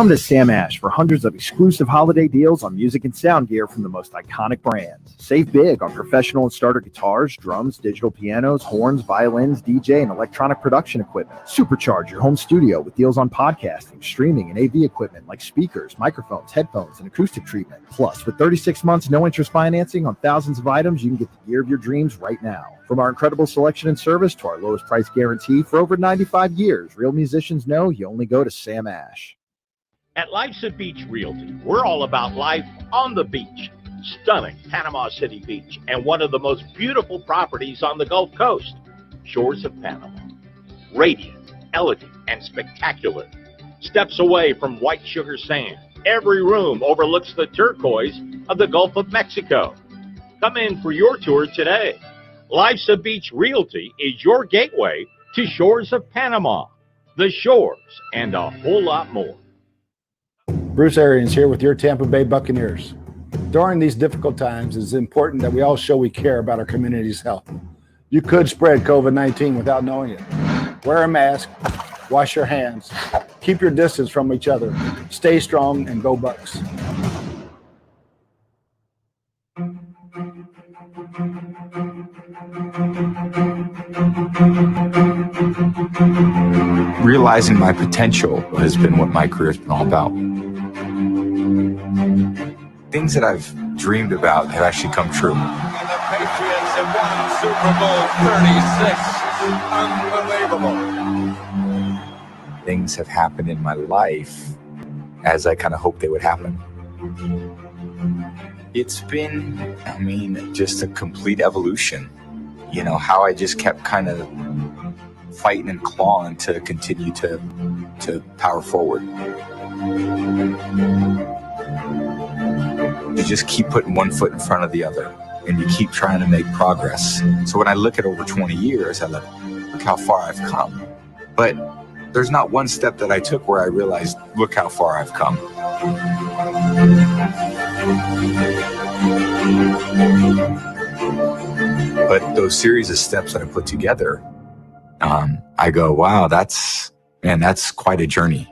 Come to Sam Ash for hundreds of exclusive holiday deals on music and sound gear from the most iconic brands. Save big on professional and starter guitars, drums, digital pianos, horns, violins, DJ, and electronic production equipment. Supercharge your home studio with deals on podcasting, streaming, and AV equipment like speakers, microphones, headphones, and acoustic treatment. Plus, with 36 months no-interest financing on thousands of items, you can get the gear of your dreams right now. From our incredible selection and service to our lowest price guarantee for over 95 years, real musicians know you only go to Sam Ash. At Life's a Beach Realty, we're all about life on the beach. Stunning Panama City Beach and one of the most beautiful properties on the Gulf Coast, Shores of Panama. Radiant, elegant, and spectacular. Steps away from white sugar sand, every room overlooks the turquoise of the Gulf of Mexico. Come in for your tour today. Life's a Beach Realty is your gateway to Shores of Panama, the shores, and a whole lot more. Bruce Arians here with your Tampa Bay Buccaneers. During these difficult times, it's important that we all show we care about our community's health. You could spread COVID-19 without knowing it. Wear a mask, wash your hands, keep your distance from each other, stay strong, and go Bucs. Realizing my potential has been what my career's been all about. Things that I've dreamed about have actually come true. And the Patriots have won Super Bowl 36. Unbelievable. Things have happened in my life as I kind of hoped they would happen. It's been, just a complete evolution. You know, how I just kept kind of fighting and clawing to continue to power forward. You just keep putting one foot in front of the other, and you keep trying to make progress. So when I look at over 20 years, I look how far I've come. But there's not one step that I took where I realized, look how far I've come. But those series of steps that I put together, I go, wow, that's quite a journey.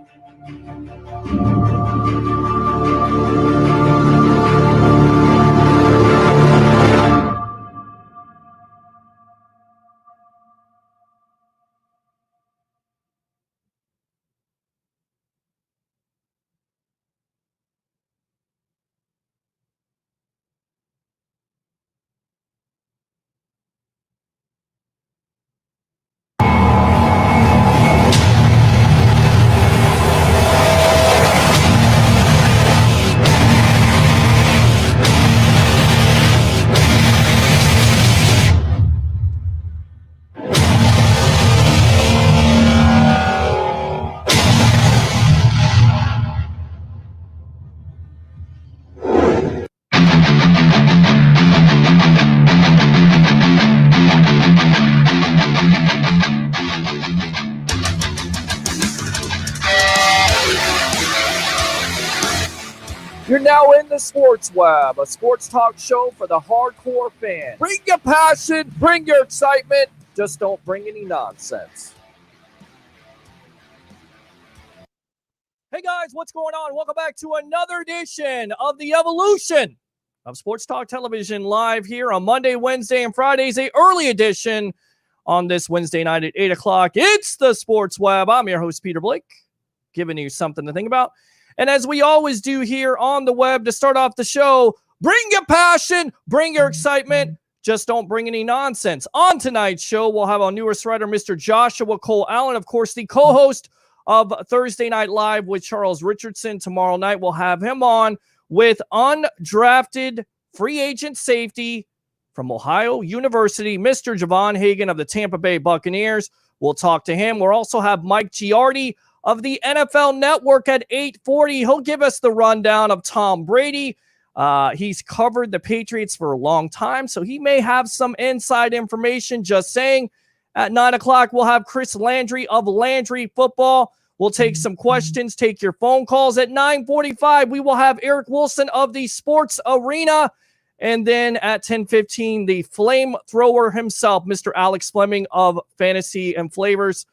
You're now in the Sports Web, a sports talk show for the hardcore fan. Bring your passion, bring your excitement, just don't bring any nonsense. Hey guys, what's going on? Welcome back to another edition of the evolution of Sports Talk Television live here on Monday, Wednesday, and Fridays, a early edition on this Wednesday night at 8 o'clock. It's the Sports Web. I'm your host, Peter Blake, giving you something to think about. And as we always do here on the web to start off the show, bring your passion, bring your excitement, just don't bring any nonsense. On tonight's show, we'll have our newest writer, Mr. Joshua Cole Allen, of course, the co-host of Thursday Night Live with Charles Richardson. Tomorrow night, we'll have him on with undrafted free agent safety from Ohio University, Mr. Javon Hagan of the Tampa Bay Buccaneers. We'll talk to him. We'll also have Mike Giardi of the NFL Network at 8:40. He'll give us the rundown of Tom Brady. He's covered the Patriots for a long time, so he may have some inside information. Just saying. At 9 o'clock, we'll have Chris Landry of Landry Football. We'll take some questions, take your phone calls. At 9:45, we will have Eric Wilson of the Sports Arena. And then at 10:15, the flamethrower himself, Mr. Alex Fleming of Fantasy and Flavors.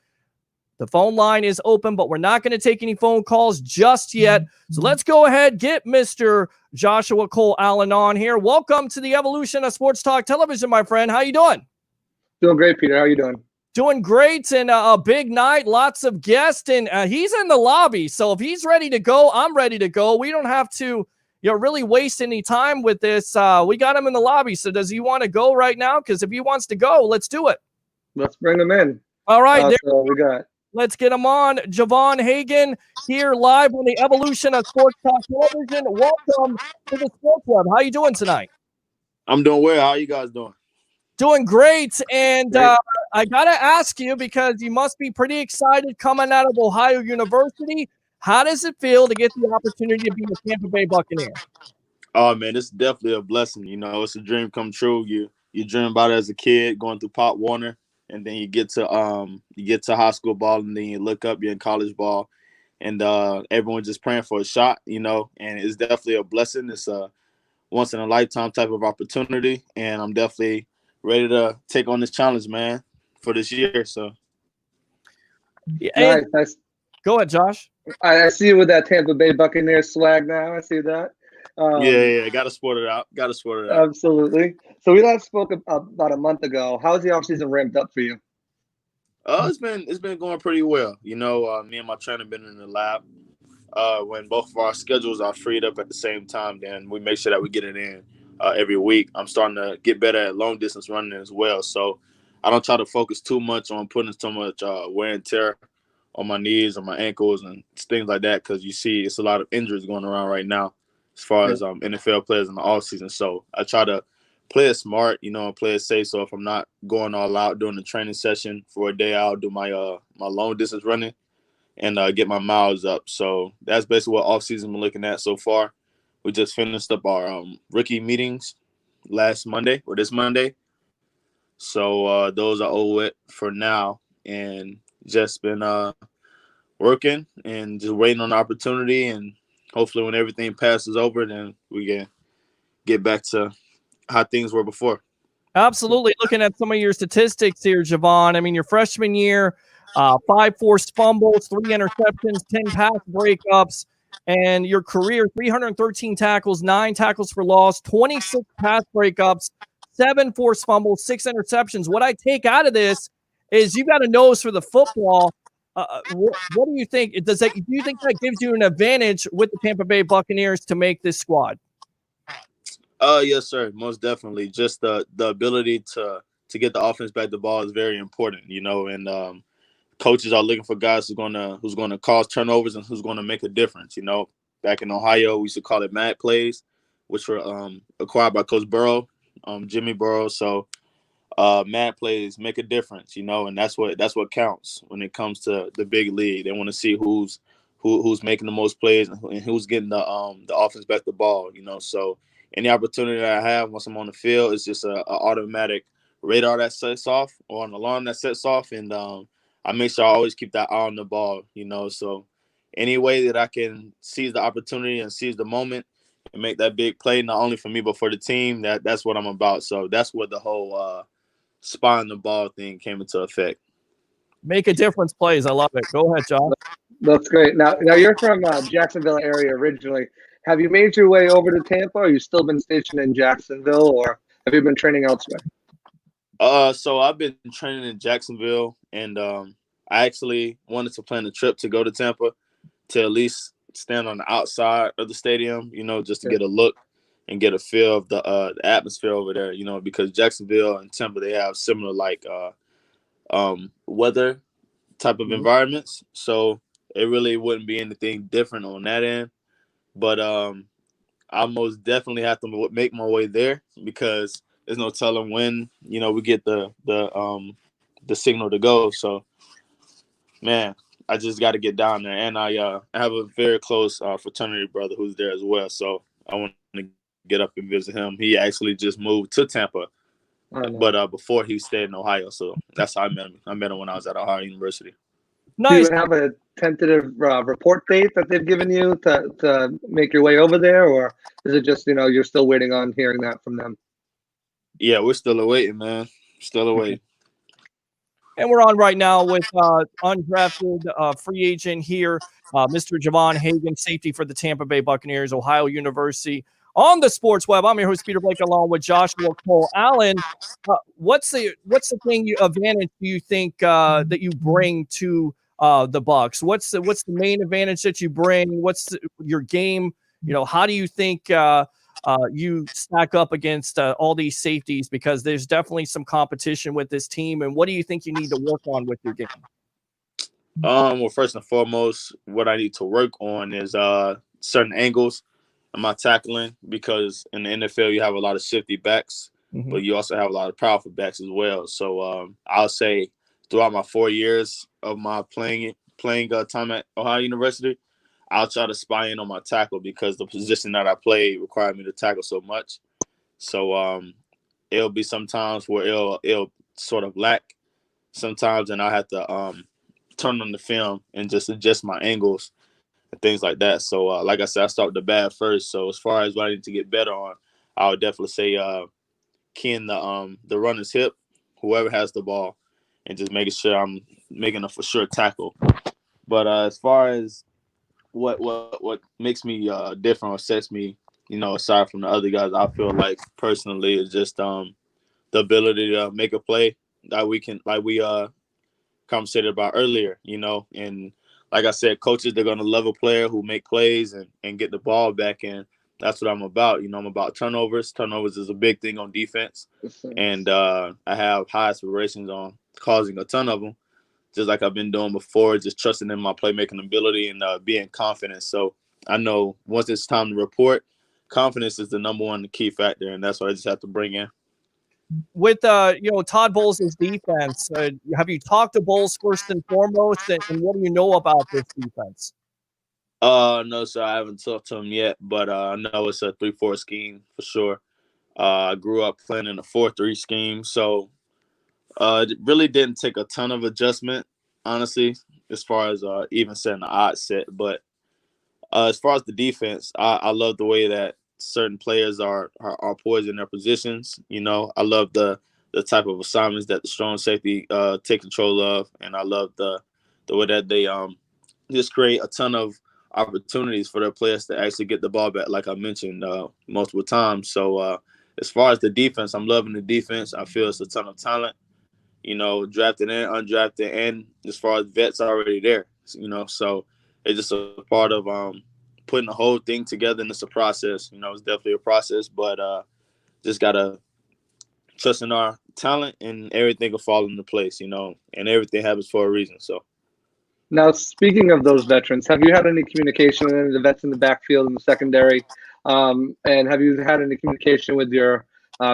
The phone line is open, but we're not going to take any phone calls just yet. So let's go ahead, get Mr. Joshua Cole Allen on here. Welcome to the evolution of Sports Talk Television, my friend. How you doing? Doing great, Peter. How you doing? Doing great, and a big night, lots of guests, and he's in the lobby. So if he's ready to go, I'm ready to go. We don't have to really waste any time with this. We got him in the lobby. So does he want to go right now? Because if he wants to go, let's do it. Let's bring him in. All right. So we got. Let's get him on. Javon Hagan here live on the evolution of Sports Talk Television. Welcome to the Sports Web. How you doing tonight? I'm doing well. How you guys doing? Doing great. And I got to ask you, because you must be pretty excited coming out of Ohio University. How does it feel to get the opportunity to be a Tampa Bay Buccaneer? Oh, man, it's definitely a blessing. You know, it's a dream come true. You dream about it as a kid going through Pop Warner. And then you get to high school ball, and then you look up, you're in college ball, and everyone's just praying for a shot, you know. And it's definitely a blessing. It's a once in a lifetime type of opportunity, and I'm definitely ready to take on this challenge, man, for this year. So, yeah, nice. Go ahead, Josh. I see you with that Tampa Bay Buccaneers swag now. I see that. Yeah, got to sport it out. Absolutely. So we last spoke about a month ago. How's the offseason ramped up for you? It's been going pretty well. You know, me and my trainer have been in the lab. When both of our schedules are freed up at the same time, then we make sure that we get it in every week. I'm starting to get better at long distance running as well. So I don't try to focus too much on putting so much wear and tear on my knees or my ankles and things like that, because you see it's a lot of injuries going around right now as far as NFL players in the offseason. So I try to play it smart, you know, and play it safe. So if I'm not going all out during the training session for a day, I'll do my my long distance running and get my miles up. So that's basically what offseason we're looking at so far. We just finished up our rookie meetings this Monday. So those are over for now, and just been working and just waiting on the opportunity, and hopefully when everything passes over, then we can get back to how things were before. Absolutely. Looking at some of your statistics here, Javon. I mean, your freshman year, 5 forced fumbles, 3 interceptions, 10 pass breakups, and your career, 313 tackles, 9 tackles for loss, 26 pass breakups, 7 forced fumbles, 6 interceptions. What I take out of this is you got a nose for the football. What do you think? Do you think that gives you an advantage with the Tampa Bay Buccaneers to make this squad? Yes, sir. Most definitely. Just the ability to get the offense back the ball is very important, you know, and coaches are looking for guys who's gonna cause turnovers and who's gonna make a difference. You know, back in Ohio, we used to call it mad plays, which were acquired by Coach Burrow, Jimmy Burrow. So mad plays make a difference, you know, and that's what counts when it comes to the big league. They want to see who's making the most plays and who's getting the offense back the ball, you know. So any opportunity that I have once I'm on the field is just a automatic radar that sets off or an alarm that sets off, and I make sure I always keep that eye on the ball, you know. So any way that I can seize the opportunity and seize the moment and make that big play, not only for me but for the team, that's what I'm about. So that's what the whole spotting the ball thing came into effect. Make a difference plays. I love it. Go ahead, John. That's great. Now you're from Jacksonville area originally. Have you made your way over to Tampa, or you still been stationed in Jacksonville, or have you been training elsewhere? So I've been training in Jacksonville, and I actually wanted to plan a trip to go to Tampa to at least stand on the outside of the stadium, you know, just to get a look and get a feel of the atmosphere over there, you know, because Jacksonville and Tampa, they have similar weather type of environments. So it really wouldn't be anything different on that end. But I most definitely have to make my way there, because there's no telling when, you know, we get the signal to go. So, man, I just got to get down there. And I have a very close fraternity brother who's there as well. So I want to get up and visit him. He actually just moved to Tampa, but before he stayed in Ohio. So that's how I met him. I met him when I was at Ohio University. Nice. Do you have a tentative report date that they've given you to make your way over there, or is it just, you know, you're still waiting on hearing that from them? Yeah, we're still awaiting, man. Still awaiting. And we're on right now with undrafted free agent here, Mr. Javon Hagan, safety for the Tampa Bay Buccaneers, Ohio University. On the Sports Web, I'm your host, Peter Blake, along with Joshua Cole Allen. What's the advantage do you think that you bring to the Bucs? What's the main advantage that you bring? What's your game? How do you think you stack up against all these safeties? Because there's definitely some competition with this team. And what do you think you need to work on with your game? Well, first and foremost, what I need to work on is certain angles in my tackling, because in the NFL you have a lot of shifty backs, but you also have a lot of powerful backs as well. So I'll say throughout my 4 years of my playing time at Ohio University, I'll try to spy in on my tackle, because the position that I play required me to tackle so much. So it'll be sometimes where it'll sort of lack sometimes, and I have to turn on the film and just adjust my angles and things like that. So like I said, I start with the bad first. So as far as what I need to get better on, I would definitely say keying the runner's hip, whoever has the ball, and just making sure I'm making a for sure tackle. But as far as what makes me different or sets me, aside from the other guys, I feel like personally is just the ability to make a play that we can, like we conversated about earlier, and like I said, coaches, they're going to love a player who make plays and get the ball back in. That's what I'm about. I'm about turnovers. Turnovers is a big thing on defense, and I have high aspirations on causing a ton of them, just like I've been doing before, just trusting in my playmaking ability and being confident. So I know once it's time to report, confidence is the number one key factor, and that's what I just have to bring in. With Todd Bowles' defense, have you talked to Bowles first and foremost, and what do you know about this defense? No, sir, I haven't talked to him yet, but I know it's a 3-4 scheme for sure. I grew up playing in a 4-3 scheme, so it really didn't take a ton of adjustment, honestly, as far as even setting the odd set. But as far as the defense, I love the way that certain players are poised in their positions. I love the type of assignments that the strong safety take control of, and I love the way that they just create a ton of opportunities for their players to actually get the ball back, like I mentioned multiple times. So as far as the defense, I'm loving the defense. I feel it's a ton of talent, drafted and undrafted, and as far as vets already there, so it's just a part of putting the whole thing together, and it's a process. It's definitely a process, but just gotta trust in our talent, and everything will fall into place, and everything happens for a reason. So. Now, speaking of those veterans, have you had any communication with any of the vets in the backfield and the secondary? And have you had any communication with your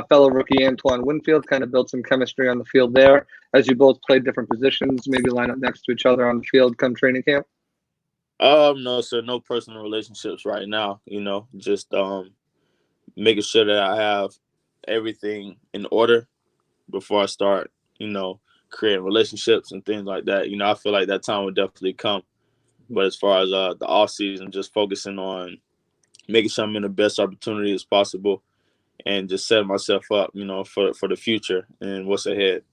fellow rookie Antoine Winfield, kind of build some chemistry on the field there as you both play different positions, maybe line up next to each other on the field come training camp? No, sir, no personal relationships right now, just making sure that I have everything in order before I start, creating relationships and things like that. I feel like that time will definitely come. But as far as the off season, just focusing on making sure I'm in the best opportunity as possible, and just setting myself up, for the future and what's ahead.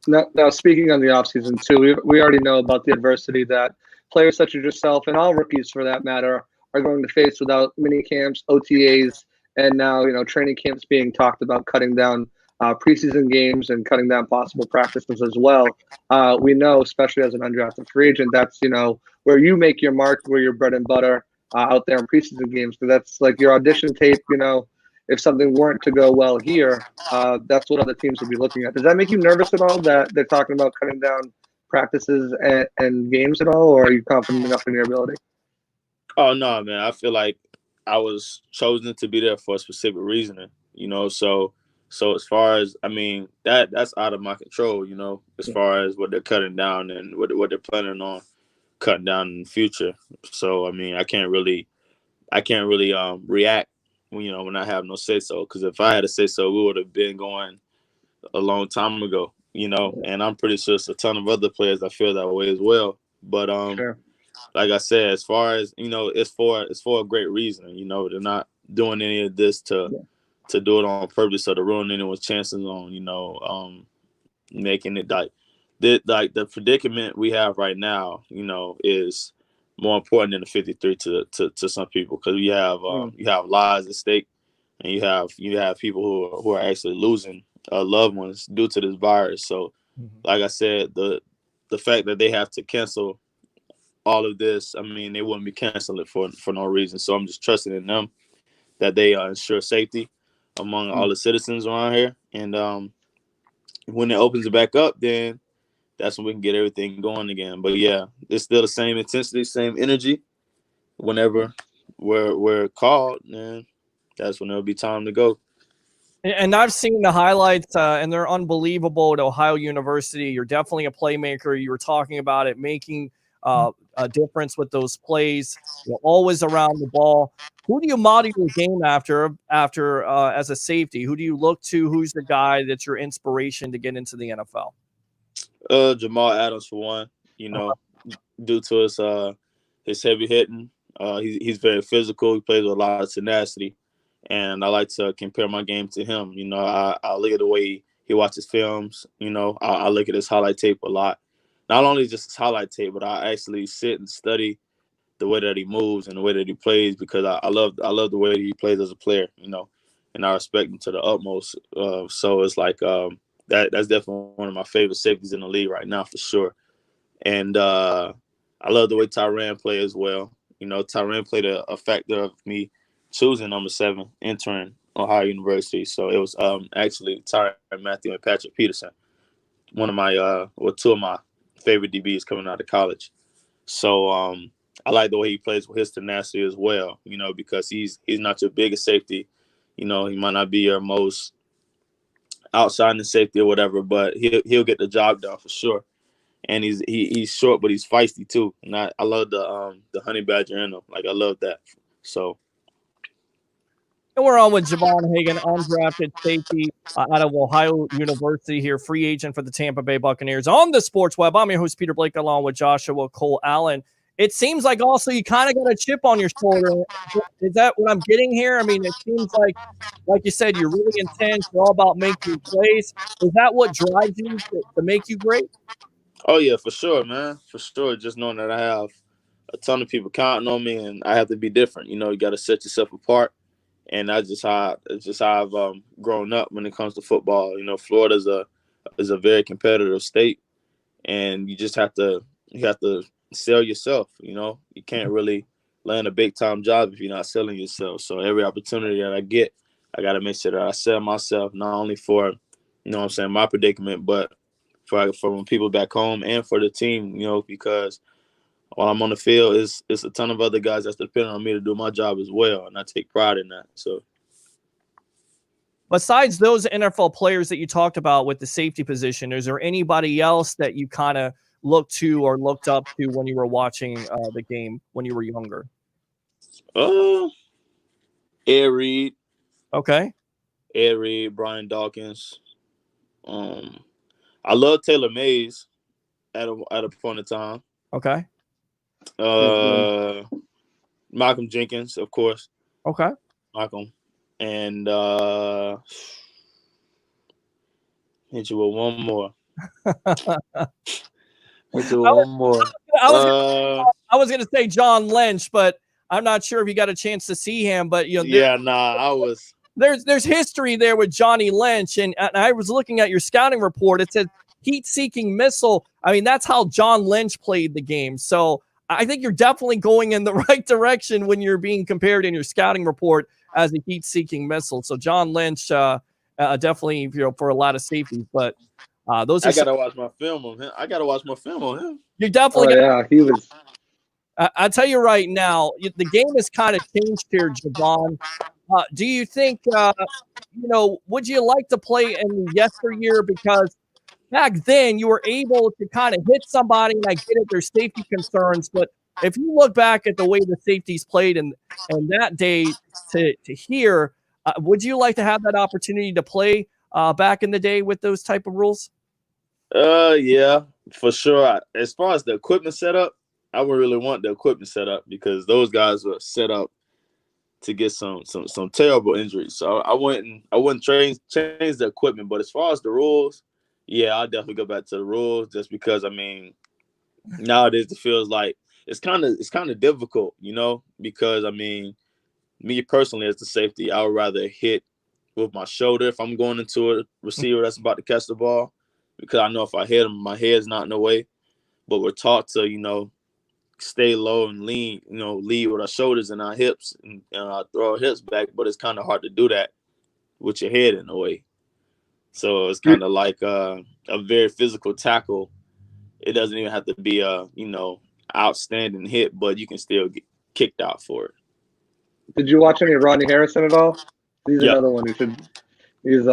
Now, speaking on the offseason, too, we already know about the adversity that players such as yourself and all rookies, for that matter, are going to face without mini camps, OTAs, and now, training camps being talked about cutting down preseason games and cutting down possible practices as well. We know, especially as an undrafted free agent, that's, where you make your mark, where your bread and butter out there in preseason games, because that's like your audition tape, if something weren't to go well here, that's what other teams would be looking at. Does that make you nervous at all that they're talking about cutting down practices and games at all, or are you confident enough in your ability? Oh, no, man. I feel like I was chosen to be there for a specific reasoning, so as far as, that's out of my control, as far as what they're cutting down and what they're planning on cutting down in the future. So, I can't really react when I have no say so, because if I had a say so, we would have been going a long time ago, and I'm pretty sure it's a ton of other players that feel that way as well. But Sure. like I said, as far as it's for a great reason. They're not doing any of this to do it on purpose or to ruin anyone's chances on making it the predicament we have right now, is more important than the 53 to some people, because you have lives at stake, and you have people who are actually losing loved ones due to this virus. So, like I said, the fact that they have to cancel all of this, I mean, they wouldn't be canceling it for no reason. So I'm just trusting in them that they ensure safety among all the citizens around here. And when it opens it back up, then that's when we can get everything going again. But yeah, it's still the same intensity, same energy. Whenever we're called, then that's when it'll be time to go. And I've seen the highlights, and they're unbelievable at Ohio University. You're definitely a playmaker. You were talking about it, making a difference with those plays. You're always around the ball. Who do you model your game after as a safety? Who do you look to? Who's the guy that's your inspiration to get into the NFL? Jamal Adams, for one. Due to his heavy hitting, he's very physical. He plays with a lot of tenacity, and I like to compare my game to him. I look at the way he watches films. I look at his highlight tape a lot. Not only just his highlight tape, but I actually sit and study the way that he moves and the way that he plays, because I love the way that he plays as a player. And I respect him to the utmost. So it's like that's definitely one of my favorite safeties in the league right now, for sure. And I love the way Tyrann plays as well. Tyrann played a factor of me choosing number 7, entering Ohio University. So it was actually Tyrann Matthew and Patrick Peterson, one of my two of my favorite DBs coming out of college. So I like the way he plays with his tenacity as well, because he's not your biggest safety. He might not be your most outside safety or whatever, but he'll get the job done for sure. And he's short, but he's feisty too. And I love the honey badger in him. Like, I love that. So. And we're on with Javon Hagan, undrafted safety out of Ohio University here, free agent for the Tampa Bay Buccaneers on the Sports Web. I'm your host, Peter Blake, along with Joshua Cole Allen. It seems like also you kind of got a chip on your shoulder. Is that what I'm getting here? I mean, it seems like you said, you're really intense. You're all about making plays. Is that what drives you to make you great? Oh, yeah, for sure, man. For sure. Just knowing that I have a ton of people counting on me, and I have to be different. You got to set yourself apart. And that's just how I've grown up when it comes to football. Florida is a very competitive state, and you just have to sell yourself. You can't really land a big time job if you're not selling yourself. So every opportunity that I get, I got to make sure that I sell myself, not only for my predicament, but for people back home and for the team. Because while I'm on the field, it's a ton of other guys that's depending on me to do my job as well, and I take pride in that. So, besides those NFL players that you talked about with the safety position, is there anybody else that you kind of looked to or looked up to when you were watching the game when you were younger? Ed Reed. Okay. Ed Reed, Brian Dawkins. I love Taylor Mays at a point in time. Okay. Malcolm Jenkins, of course. Okay. Malcolm. And hit you with one more. I was going to say John Lynch, but I'm not sure if you got a chance to see him. But I was. There's history there with Johnny Lynch, and I was looking at your scouting report. It said heat-seeking missile. I mean, that's how John Lynch played the game. So I think you're definitely going in the right direction when you're being compared in your scouting report as a heat-seeking missile. So John Lynch, definitely, for a lot of safeties. But those are. I gotta watch my film on him. You definitely. He was. I tell you right now, the game has kind of changed here, Javon. Do you think, would you like to play in the yesteryear? Because back then you were able to kind of hit somebody, and I get it, there's safety concerns. But if you look back at the way the safeties played and that day to here, would you like to have that opportunity to play back in the day with those type of rules? Yeah, for sure. As far as the equipment setup, I would really want the equipment set up, because those guys were set up to get some terrible injuries. So I wouldn't change the equipment. But as far as the rules, Yeah, I'll definitely go back to the rules just because nowadays it feels like it's kind of difficult, because me personally as the safety, I would rather hit with my shoulder if I'm going into a receiver that's about to catch the ball, because I know if I hit him, my head's not in the way. But we're taught to, stay low and lean, lead with our shoulders and our hips and throw our hips back. But it's kind of hard to do that with your head in the way. So it's kind of like a very physical tackle. It doesn't even have to be a, outstanding hit, but you can still get kicked out for it. Did you watch any of Rodney Harrison at all? He's Yeah. another one who should. He's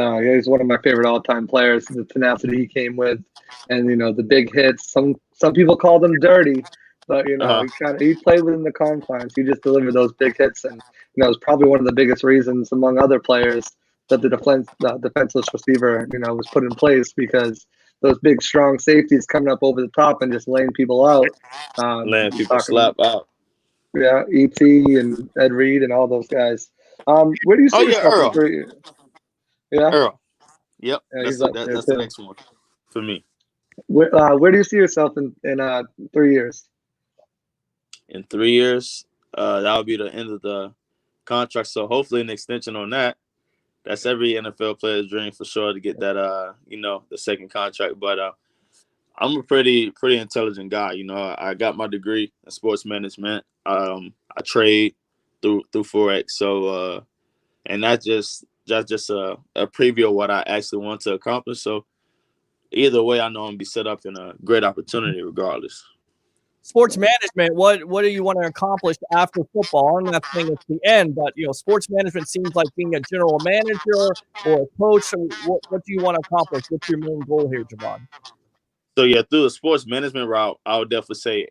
one of my favorite all-time players. The tenacity he came with, and the big hits. Some people called him dirty, but he played within the confines. He just delivered those big hits, and it was probably one of the biggest reasons, among other players, that the defenseless receiver was put in place, because those big strong safeties coming up over the top and just laying people out. Laying people slap out. Yeah, E.T. and Ed Reed and all those guys. Where do you see yourself Earl. in 3 years? Yeah, Earl. Yep, yeah, that's he's up there that's too. the next one for me. Where do you see yourself in 3 years? In 3 years, that would be the end of the contract. So hopefully an extension on that. That's every NFL player's dream for sure, to get that the second contract. But I'm a pretty intelligent guy. I got my degree in sports management. I trade through Forex. So and that's just a preview of what I actually want to accomplish. So either way, I know I'm gonna be set up in a great opportunity regardless. Sports management, what do you want to accomplish after football? I'm not saying it's the end, but sports management seems like being a general manager or a coach. So what do you want to accomplish? What's your main goal here, Javon? So yeah, through the sports management route, I would definitely say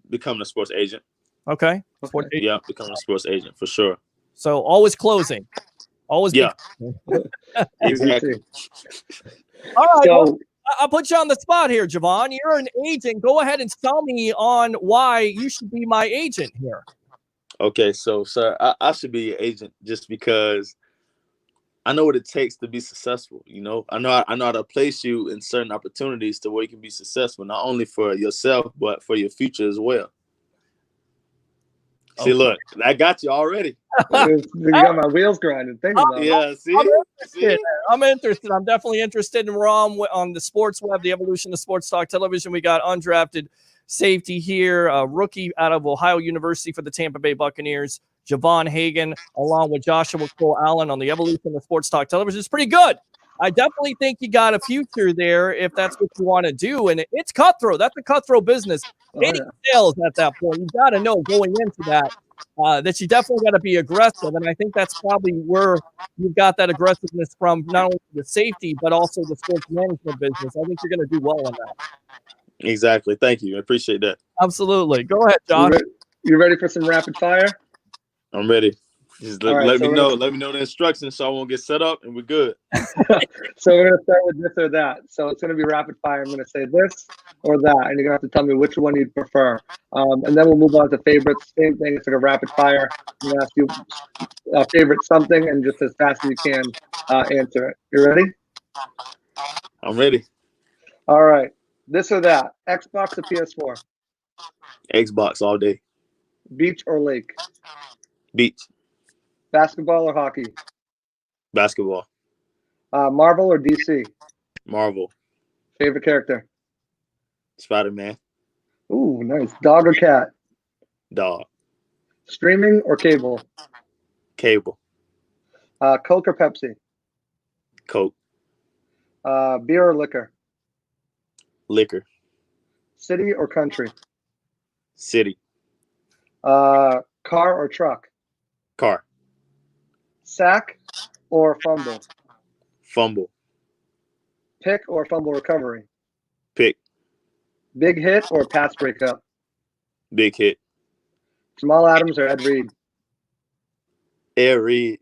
becoming a sports agent. Okay. Yeah, becoming a sports agent for sure. So always closing. Always. Yeah. Exactly. All right. So, well, I'll put you on the spot here, Javon. You're an agent. Go ahead and sell me on why you should be my agent here. Okay, so sir, I should be your agent just because I know what it takes to be successful. I know how to place you in certain opportunities to where you can be successful, not only for yourself but for your future as well. Okay. See, look, I got you already. You got my wheels grinding. Think about it. Yeah, see? I'm interested. I'm definitely interested in Rom on the sports web, the evolution of sports talk television. We got undrafted safety here, a rookie out of Ohio University for the Tampa Bay Buccaneers, Javon Hagan, along with Joshua Cole Allen on the evolution of sports talk television. It's pretty good. I definitely think you got a future there if that's what you want to do. And it's cutthroat. That's a cutthroat business. Sales at that point. You got to know going into that you definitely got to be aggressive. And I think that's probably where you've got that aggressiveness from, not only the safety, but also the sports management business. I think you're going to do well on that. Exactly. Thank you. I appreciate that. Absolutely. Go ahead, Josh. You ready for some rapid fire? I'm ready. Just let me know the instructions so I won't get set up and we're good. So we're going to start with this or that. So it's going to be rapid fire. I'm going to say this or that, and you're going to have to tell me which one you'd prefer. And then we'll move on to favorites. Same thing. It's like a rapid fire. I'm going to ask you favorite something, and just as fast as you can answer it. You ready? I'm ready. All right. This or that. Xbox or PS4? Xbox all day. Beach or lake? Beach. Basketball or hockey? Basketball. Marvel or DC? Marvel. Favorite character? Spider-Man. Ooh, nice. Dog or cat? Dog. Streaming or cable? Cable. Coke or Pepsi? Coke. Beer or liquor? Liquor. City or country? City. Car or truck? Car. Sack or fumble? Fumble. Pick or fumble recovery? Pick. Big hit or pass breakup? Big hit. Jamal Adams or Ed Reed? Ed Reed.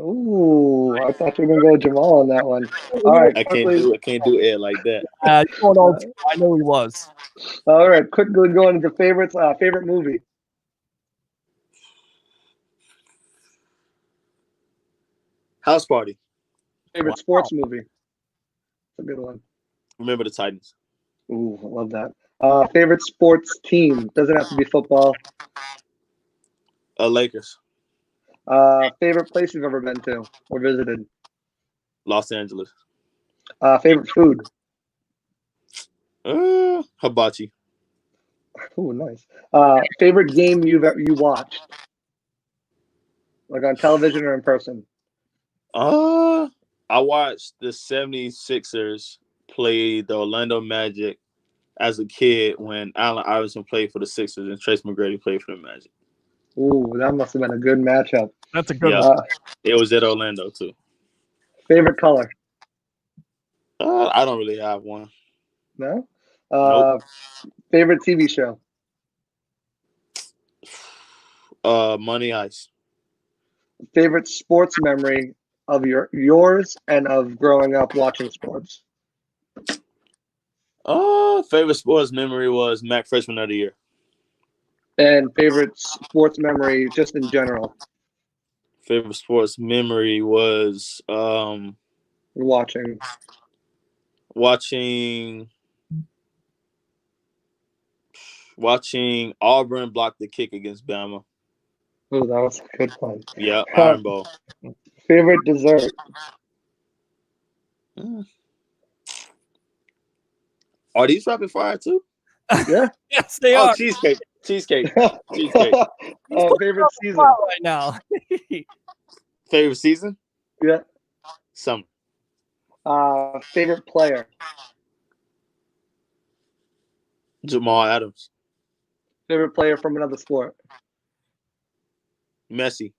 Ooh, I thought you were gonna go Jamal on that one. All right, I can't do Ed like that. I know he was. All right, quickly going into favorites. Favorite movie? House Party. Favorite sports movie? That's a good one. Remember the Titans. Ooh, I love that. Favorite sports team? Doesn't have to be football. Lakers. Favorite place you've ever been to or visited? Los Angeles. Favorite food? Hibachi. Ooh, nice. Favorite game you watched, like on television or in person? I watched the 76ers play the Orlando Magic as a kid when Allen Iverson played for the Sixers and Trace McGrady played for the Magic. Ooh, that must have been a good matchup. That's a good Yeah. one. It was at Orlando too. Favorite color? I don't really have one. No. Nope. Favorite TV show? Money Ice. Favorite sports memory of yours and of growing up watching sports? Favorite sports memory was MAC Freshman of the Year. And favorite sports memory just in general? Favorite sports memory was Watching Auburn block the kick against Bama. Oh, that was a good one. Yeah, Iron Bowl. Favorite dessert? Are these rapid fire too? Yeah. Yes, they are. Cheesecake. Cheesecake. He's Favorite putting season? right now. Favorite season? Yeah. Summer. Favorite player? Jamal Adams. Favorite player from another sport? Messi.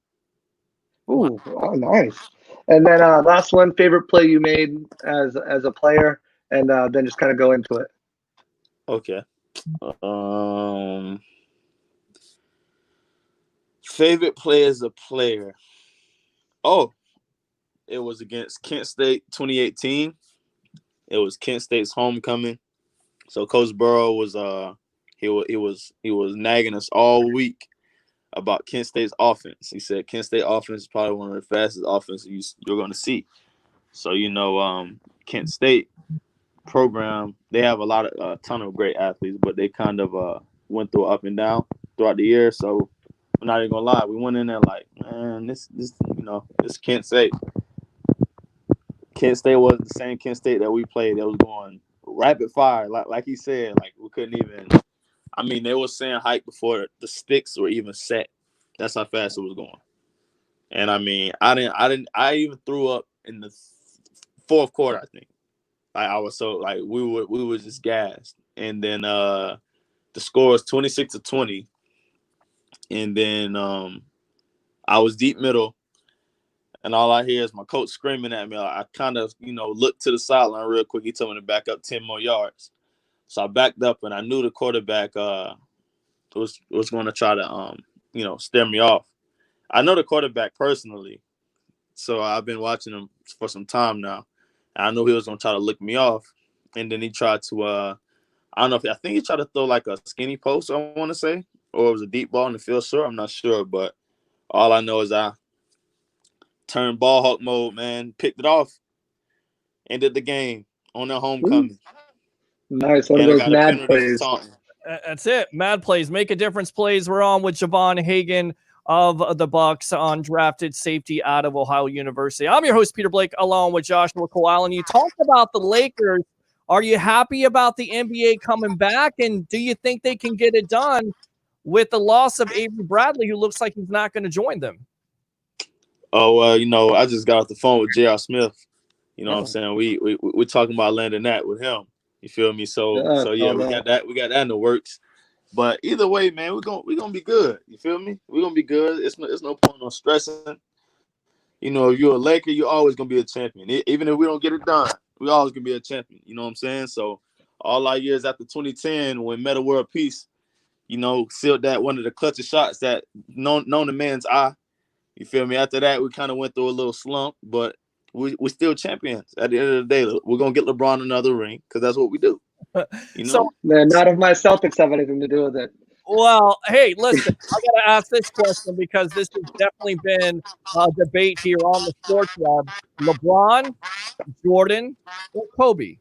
Ooh, oh, nice. And then last one, favorite play you made as a player, and then just kind of go into it. Okay. Favorite play as a player. Oh, it was against Kent State 2018. It was Kent State's homecoming. So Coach Burrow was he was nagging us all week about Kent State's offense. He said Kent State offense is probably one of the fastest offenses you're going to see. So Kent State program, they have a ton of great athletes, but they kind of went through up and down throughout the year. So I'm not even gonna lie, we went in there like, man, this Kent State. Kent State was the same Kent State that we played. That was going rapid fire, like he said. Like we couldn't even. I mean, they were saying hike before the sticks were even set. That's how fast it was going. And I mean, I even threw up in the fourth quarter. I think. I was so like we were just gassed. And then the score was 26-20. And then I was deep middle, and all I hear is my coach screaming at me. I kind of, looked to the sideline real quick. He told me to back up 10 more yards. So I backed up, and I knew the quarterback was going to try to, stare me off. I know the quarterback personally, so I've been watching him for some time now. And I knew he was going to try to lick me off, and then he tried to, I think he tried to throw like a skinny post, I want to say, or it was a deep ball in the field. Sure, I'm not sure, but all I know is I turned ball hawk mode, man, picked it off, ended the game on their homecoming. Nice. One and of I those got mad a penalty for plays. taunting. That's it. Mad plays. Make a difference plays. We're on with Javon Hagan of the Bucs, undrafted safety out of Ohio University. I'm your host, Peter Blake, along with Joshua Cole Allen. You talked about the Lakers. Are you happy about the NBA coming back? And do you think they can get it done with the loss of Avery Bradley, who looks like he's not going to join them? Oh, I just got off the phone with J.R. Smith. You know what I'm saying? We're talking about landing that with him. You feel me? So yeah, we got that in the works. But either way, man, we're gonna be good. You feel me? We're gonna be good. It's no point on stressing. If you're a Laker, you're always gonna be a champion. Even if we don't get it done, we always gonna be a champion. You know what I'm saying? So all our years after 2010, when Meta World Peace, sealed that one of the clutchest shots that known to man's eye. You feel me? After that, we kind of went through a little slump, but we're still champions. At the end of the day, we're gonna get LeBron another ring because that's what we do. So, none of my Celtics have anything to do with it. Well, hey, listen, I got to ask this question because this has definitely been a debate here on the Sports Web. LeBron, Jordan, or Kobe?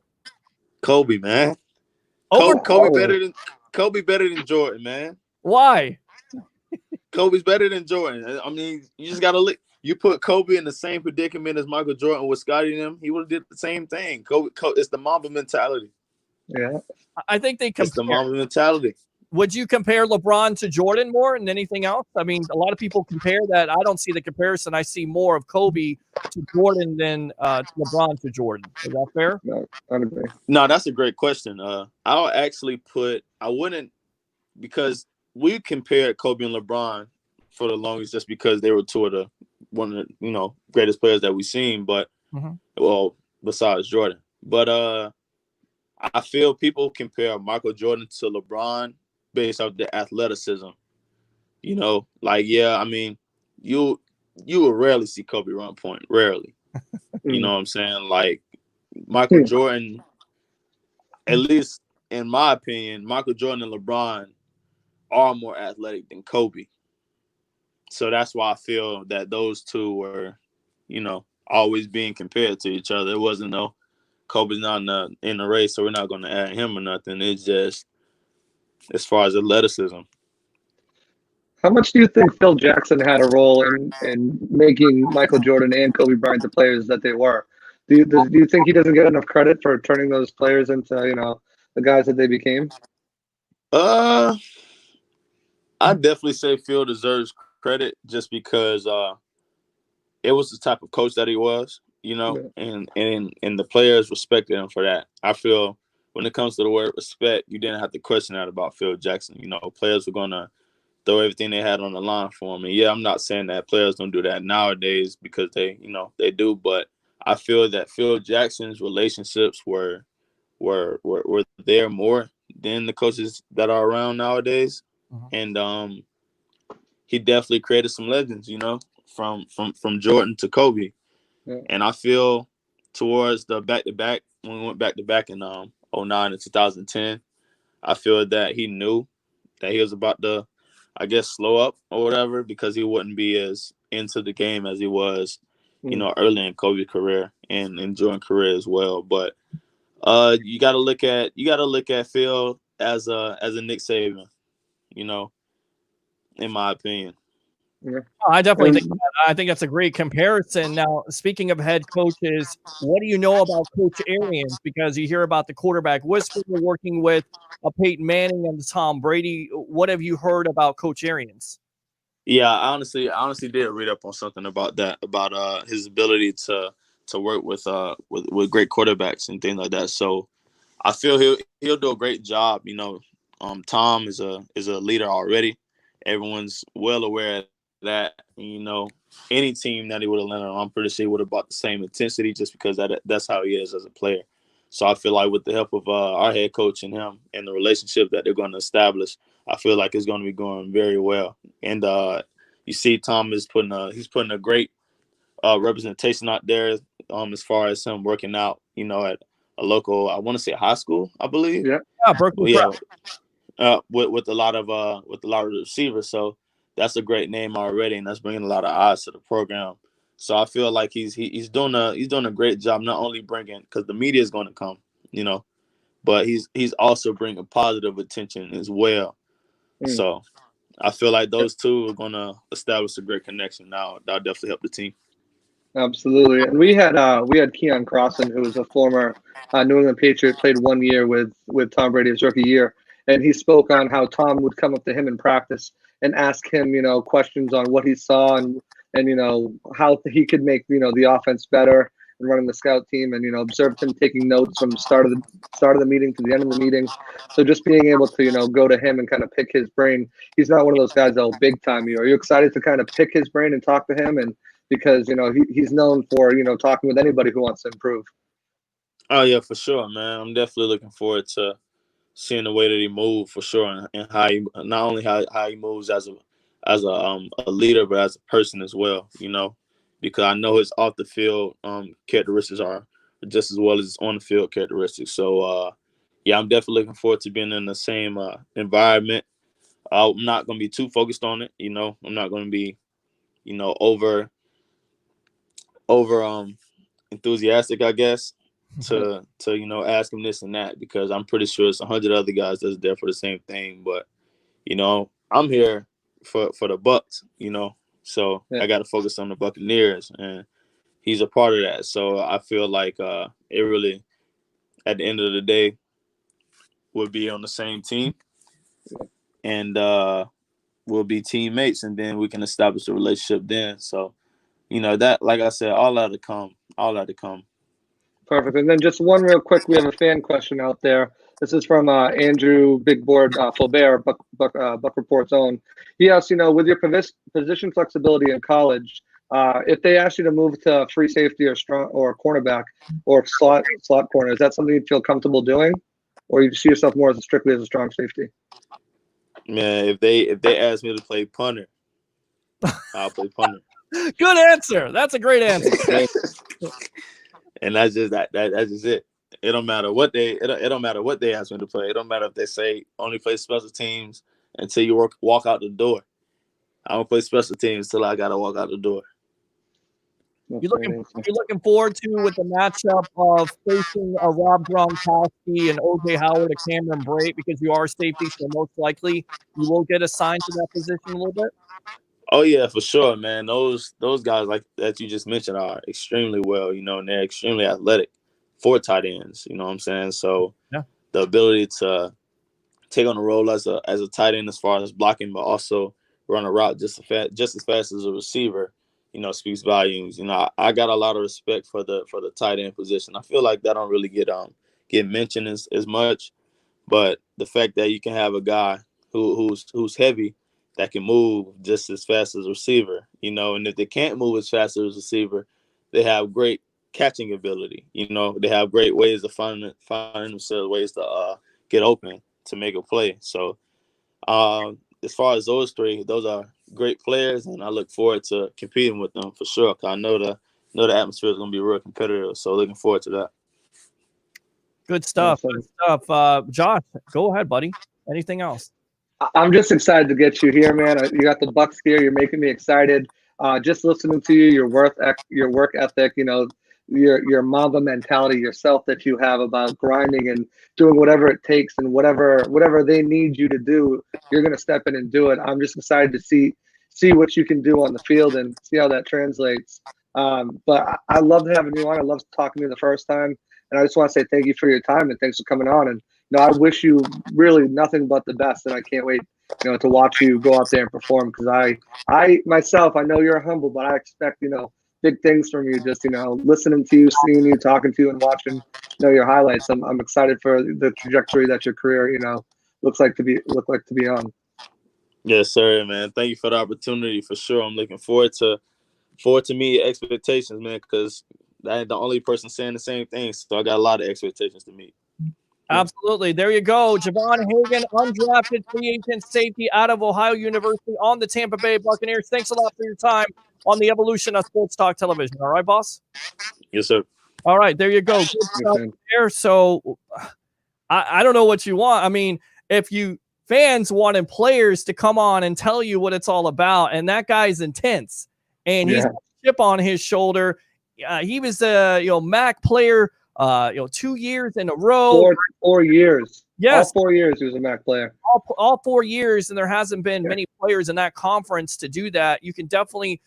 Kobe, man. Over Kobe better than Jordan, man. why? Kobe's better than Jordan. I mean, you just gotta look. You put Kobe in the same predicament as Michael Jordan with Scottie and them, he would have did the same thing. Kobe, it's the Mamba mentality. Yeah. I think they It's the compare. Mamba mentality. Would you compare LeBron to Jordan more than anything else? I mean, a lot of people compare that. I don't see the comparison. I see more of Kobe to Jordan than LeBron to Jordan. Is that fair? No, I agree. No, that's a great question. I'll actually I wouldn't, because we compared Kobe and LeBron for the longest just because they were one of the greatest players that we've seen, but well, besides Jordan. But I feel people compare Michael Jordan to LeBron based off the athleticism. I mean, you will rarely see Kobe run point, rarely. You know what I'm saying? Like Michael Jordan, at least in my opinion, Michael Jordan and LeBron are more athletic than Kobe. So that's why I feel that those two were, always being compared to each other. It wasn't Kobe's not in the race, so we're not going to add him or nothing. It's just as far as athleticism. How much do you think Phil Jackson had a role in making Michael Jordan and Kobe Bryant the players that they were? Do you think he doesn't get enough credit for turning those players into the guys that they became? I definitely say Phil deserves credit just because it was the type of coach that he was, and the players respected him for that. I feel when it comes to the word respect, you didn't have to question that about Phil Jackson. Players were gonna throw everything they had on the line for him. And yeah, I'm not saying that players don't do that nowadays because they do, but I feel that Phil Jackson's relationships were there more than the coaches that are around nowadays. And he definitely created some legends, from Jordan to Kobe. Yeah. And I feel towards the back-to-back, when we went back-to-back in 09 and 2010, I feel that he knew that he was about to, I guess, slow up or whatever, because he wouldn't be as into the game as he was, early in Kobe's career and in Jordan's career as well. But you got to look at Phil as a Nick Saban, in my opinion. Yeah. I definitely think that's a great comparison. Now, speaking of head coaches, what do you know about Coach Arians? Because you hear about the quarterback whisperer working with Peyton Manning and Tom Brady. What have you heard about Coach Arians? Yeah, I honestly did read up on something about that, about his ability to work with great quarterbacks and things like that. So I feel he'll do a great job. Tom is a leader already. Everyone's well aware of that. Any team that he would have landed on, I'm pretty sure he would have brought the same intensity, just because that's how he is as a player. So I feel like with the help of our head coach and him and the relationship that they're going to establish, I feel like it's going to be going very well. And you see, Tom is putting a great representation out there, as far as him working out, at a local, I want to say high school, I believe. Yeah. Berkeley. Yeah. With a lot of receivers. So that's a great name already, and that's bringing a lot of eyes to the program. So I feel like he's doing a great job, not only bringing, because the media is going to come, but he's also bringing positive attention as well. So I feel like those two are going to establish a great connection. Now that'll definitely help the team. Absolutely. And we had Keon Crossan, who was a former New England Patriot, played 1 year with Tom Brady his rookie year, and he spoke on how Tom would come up to him in practice and ask him, questions on what he saw and how he could make the offense better and running the scout team, and observed him taking notes from the start of the meeting to the end of the meeting. So just being able to go to him and kind of pick his brain. He's not one of those guys that'll big time you. Are you excited to kind of pick his brain and talk to him? And because he's known for talking with anybody who wants to improve. Oh yeah, for sure, man. I'm definitely looking forward to seeing the way that he moves, for sure, and how he, not only how he moves as a leader, but as a person as well. Because I know his off the field characteristics are just as well as his on the field characteristics. So yeah, I'm definitely looking forward to being in the same environment. I'm not going to be too focused on it. I'm not going to be over enthusiastic, I guess. to ask him this and that, because I'm pretty sure it's 100 other guys that's there for the same thing. But I'm here for the Bucs. So Yeah. I got to focus on the Buccaneers, and he's a part of that. So I feel like it really, at the end of the day, would be on the same team, and we'll be teammates, and then we can establish a relationship then. So that, like I said, all that to come. Perfect. And then just one real quick, we have a fan question out there. This is from Andrew Big Board Faubert, Buck Report's own. He asks, with your position flexibility in college, if they ask you to move to free safety or strong or cornerback or slot corner, is that something you'd feel comfortable doing, or you see yourself more as strictly as a strong safety? Man, if they ask me to play punter, I'll play punter. Good answer. That's a great answer. And that's just that's just it. It don't matter what they ask me to play. It don't matter if they say only play special teams until you walk out the door. I don't play special teams till I gotta walk out the door. You're looking forward to with the matchup of facing a Rob Gronkowski and OJ Howard, a Cameron Brate, because you are safety, so most likely you will get assigned to that position a little bit. Oh yeah, for sure, man. Those guys like that you just mentioned are extremely well, and they're extremely athletic for tight ends. You know what I'm saying? So yeah, the ability to take on the role as a tight end as far as blocking, but also run a route just as fast as a receiver, speaks volumes. I got a lot of respect for the tight end position. I feel like that don't really get mentioned as much, but the fact that you can have a guy who's heavy that can move just as fast as a receiver, and if they can't move as fast as a receiver, they have great catching ability. They have great ways of finding themselves ways to get open to make a play. So as far as those three, those are great players, and I look forward to competing with them for sure. Cause I know the atmosphere is going to be real competitive. So looking forward to that. Good stuff. Good stuff. Josh, go ahead, buddy. Anything else? I'm just excited to get you here, man. You got the Bucs here. You're making me excited. Just listening to you, your work ethic, your Mamba mentality yourself that you have about grinding and doing whatever it takes, and whatever they need you to do, you're going to step in and do it. I'm just excited to see what you can do on the field and see how that translates. But I loved having you on. I loved talking to you the first time, and I just want to say thank you for your time and thanks for coming on. And I wish you really nothing but the best, and I can't wait, to watch you go out there and perform, because I myself, I know you're humble, but I expect, big things from you. Just, listening to you, seeing you, talking to you, and watching, your highlights. I'm excited for the trajectory that your career, look like to be on. Yes, sir, man. Thank you for the opportunity. For sure, I'm looking forward to meet expectations, man, because I ain't the only person saying the same thing. So I got a lot of expectations to meet. Absolutely. There you go. Javon Hagan, undrafted free agent safety out of Ohio University on the Tampa Bay Buccaneers. Thanks a lot for your time on the evolution of Sports Talk Television. All right, boss? Yes, sir. All right, there you go. Good stuff there. So I don't know what you want. I mean, if you fans wanted players to come on and tell you what it's all about, and that guy's intense, and he's got a chip on his shoulder. He was a MAC player 2 years in a row. 4 years. Yes. All 4 years he was a MAC player. All 4 years, and there hasn't been many players in that conference to do that. You can definitely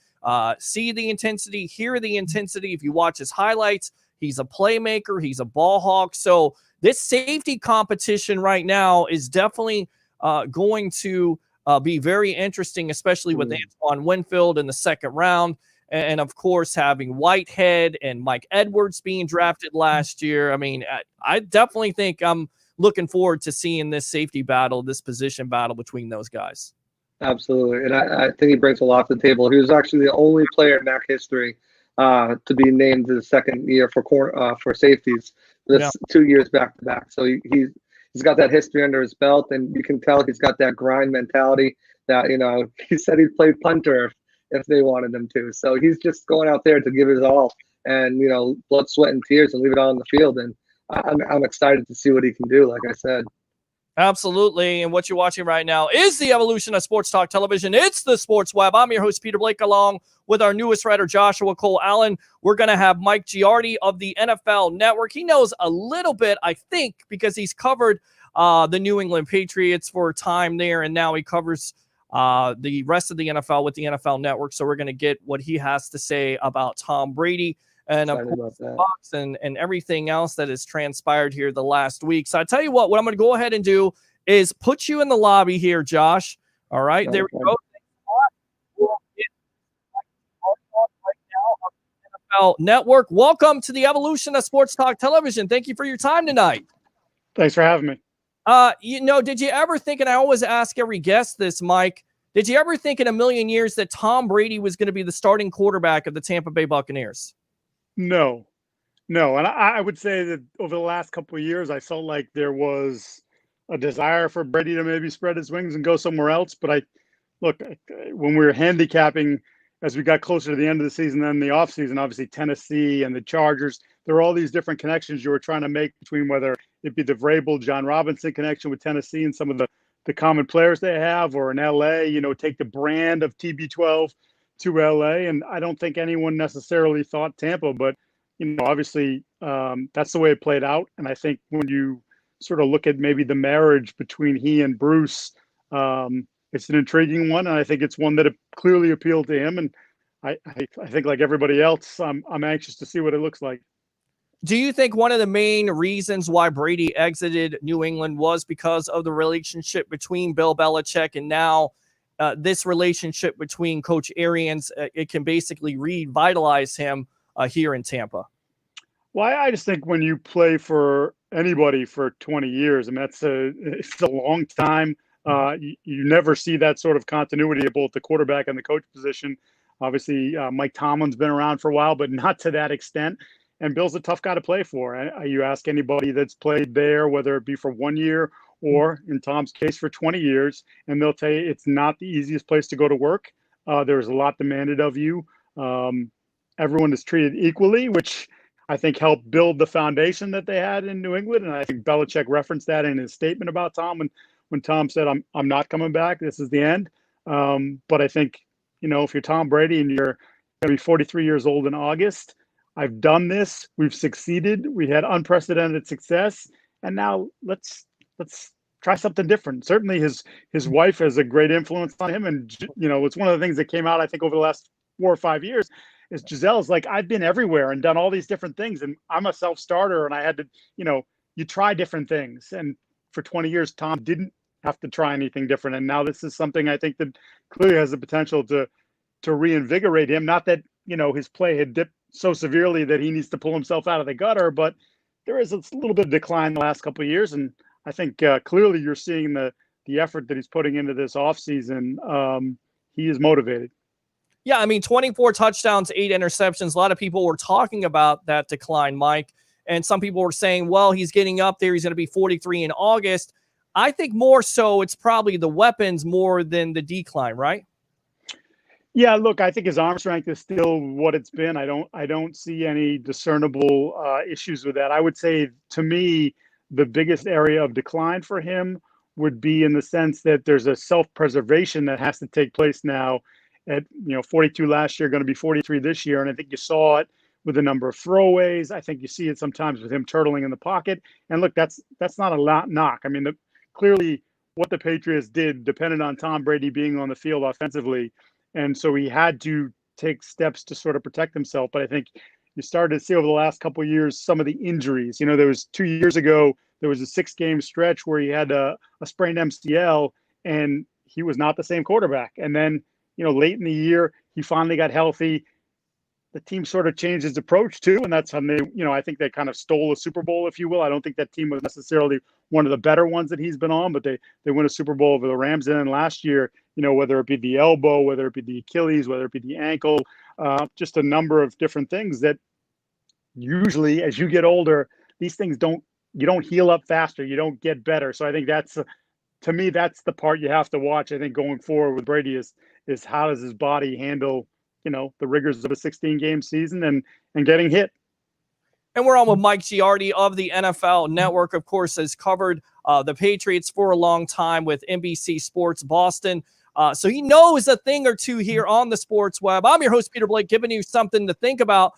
see the intensity, hear the intensity. If you watch his highlights, he's a playmaker. He's a ball hawk. So this safety competition right now is definitely going to be very interesting, especially with Antoine Winfield in the second round. And of course, having Whitehead and Mike Edwards being drafted last year. I mean, I definitely think I'm looking forward to seeing this safety battle, this position battle between those guys. Absolutely. And I think he brings a lot to the table. He was actually the only player in MAC history to be named the second year for safeties this 2 years back to back. So he's got that history under his belt, and you can tell he's got that grind mentality that, he said he'd play punter if they wanted him to. So he's just going out there to give his all, and blood, sweat, and tears, and leave it all on the field. And I'm excited to see what he can do. Like I said, Absolutely. And what you're watching right now is the evolution of sports talk television. It's the Sports Web. I'm your host, Peter Blake, along with our newest writer, Joshua Cole Allen. We're going to have Mike Giardi of the NFL Network. He knows a little bit, I think, because he's covered the New England Patriots for a time there, and now he covers the rest of the NFL with the NFL Network. So we're going to get what he has to say about Tom Brady and of course the Bucs and everything else that has transpired here the last week. So I tell you what I'm going to go ahead and do is put you in the lobby here, Josh. All right, there we go. NFL Network. Welcome to the evolution of sports talk television. Thank you for your time tonight. Thanks for having me. Did you ever think, and I always ask every guest this, Mike, did you ever think in a million years that Tom Brady was going to be the starting quarterback of the Tampa Bay Buccaneers? No. And I would say that over the last couple of years, I felt like there was a desire for Brady to maybe spread his wings and go somewhere else. But when we were handicapping as we got closer to the end of the season and the offseason, obviously Tennessee and the Chargers, there were all these different connections you were trying to make between whether it be the Vrabel, John Robinson connection with Tennessee and some of the common players they have, or in LA, take the brand of TB12 to LA. And I don't think anyone necessarily thought Tampa, but, obviously that's the way it played out. And I think when you sort of look at maybe the marriage between he and Bruce, it's an intriguing one. And I think it's one that clearly appealed to him. And I think like everybody else, I'm anxious to see what it looks like. Do you think one of the main reasons why Brady exited New England was because of the relationship between Bill Belichick and now this relationship between Coach Arians? It can basically revitalize him here in Tampa. Well, I just think when you play for anybody for 20 years, I mean, it's a long time. You never see that sort of continuity of both the quarterback and the coach position. Obviously, Mike Tomlin's been around for a while, but not to that extent. And Bill's a tough guy to play for. You ask anybody that's played there, whether it be for 1 year or, in Tom's case, for 20 years, and they'll tell you it's not the easiest place to go to work. There's a lot demanded of you. Everyone is treated equally, which I think helped build the foundation that they had in New England. And I think Belichick referenced that in his statement about Tom when Tom said, I'm not coming back. This is the end. But I think, if you're Tom Brady and you're going to be 43 years old in August, I've done this. We've succeeded. We had unprecedented success. And now let's try something different. Certainly his wife has a great influence on him. And, it's one of the things that came out, I think, over the last 4 or 5 years is Gisele's like, I've been everywhere and done all these different things. And I'm a self-starter and I had to, you try different things. And for 20 years, Tom didn't have to try anything different. And now this is something I think that clearly has the potential to reinvigorate him. Not that, his play had dipped so severely that he needs to pull himself out of the gutter, but there is a little bit of decline the last couple of years. And I think clearly you're seeing the effort that he's putting into this offseason. He is motivated. Yeah, I mean, 24 touchdowns, 8 interceptions. A lot of people were talking about that decline, Mike. And some people were saying, well, he's getting up there. He's going to be 43 in August. I think more so it's probably the weapons more than the decline, right? Yeah, look, I think his arm strength is still what it's been. I don't see any discernible issues with that. I would say, to me, the biggest area of decline for him would be in the sense that there's a self-preservation that has to take place now. At 42 last year, going to be 43 this year, and I think you saw it with the number of throwaways. I think you see it sometimes with him turtling in the pocket. And look, that's not a knock. I mean, clearly what the Patriots did depended on Tom Brady being on the field offensively. And so he had to take steps to sort of protect himself. But I think you started to see over the last couple of years some of the injuries. There was 2 years ago, there was a 6-game stretch where he had a sprained MCL, and he was not the same quarterback. And then, late in the year, he finally got healthy. The team sort of changed its approach too, and that's how they, I think they kind of stole a Super Bowl, if you will. I don't think that team was necessarily one of the better ones that he's been on, but they win a Super Bowl over the Rams. And then last year, whether it be the elbow, whether it be the Achilles, whether it be the ankle, just a number of different things that usually, as you get older, these things you don't heal up faster, you don't get better. So I think to me, that's the part you have to watch. I think going forward with Brady is how does his body handle, the rigors of a 16-game season and getting hit. And we're on with Mike Giardi of the NFL Network, of course, has covered the Patriots for a long time with NBC Sports Boston. So he knows a thing or two here on the sports web. I'm your host, Peter Blake, giving you something to think about.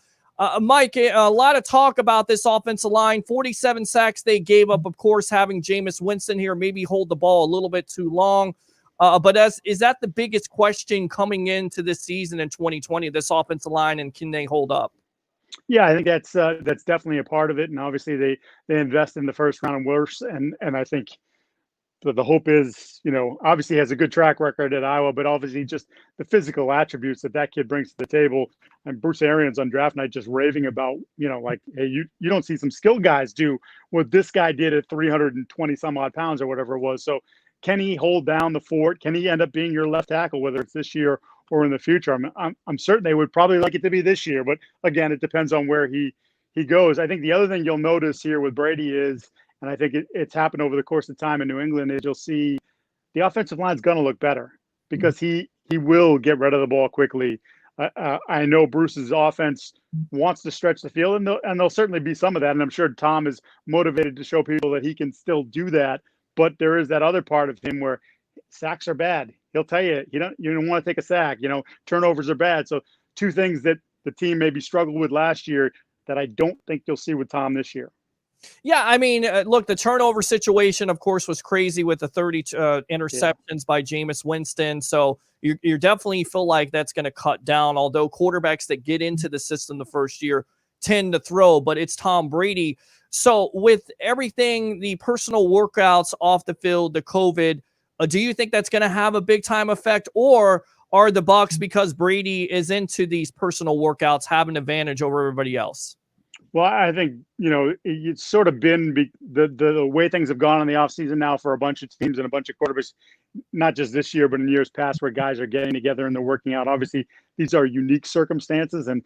Mike, a lot of talk about this offensive line. 47 sacks they gave up, of course, having Jameis Winston here maybe hold the ball a little bit too long. But is that the biggest question coming into this season in 2020, this offensive line, and can they hold up? Yeah, I think that's definitely a part of it. And obviously they invest in the first round and worse. And I think the hope is, obviously he has a good track record at Iowa, but obviously just the physical attributes that kid brings to the table. And Bruce Arians on draft night just raving about, like, hey, you don't see some skilled guys do what this guy did at 320 some odd pounds or whatever it was. So can he hold down the fort? Can he end up being your left tackle, whether it's this year or in the future? I'm certain they would probably like it to be this year, but again, it depends on where he goes. I think the other thing you'll notice here with Brady is, and I think it's happened over the course of time in New England, is you'll see the offensive line's going to look better because he will get rid of the ball quickly. I know Bruce's offense wants to stretch the field, and there'll certainly be some of that. And I'm sure Tom is motivated to show people that he can still do that. But there is that other part of him where sacks are bad. He'll tell you, you don't want to take a sack. Turnovers are bad. So two things that the team maybe struggled with last year that I don't think you'll see with Tom this year. Yeah, I mean, look, the turnover situation, of course, was crazy with the 30 interceptions by Jameis Winston. So you definitely feel like that's going to cut down, although quarterbacks that get into the system the first year tend to throw, but it's Tom Brady. So with everything, the personal workouts off the field, the COVID, do you think that's going to have a big time effect, or are the Bucs, because Brady is into these personal workouts, have an advantage over everybody else? Well, I think, it's sort of been the way things have gone in the offseason now for a bunch of teams and a bunch of quarterbacks, not just this year, but in years past, where guys are getting together and they're working out. Obviously, these are unique circumstances. And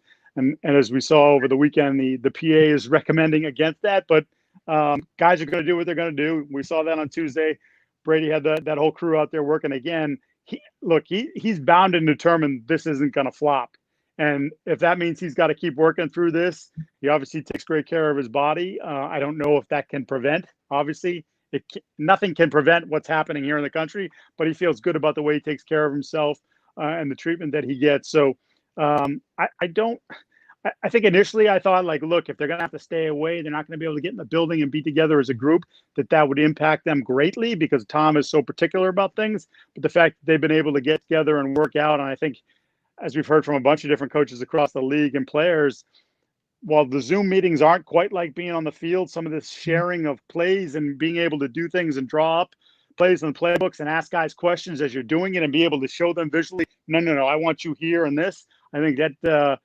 as we saw over the weekend, the PA is recommending against that. But guys are going to do what they're going to do. We saw that on Tuesday. Brady had that whole crew out there working again. He's bound and determined this isn't going to flop. And if that means he's got to keep working through this, he obviously takes great care of his body. I don't know if that can prevent, obviously. Nothing can prevent what's happening here in the country, but he feels good about the way he takes care of himself and the treatment that he gets. So I think initially I thought, like, look, if they're going to have to stay away, they're not going to be able to get in the building and be together as a group, that would impact them greatly because Tom is so particular about things. But the fact that they've been able to get together and work out, and I think, as we've heard from a bunch of different coaches across the league and players, while the Zoom meetings aren't quite like being on the field, some of this sharing of plays and being able to do things and draw up plays in the playbooks and ask guys questions as you're doing it and be able to show them visually, no, I want you here and this. I think that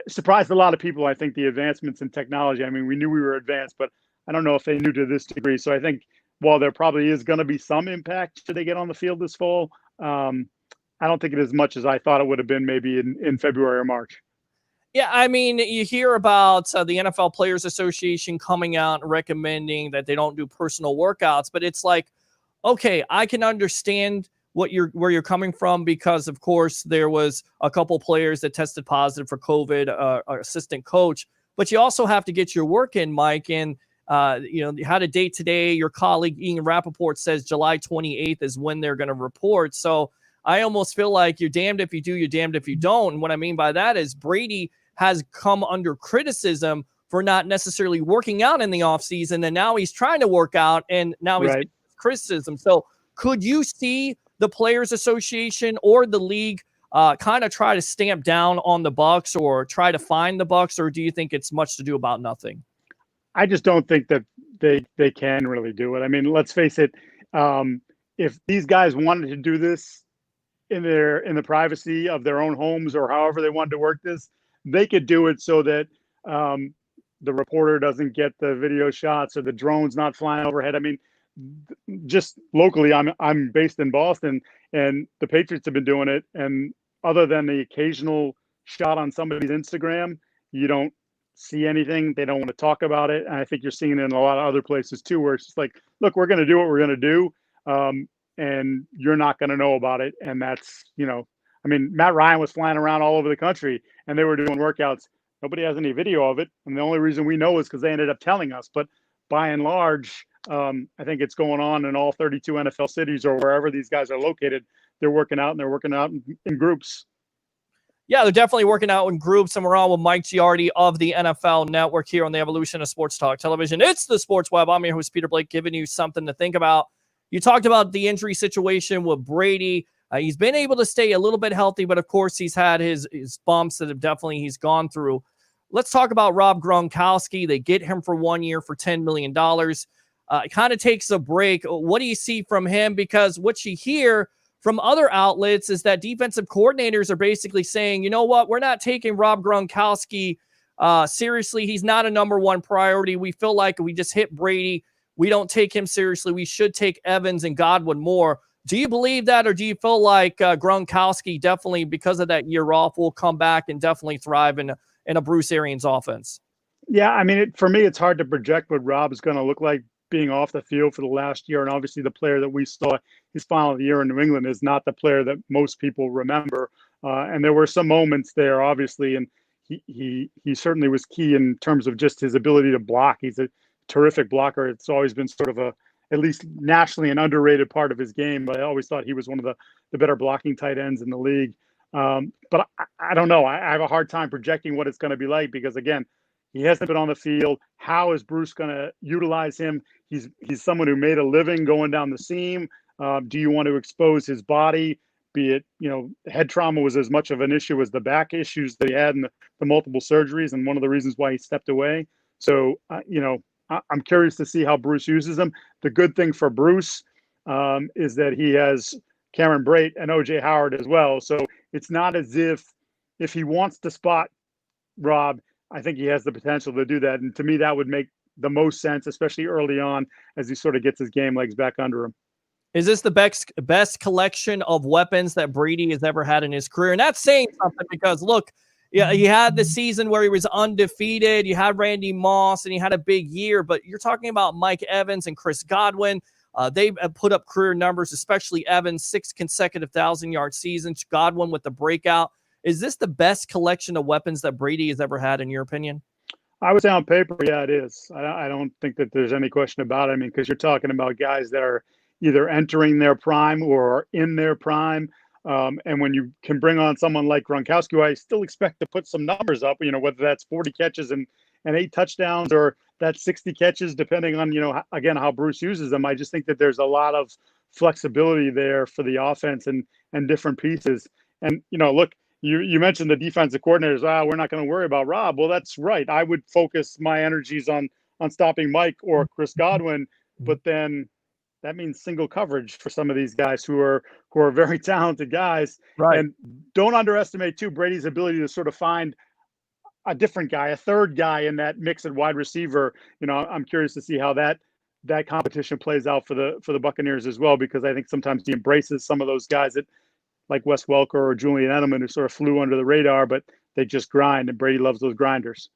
surprised a lot of people. I think the advancements in technology, I mean, we knew we were advanced, but I don't know if they knew to this degree. So I think while there probably is going to be some impact should they get on the field this fall, I don't think it as much as I thought it would have been maybe in February or March. Yeah, I mean, you hear about the NFL Players Association coming out and recommending that they don't do personal workouts, but it's like, okay, I can understand where you're coming from because, of course, there was a couple players that tested positive for COVID, our assistant coach, but you also have to get your work in, Mike, and you had a date today. Your colleague Ian Rappaport says July 28th is when they're going to report. So I almost feel like you're damned if you do, you're damned if you don't. And what I mean by that is Brady has come under criticism for not necessarily working out in the offseason, and now he's trying to work out, and now he's getting criticism. So could you see the Players Association or the league kind of try to stamp down on the Bucs or try to find the Bucs, or do you think it's much to do about nothing? I just don't think that they can really do it. I mean, let's face it. If these guys wanted to do this in the privacy of their own homes or however they wanted to work this, they could do it so that the reporter doesn't get the video shots or the drone's not flying overhead. I mean, just locally, I'm based in Boston, and the Patriots have been doing it. And other than the occasional shot on somebody's Instagram, you don't see anything. They don't want to talk about it. And I think you're seeing it in a lot of other places too, where it's just like, look, we're going to do what we're going to do. And you're not going to know about it. And that's, I mean, Matt Ryan was flying around all over the country and they were doing workouts. Nobody has any video of it. And the only reason we know is because they ended up telling us. But by and large, I think it's going on in all 32 NFL cities or wherever these guys are located. They're working out, and they're working out in groups. Yeah, they're definitely working out in groups, and we're on with Mike Giardi of the NFL Network here on the Evolution of Sports Talk Television. It's the Sports Web. I'm your host, Peter Blake, giving you something to think about. You talked about the injury situation with Brady. He's been able to stay a little bit healthy, but of course he's had his bumps that have definitely he's gone through. Let's talk about Rob Gronkowski. They get him for 1 year for $10 million. It kind of takes a break. What do you see from him? Because what you hear from other outlets is that defensive coordinators are basically saying, you know what, we're not taking Rob Gronkowski seriously. He's not a number one priority. We feel like we just hit Brady. We don't take him seriously. We should take Evans and Godwin more. Do you believe that, or do you feel like Gronkowski definitely, because of that year off, will come back and definitely thrive in a Bruce Arians offense? Yeah, I mean, for me, it's hard to project what Rob is going to look like being off the field for the last year. And obviously the player that we saw his final year in New England is not the player that most people remember. And there were some moments there, obviously, and he certainly was key in terms of just his ability to block. He's a terrific blocker. It's always been sort of at least nationally, an underrated part of his game. But I always thought he was one of the better blocking tight ends in the league. But I don't know. I have a hard time projecting what it's going to be like because, again, he hasn't been on the field. How is Bruce going to utilize him? He's someone who made a living going down the seam. Do you want to expose his body? Be it, head trauma was as much of an issue as the back issues that he had in the multiple surgeries, and one of the reasons why he stepped away. So, I'm curious to see how Bruce uses him. The good thing for Bruce is that he has Cameron Brate and O.J. Howard as well. So it's not as if he wants to spot Rob, I think he has the potential to do that. And to me, that would make the most sense, especially early on as he sort of gets his game legs back under him. Is this the best collection of weapons that Brady has ever had in his career? And that's saying something because, look, yeah, he had the season where he was undefeated. You had Randy Moss, and he had a big year. But you're talking about Mike Evans and Chris Godwin. They've put up career numbers, especially Evans, 6 consecutive 1,000-yard seasons. Godwin with the breakout. Is this the best collection of weapons that Brady has ever had, in your opinion? I would say on paper, yeah, it is. I don't think that there's any question about it. I mean, because you're talking about guys that are either entering their prime or are in their prime. And when you can bring on someone like Gronkowski, who I still expect to put some numbers up, whether that's 40 catches and 8 touchdowns or that's 60 catches, depending on, again, how Bruce uses them. I just think that there's a lot of flexibility there for the offense and different pieces. And, look, you mentioned the defensive coordinators. We're not going to worry about Rob. Well, that's right. I would focus my energies on stopping Mike or Chris Godwin, but then that means single coverage for some of these guys who are very talented guys. Right. And don't underestimate too Brady's ability to sort of find a different guy, a third guy in that mix at wide receiver. I'm curious to see how that competition plays out for the Buccaneers as well, because I think sometimes he embraces some of those guys that, like Wes Welker or Julian Edelman, who sort of flew under the radar, but they just grind, and Brady loves those grinders.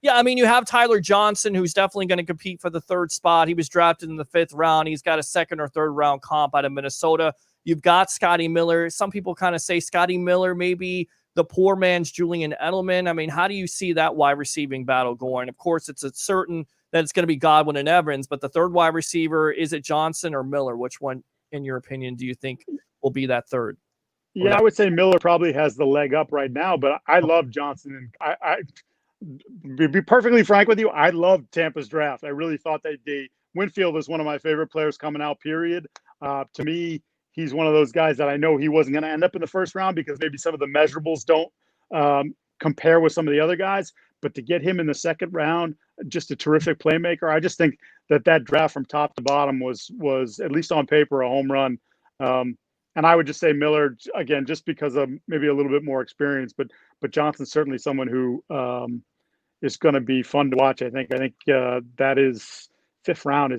Yeah, I mean, you have Tyler Johnson, who's definitely going to compete for the 3rd spot. He was drafted in the 5th round. He's got a 2nd or 3rd round comp out of Minnesota. You've got Scotty Miller. Some people kind of say Scotty Miller maybe the poor man's Julian Edelman. I mean, how do you see that wide receiving battle going? Of course, it's certain that it's going to be Godwin and Evans, but the 3rd wide receiver, is it Johnson or Miller? Which one, in your opinion, do you think will be that 3rd? Yeah, I would say Miller probably has the leg up right now, but I love Johnson. And I be perfectly frank with you, I loved Tampa's draft. I really thought Winfield is one of my favorite players coming out, period. To me, he's one of those guys that I know he wasn't going to end up in the 1st round because maybe some of the measurables don't compare with some of the other guys. But to get him in the 2nd round, just a terrific playmaker. I just think that draft from top to bottom was at least on paper a home run. And I would just say Miller, again, just because of maybe a little bit more experience, but Johnson's certainly someone who is going to be fun to watch. I think that is 5th round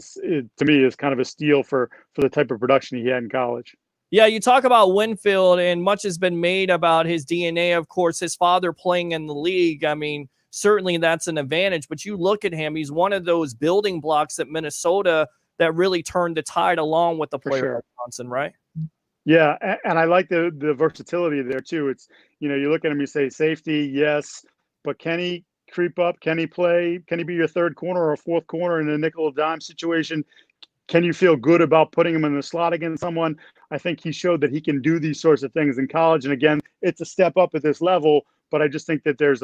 to me is kind of a steal for the type of production he had in college. Yeah, you talk about Winfield, and much has been made about his DNA. Of course, his father playing in the league. I mean, certainly that's an advantage, but you look at him, he's one of those building blocks at Minnesota that really turned the tide along with the player like Johnson, right? Yeah, and I like the versatility there too. It's, you look at him, you say safety, yes, but can he creep up? Can he play? Can he be your third corner or a fourth corner in a nickel or dime situation? Can you feel good about putting him in the slot against someone? I think he showed that he can do these sorts of things in college. And again, it's a step up at this level, but I just think that there's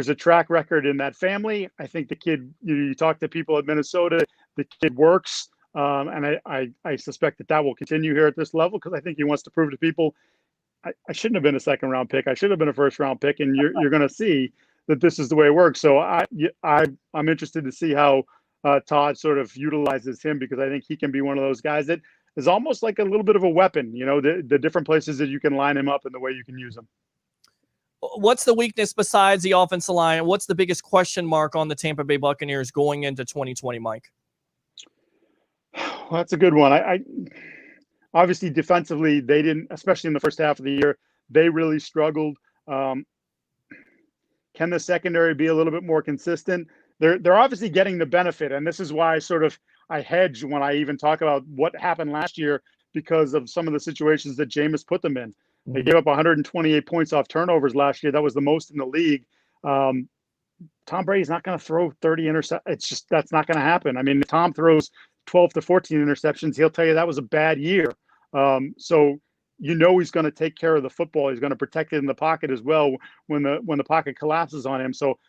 a track record in that family. I think the kid, you talk to people at Minnesota, the kid works. And I suspect that will continue here at this level because I think he wants to prove to people, I shouldn't have been a second round pick. I should have been a first round pick. And you're going to see that this is the way it works. So I'm interested to see how Todd sort of utilizes him, because I think he can be one of those guys that is almost like a little bit of a weapon, the different places that you can line him up and the way you can use him. What's the weakness besides the offensive line? What's the biggest question mark on the Tampa Bay Buccaneers going into 2020, Mike? Well, that's a good one. I obviously defensively, they didn't, especially in the first half of the year, they really struggled. Can the secondary be a little bit more consistent? They're obviously getting the benefit, and this is why I hedge when I even talk about what happened last year because of some of the situations that Jameis put them in. They gave up 128 points off turnovers last year. That was the most in the league. Tom Brady's not going to throw 30 interceptions. That's not going to happen. I mean, if Tom throws 12 to 14 interceptions, he'll tell you that was a bad year. So he's going to take care of the football. He's going to protect it in the pocket as well when the pocket collapses on him. So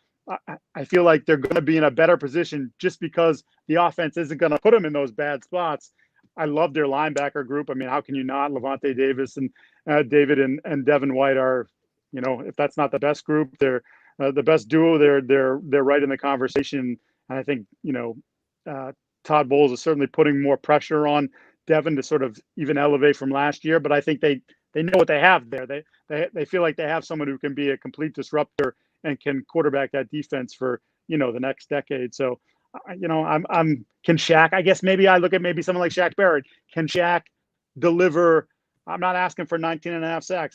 I feel like they're going to be in a better position just because the offense isn't going to put them in those bad spots. I love their linebacker group. I mean, how can you not? Levante Davis and David and Devin White are, if that's not the best group, they're the best duo. They're right in the conversation. And I think, Todd Bowles is certainly putting more pressure on Devin to sort of even elevate from last year. But I think they know what they have there. They feel like they have someone who can be a complete disruptor and can quarterback that defense for, the next decade. So, can Shaq, I guess maybe I look at maybe someone like Shaq Barrett. Can Shaq deliver? I'm not asking for 19 and a half sacks.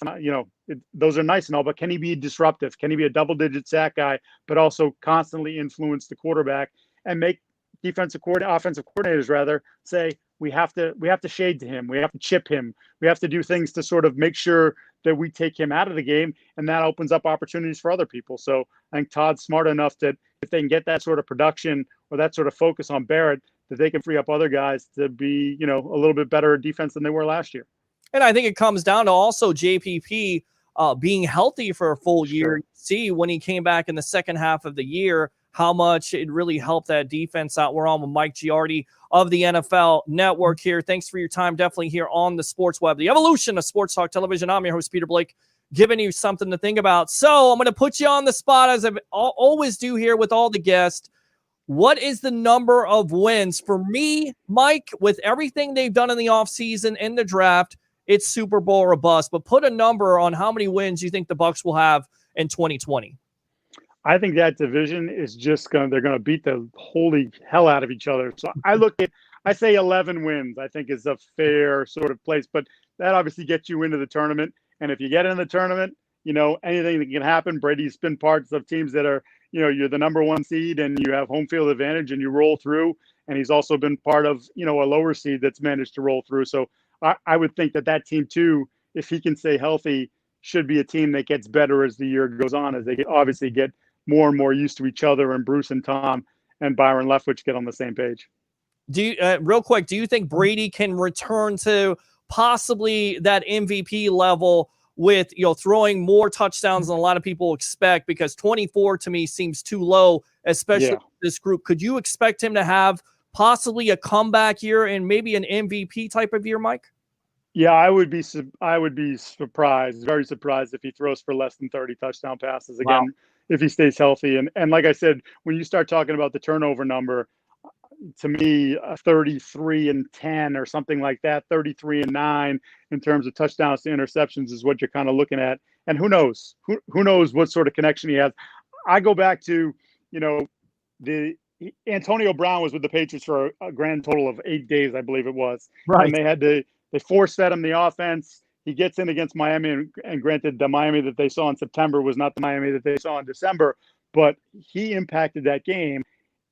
Those are nice and all, but can he be disruptive? Can he be a double-digit sack guy, but also constantly influence the quarterback and make offensive coordinators rather say, we have to shade to him. We have to chip him. We have to do things to sort of make sure that we take him out of the game, and that opens up opportunities for other people. So I think Todd's smart enough that if they can get that sort of production or that sort of focus on Barrett, that they can free up other guys to be, a little bit better defense than they were last year. And I think it comes down to also JPP being healthy for a full year. Sure. See when he came back in the second half of the year, how much it really helped that defense out. We're on with Mike Giardi of the NFL Network here. Thanks for your time. Definitely here on the Sports Web, the evolution of Sports Talk Television. I'm your host, Peter Blake, giving you something to think about. So I'm going to put you on the spot, as I always do here with all the guests. What is the number of wins? For me, Mike, with everything they've done in the offseason and the draft, it's Super Bowl or bust. But put a number on how many wins you think the Bucs will have in 2020. I think that division is they're going to beat the holy hell out of each other. So I say 11 wins, I think is a fair sort of place, but that obviously gets you into the tournament. And if you get in the tournament, anything that can happen. Brady's been parts of teams that are, you're the number one seed and you have home field advantage and you roll through. And he's also been part of, a lower seed that's managed to roll through. So I would think that team too, if he can stay healthy, should be a team that gets better as the year goes on, as they obviously get more and more used to each other, and Bruce and Tom and Byron Leftwich get on the same page. Do you, real quick, do you think Brady can return to possibly that MVP level with, Mm-hmm. throwing more touchdowns than a lot of people expect? Because 24 to me seems too low, especially with this group. Could you expect him to have possibly a comeback year and maybe an MVP type of year, Mike? Yeah, I would be surprised, very surprised if he throws for less than 30 touchdown passes again. Wow. If he stays healthy. And like I said, when you start talking about the turnover number, to me, 33-10 or something like that, 33-9 in terms of touchdowns to interceptions is what you're kind of looking at. And who knows? Who knows what sort of connection he has? I go back to, the Antonio Brown was with the Patriots for a grand total of 8 days, I believe it was. Right. And they force-fed him the offense. He gets in against Miami, and granted, the Miami that they saw in September was not the Miami that they saw in December, but he impacted that game,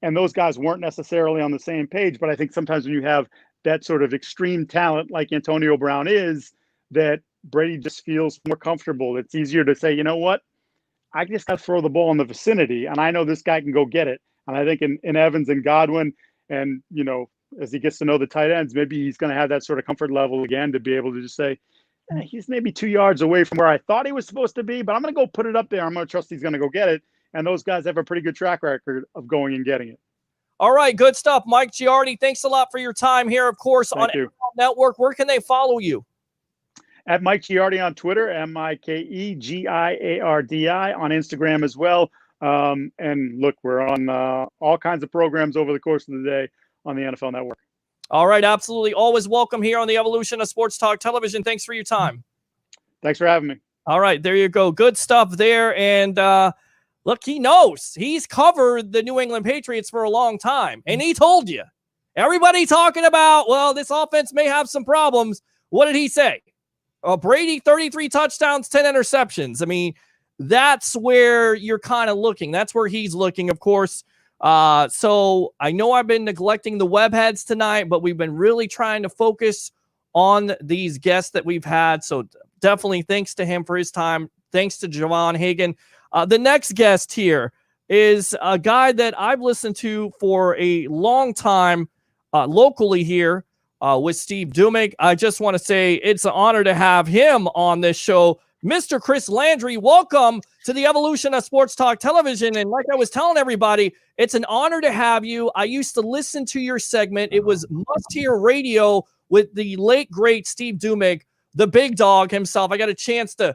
and those guys weren't necessarily on the same page. But I think sometimes when you have that sort of extreme talent like Antonio Brown is, that Brady just feels more comfortable. It's easier to say, you know what, I just got to throw the ball in the vicinity, and I know this guy can go get it. And I think in Evans and Godwin, and as he gets to know the tight ends, maybe he's going to have that sort of comfort level again to be able to just say, he's maybe 2 yards away from where I thought he was supposed to be, but I'm going to go put it up there. I'm going to trust he's going to go get it. And those guys have a pretty good track record of going and getting it. All right, good stuff. Mike Giardi, thanks a lot for your time here, of course, on NFL Network. Where can they follow you? At Mike Giardi on Twitter, MikeGiardi on Instagram as well. And look, we're on all kinds of programs over the course of the day on the NFL Network. All right, absolutely. Always welcome here on the Evolution of Sports Talk Television. Thanks for your time. Thanks for having me. All right, there you go. Good stuff there. And look, he knows. He's covered the New England Patriots for a long time. And he told you. Everybody talking about, well, this offense may have some problems. What did he say? Brady, 33 touchdowns, 10 interceptions. I mean, that's where you're kind of looking. That's where he's looking, of course. So I know I've been neglecting the webheads tonight, but we've been really trying to focus on these guests that we've had. So definitely thanks to him for his time. Thanks to Javon Hagan. The next guest here is a guy that I've listened to for a long time locally here with Steve Dumick. I just want to say it's an honor to have him on this show. Mr. Chris Landry, welcome to the Evolution of Sports Talk Television. And like I was telling everybody, it's an honor to have you. I used to listen to your segment. It was must-hear radio with the late, great Steve Dumick, the big dog himself. I got a chance to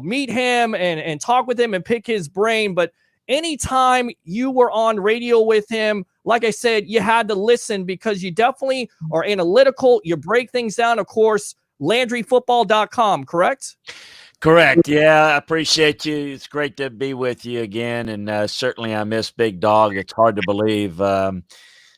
meet him and talk with him and pick his brain. But anytime you were on radio with him, like I said, you had to listen because you definitely are analytical. You break things down, of course. LandryFootball.com, correct? Correct. Yeah, I appreciate you. It's great to be with you again. And certainly I miss Big Dog. It's hard to believe.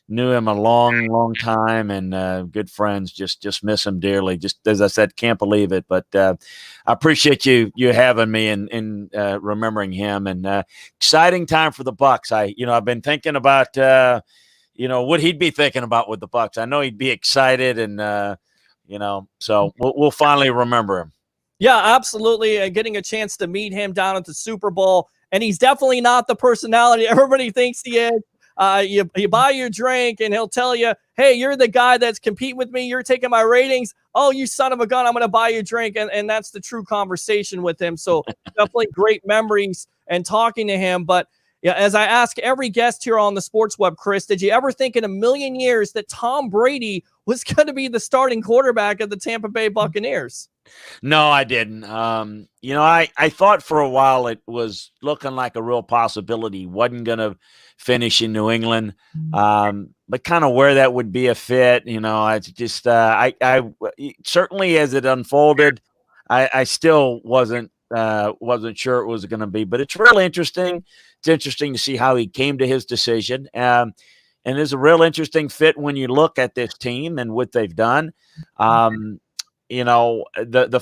Knew him a long time and good friends. Just miss him dearly. Just as I said, can't believe it. But I appreciate you having me and remembering him. And exciting time for the Bucs. I've been thinking about what he'd be thinking about with the Bucs. I know he'd be excited and so we'll finally remember him. Yeah, absolutely. Getting a chance to meet him down at the Super Bowl. And he's definitely not the personality everybody thinks he is. You buy your drink and he'll tell you, hey, you're the guy that's competing with me. You're taking my ratings. Oh, you son of a gun. I'm going to buy you a drink. And that's the true conversation with him. So definitely great memories and talking to him. But yeah, as I ask every guest here on the Sports Web, Chris, did you ever think in a million years that Tom Brady was going to be the starting quarterback of the Tampa Bay Buccaneers? No, I didn't. I thought for a while it was looking like a real possibility. Wasn't going to finish in New England, but kind of where that would be a fit. It's just I certainly as it unfolded, I still wasn't sure it was going to be. But it's really interesting. It's interesting to see how he came to his decision. And it's a real interesting fit when you look at this team and what they've done. The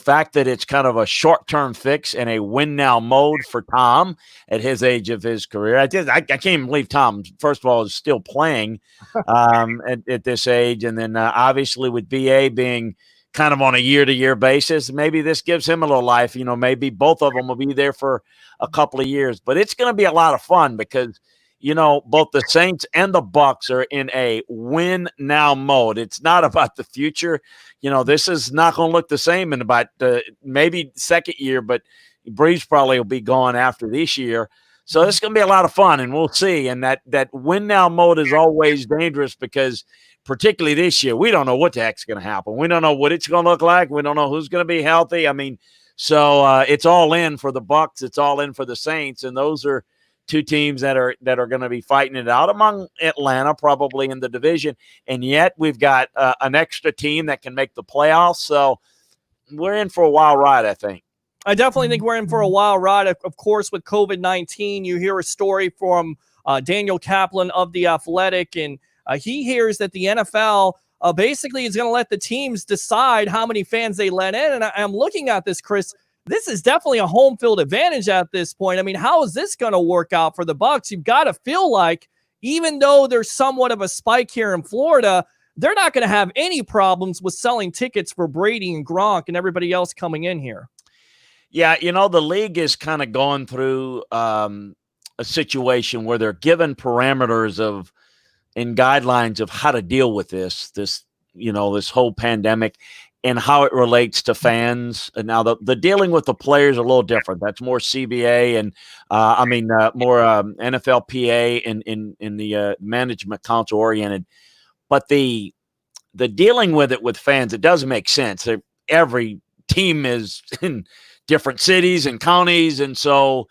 fact that it's kind of a short-term fix and a win-now mode for Tom at his age of his career. I can't even believe Tom, first of all, is still playing at this age. And then obviously with BA being kind of on a year-to-year basis, maybe this gives him a little life. Maybe both of them will be there for a couple of years. But it's going to be a lot of fun because both the Saints and the Bucs are in a win now mode. It's not about the future. This is not going to look the same in about maybe second year, but Breeze probably will be gone after this year. So it's going to be a lot of fun, and we'll see. And that win now mode is always dangerous because particularly this year, we don't know what the heck's going to happen. We don't know what it's going to look like. We don't know who's going to be healthy. So it's all in for the Bucs. It's all in for the Saints, and those are two teams that are going to be fighting it out among Atlanta, probably in the division. And yet we've got an extra team that can make the playoffs. So we're in for a wild ride, I think. I definitely think we're in for a wild ride. Of course, with COVID-19, you hear a story from Daniel Kaplan of The Athletic, and he hears that the NFL basically is going to let the teams decide how many fans they let in. And I'm looking at this, Chris. This is definitely a home field advantage at this point. I mean, how is this going to work out for the Bucs? You've got to feel like, even though there's somewhat of a spike here in Florida, they're not going to have any problems with selling tickets for Brady and Gronk and everybody else coming in here. Yeah, the league is kind of going through a situation where they're given parameters of and guidelines of how to deal with this whole pandemic and how it relates to fans. And now the dealing with the players are a little different. That's more CBA and more NFLPA in the management council oriented. But the dealing with it with fans, it does make sense. Every team is in different cities and counties, and so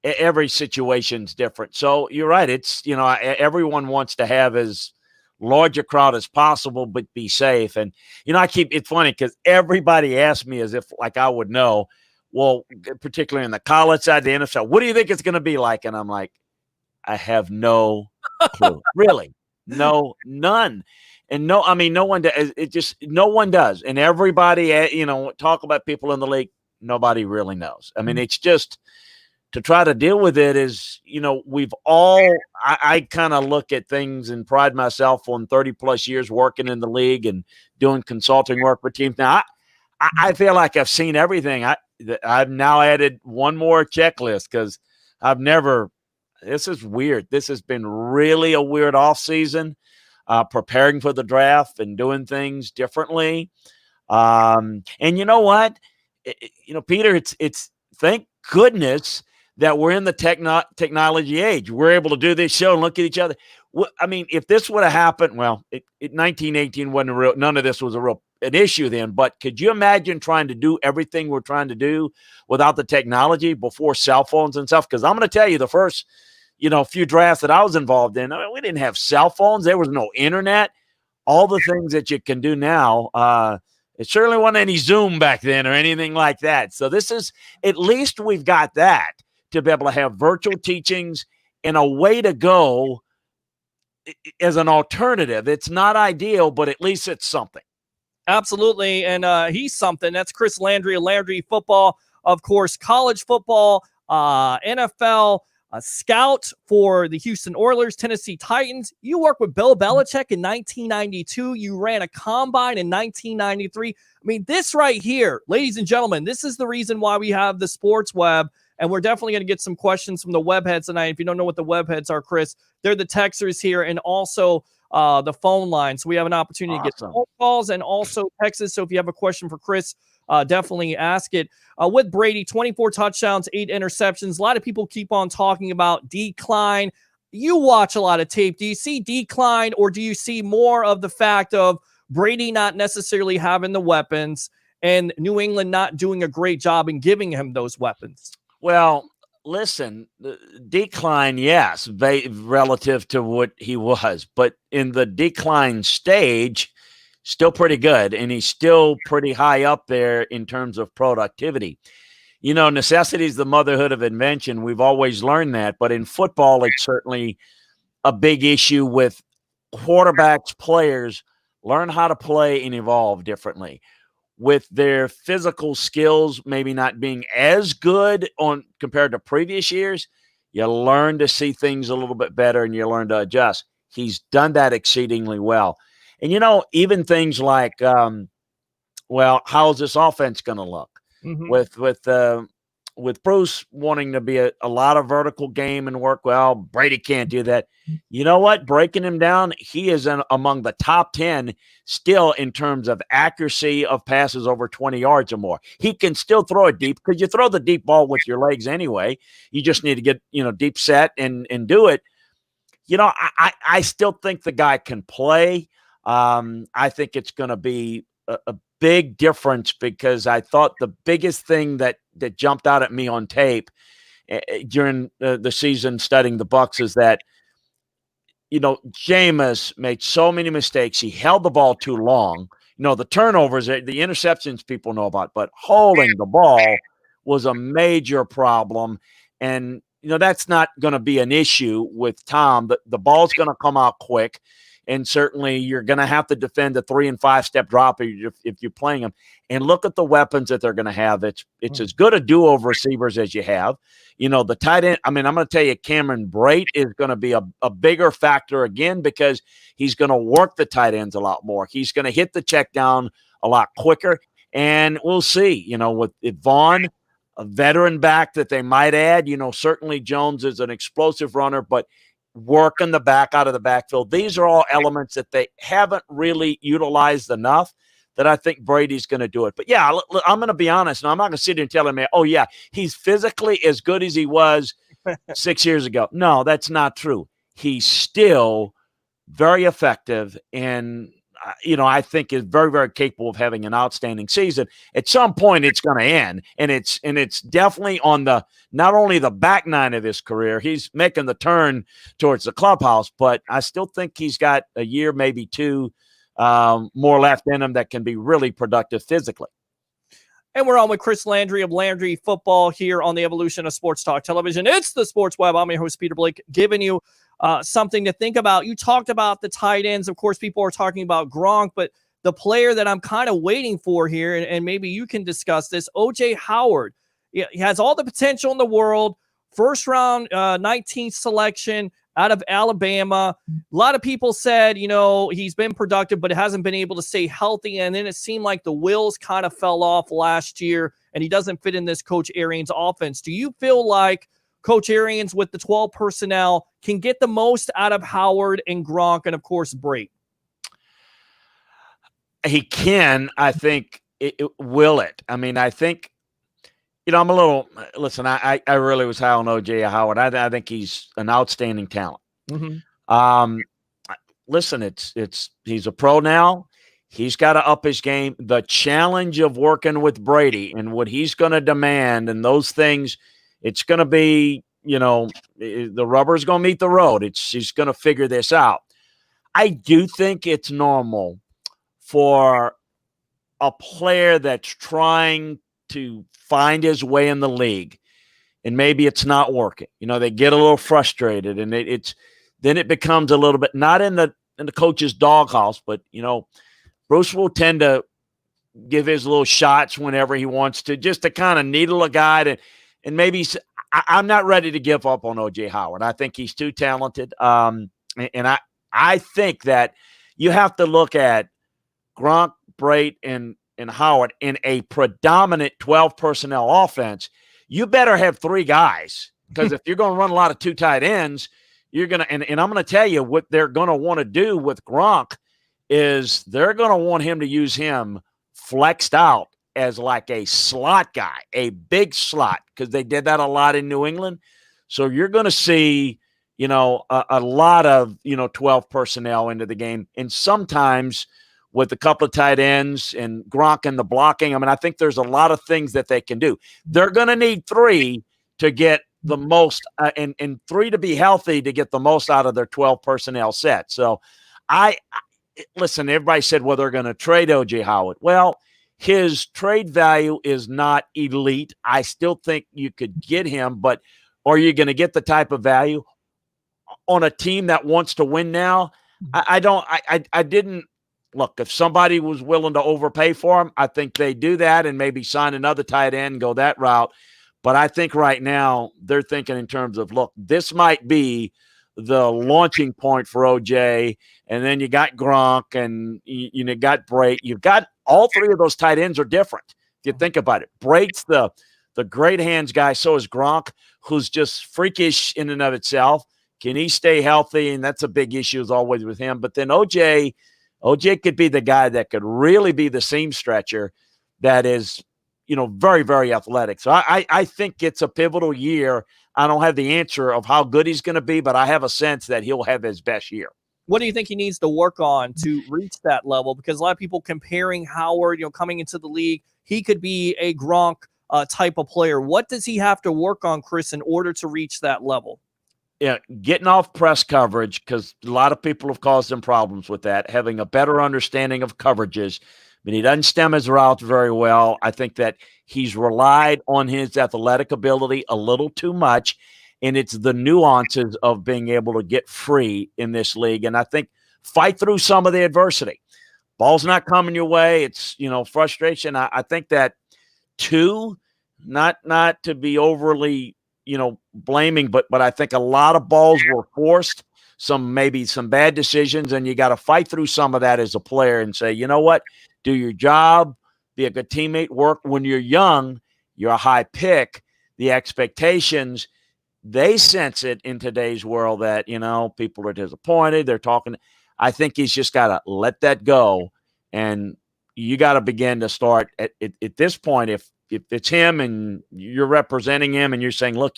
every situation's different. So you're right. It's everyone wants to have as large a crowd as possible, but be safe. And it's funny because everybody asks me as if like I would know. Well, particularly in the college side, the NFL, what do you think it's going to be like? And I'm like, I have no clue. Really, none. And no one does. No one does. And everybody, talk about people in the league. Nobody really knows. I mean, it's just to try to deal with it is, we've all, I kind of look at things and pride myself on 30 plus years working in the league and doing consulting work with teams. Now, I feel like I've seen everything. I've now added one more checklist because this is weird. This has been really a weird off season. Preparing for the draft and doing things differently. And you know what? Peter, it's thank goodness that we're in the technology age. We're able to do this show and look at each other. I mean, if this would have happened, well, 1918 wasn't real. None of this was an issue then. But could you imagine trying to do everything we're trying to do without the technology before cell phones and stuff? Because I'm going to tell you, the first few drafts that I was involved in, we didn't have cell phones. There was no internet. All the things that you can do now, it certainly wasn't any Zoom back then or anything like that. So this is, at least we've got that to be able to have virtual teachings and a way to go as an alternative. It's not ideal, but at least it's something. Absolutely. And he's something. That's Chris Landry of Landry Football. Of course, college football, NFL, a scout for the Houston Oilers, Tennessee Titans. You worked with Bill Belichick in 1992. You ran a combine in 1993. I mean, this right here, ladies and gentlemen, this is the reason why we have the Sports Web. And we're definitely going to get some questions from the webheads tonight. If you don't know what the webheads are, Chris, they're the texters here and also the phone line. So we have an opportunity to get phone calls and also texts. So if you have a question for Chris, definitely ask it. With Brady, 24 touchdowns, 8 interceptions. A lot of people keep on talking about decline. You watch a lot of tape. Do you see decline, or do you see more of the fact of Brady not necessarily having the weapons and New England not doing a great job in giving him those weapons? Well, listen, decline, yes, relative to what he was, but in the decline stage, still pretty good, and he's still pretty high up there in terms of productivity. Necessity is the motherhood of invention. We've always learned that, but in football, it's certainly a big issue with quarterbacks, players learn how to play and evolve differently. With their physical skills maybe not being as good compared to previous years, you learn to see things a little bit better and you learn to adjust. He's done that exceedingly well. And, even things like, how's this offense going to look? Mm-hmm. With Bruce wanting to be a lot of vertical game and work, well, Brady can't do that. You know what? Breaking him down, he is among the top 10 still in terms of accuracy of passes over 20 yards or more. He can still throw it deep because you throw the deep ball with your legs anyway. You just need to get, deep set and do it. I still think the guy can play. I think it's going to be a big difference because I thought the biggest thing that jumped out at me on tape during the season studying the Bucs is that, Jameis made so many mistakes. He held the ball too long. The turnovers, the interceptions people know about, but holding the ball was a major problem. And, that's not going to be an issue with Tom. The ball's going to come out quick. And certainly you're going to have to defend a 3- and 5-step drop if you're playing them. And look at the weapons that they're going to have. It's as good a duo of receivers as you have. The tight end, I'm going to tell you, Cameron Brate is going to be a bigger factor again because he's going to work the tight ends a lot more. He's going to hit the check down a lot quicker. And we'll see, with Vaughn, a veteran back that they might add. Certainly Jones is an explosive runner, but working the back out of the backfield. These are all elements that they haven't really utilized enough that I think Brady's going to do it. But, yeah, I'm going to be honest. And I'm not going to sit here and tell him, oh, yeah, he's physically as good as he was 6 years ago. No, that's not true. He's still very effective and, I think is very, very capable of having an outstanding season. At some point, it's going to end, and it's definitely on the not only the back nine of his career. He's making the turn towards the clubhouse, but I still think he's got a year, maybe two, more left in him that can be really productive physically. And we're on with Chris Landry of Landry Football here on the Evolution of Sports Talk Television. It's the Sports Web. I'm your host, Peter Blake, giving you something to think about. You talked about the tight ends. Of course, people are talking about Gronk, but the player that I'm kind of waiting for here, and maybe you can discuss this, O.J. Howard. He has all the potential in the world. First round, 19th selection out of Alabama. A lot of people said, he's been productive, but hasn't been able to stay healthy. And then it seemed like the wheels kind of fell off last year, and he doesn't fit in this Coach Arians offense. Do you feel like Coach Arians with the 12 personnel can get the most out of Howard and Gronk and, of course, Brate? He can. I think will it. I mean, I think, I'm a little – listen, I really was high on O.J. Howard. I think he's an outstanding talent. Mm-hmm. Listen, he's a pro now. He's got to up his game. The challenge of working with Brady and what he's going to demand and those things, it's going to be, the rubber's going to meet the road. He's going to figure this out. I do think it's normal for a player that's trying to find his way in the league, and maybe it's not working. They get a little frustrated, and then it becomes a little bit not in the coach's doghouse, but Bruce will tend to give his little shots whenever he wants to, just to kind of needle a guy and maybe. I'm not ready to give up on O.J. Howard. I think he's too talented, and I think that you have to look at Gronk, Brate, and Howard in a predominant 12 personnel offense. You better have three guys, because if you're going to run a lot of two tight ends, you're going to, and I'm going to tell you what they're going to want to do with Gronk is they're going to want him to use him flexed out as like a slot guy, a big slot, because they did that a lot in New England. So you're going to see, a lot of, 12 personnel into the game. And sometimes with a couple of tight ends and Gronk and the blocking, I think there's a lot of things that they can do. They're going to need three to get the most, and three to be healthy to get the most out of their 12 personnel set. So listen, everybody said, well, they're going to trade O.J. Howard. Well, his trade value is not elite. I still think you could get him, but are you going to get the type of value on a team that wants to win now? I didn't look. If somebody was willing to overpay for him, I think they do that and maybe sign another tight end and go that route. But I think right now they're thinking in terms of, look, this might be the launching point for OJ, and then you got Gronk, and you got Brate. You've got all three of those tight ends are different. If you think about it, Brate's the great hands guy. So is Gronk, who's just freakish in and of itself. Can he stay healthy? And that's a big issue as always with him. But then OJ could be the guy that could really be the seam stretcher that is, very, very athletic. So I think it's a pivotal year. I don't have the answer of how good he's going to be, but I have a sense that he'll have his best year. What do you think he needs to work on to reach that level? Because a lot of people comparing Howard, coming into the league, he could be a Gronk type of player. What does he have to work on, Chris, in order to reach that level? Yeah, getting off press coverage, because a lot of people have caused him problems with that, having a better understanding of coverages. He doesn't stem his routes very well. I think that he's relied on his athletic ability a little too much, and it's the nuances of being able to get free in this league. And I think fight through some of the adversity. Ball's not coming your way. It's, frustration. I think that not to be overly, blaming, but I think a lot of balls were forced, maybe some bad decisions, and you got to fight through some of that as a player and say, you know what, do your job, be a good teammate, work. When you're young, you're a high pick, the expectations, they sense it in today's world that, people are disappointed. They're talking. I think he's just got to let that go. And you got to begin to start at this point. If it's him and you're representing him and you're saying, look,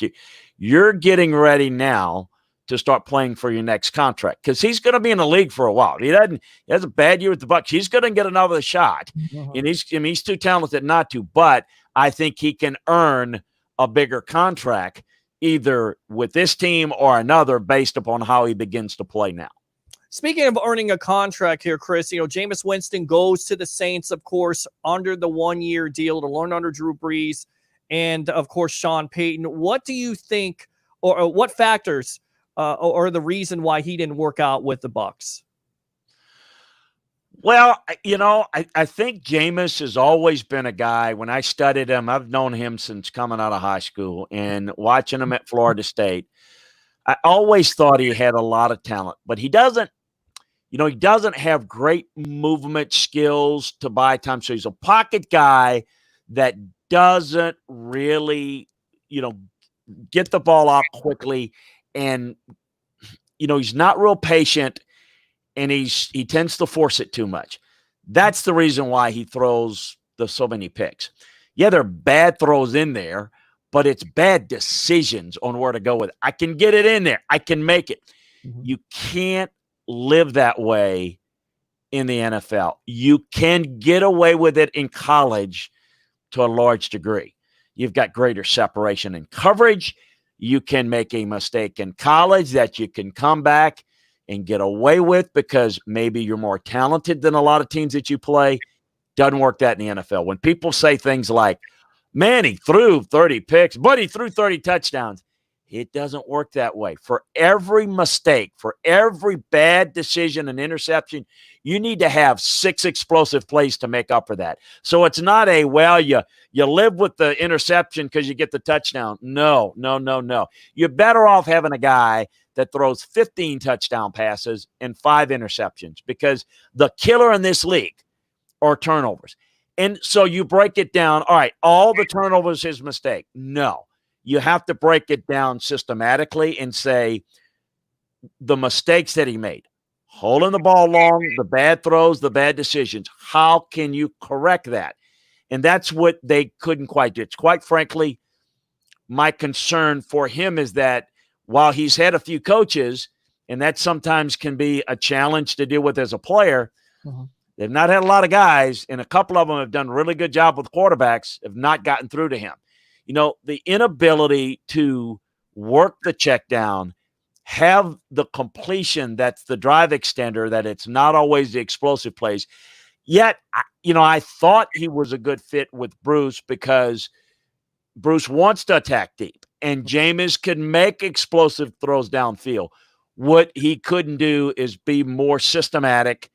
you're getting ready now to start playing for your next contract, because he's going to be in the league for a while. He has a bad year with the Bucs. He's going to get another shot, and he's too talented not to. But I think he can earn a bigger contract either with this team or another based upon how he begins to play now. Speaking of earning a contract here, Chris, Jameis Winston goes to the Saints, of course, under the 1-year deal to learn under Drew Brees and, of course, Sean Payton. What do you think, or what factors or the reason why he didn't work out with the Bucs? Well, I think Jameis has always been a guy. When I studied him, I've known him since coming out of high school, and watching him at Florida State, I always thought he had a lot of talent, but he doesn't have great movement skills to buy time. So he's a pocket guy that doesn't really, get the ball out quickly. And, he's not real patient, and he tends to force it too much. That's the reason why he throws so many picks. Yeah, there are bad throws in there, but it's bad decisions on where to go with it. I can get it in there. I can make it. You can't live that way in the NFL. You can get away with it in college to a large degree. You've got greater separation in coverage. You can make a mistake in college that you can come back and get away with because maybe you're more talented than a lot of teams that you play. Doesn't work that in the NFL. When people say things like, man, he threw 30 picks, but he threw 30 touchdowns, it doesn't work that way. For every mistake, for every bad decision and interception, you need to have 6 explosive plays to make up for that. So it's not you live with the interception because you get the touchdown. No. You're better off having a guy that throws 15 touchdown passes and 5 interceptions, because the killer in this league are turnovers. And so you break it down. All right, all the turnovers his mistake. No. You have to break it down systematically and say the mistakes that he made, holding the ball long, the bad throws, the bad decisions. How can you correct that? And that's what they couldn't quite do. It's quite frankly, my concern for him is that while he's had a few coaches, and that sometimes can be a challenge to deal with as a player, they've not had a lot of guys, and a couple of them have done a really good job with quarterbacks, have not gotten through to him. The inability to work the check down, have the completion that's the drive extender, that it's not always the explosive plays. Yet, I thought he was a good fit with Bruce because Bruce wants to attack deep, and Jameis can make explosive throws downfield. What he couldn't do is be more systematic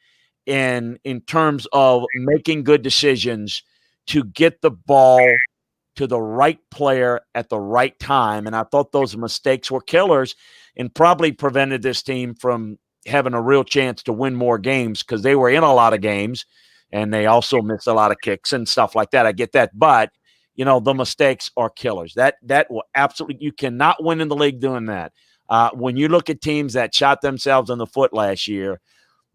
in terms of making good decisions to get the ball to the right player at the right time. And I thought those mistakes were killers and probably prevented this team from having a real chance to win more games, because they were in a lot of games and they also missed a lot of kicks and stuff like that. I get that. But, the mistakes are killers. That will absolutely – you cannot win in the league doing that. When you look at teams that shot themselves in the foot last year,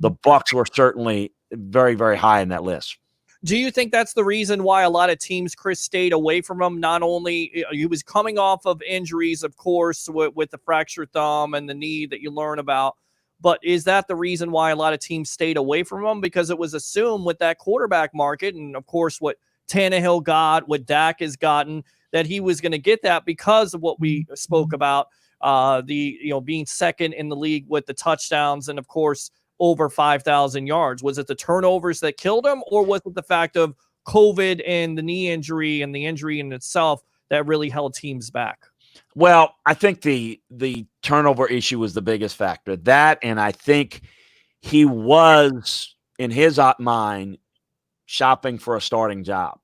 the Bucs were certainly very, very high in that list. Do you think that's the reason why a lot of teams, Chris, stayed away from him? Not only he was coming off of injuries, of course, with the fractured thumb and the knee that you learn about, but is that the reason why a lot of teams stayed away from him? Because it was assumed with that quarterback market, and of course what Tannehill got, what Dak has gotten, that he was going to get that because of what we spoke about, being second in the league with the touchdowns and, of course, over 5,000 yards. Was it the turnovers that killed him, or was it the fact of COVID and the knee injury and the injury in itself that really held teams back? Well, I think the turnover issue was the biggest factor. That, and I think he was, in his mind, shopping for a starting job.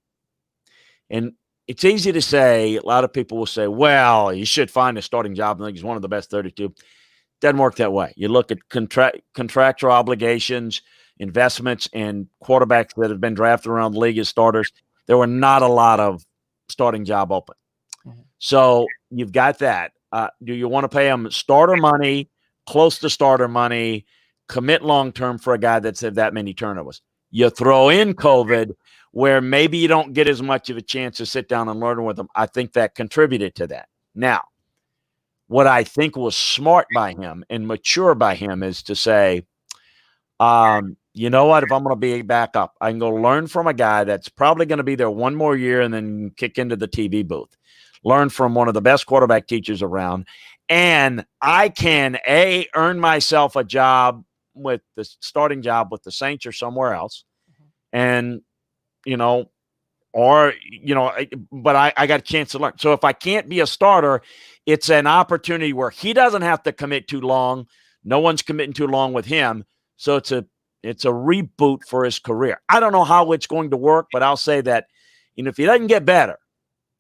And it's easy to say, a lot of people will say, well, you should find a starting job. I think he's one of the best 32. Doesn't work that way. You look at contractual obligations, investments, and quarterbacks that have been drafted around the league as starters. There were not a lot of starting job open. So you've got that. Do you want to pay him starter money, close to starter money, commit long-term for a guy that's had that many turnovers? You throw in COVID, where maybe you don't get as much of a chance to sit down and learn with him. I think that contributed to that. Now, what I think was smart by him and mature by him is to say, you know what, if I'm going to be back up, I can go learn from a guy that's probably going to be there one more year and then kick into the TV booth. Learn from one of the best quarterback teachers around. And I can, earn myself a job with the starting job with the Saints or somewhere else. And, but I got a chance to learn. So if I can't be a starter, it's an opportunity where he doesn't have to commit too long. No one's committing too long with him. So it's a reboot for his career. I don't know how it's going to work, but I'll say that, if he doesn't get better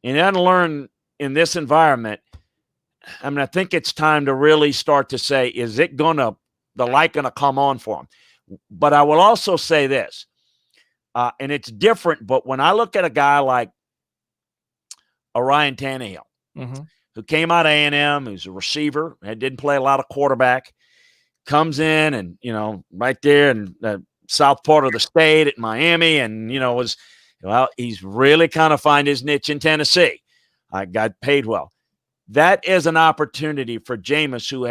and he doesn't learn in this environment, I think it's time to really start to say, is the light going to come on for him? But I will also say this, and it's different, but when I look at a guy like a Ryan Tannehill, who came out of A&M, who's a receiver, and didn't play a lot of quarterback, comes in and, right there in the south part of the state at Miami and, he's really kind of find his niche in Tennessee. I got paid well. That is an opportunity for Jameis, who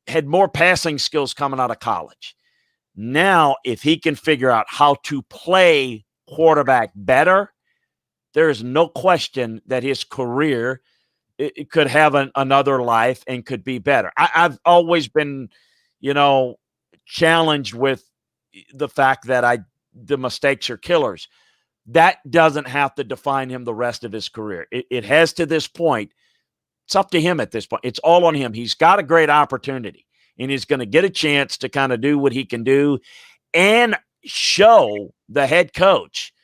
had more passing skills coming out of college. Now, if he can figure out how to play quarterback better, there is no question that his career it could have another life and could be better. I've always been, challenged with the fact that the mistakes are killers. That doesn't have to define him the rest of his career. It has to this point. It's up to him at this point. It's all on him. He's got a great opportunity, and he's going to get a chance to kind of do what he can do and show the head coach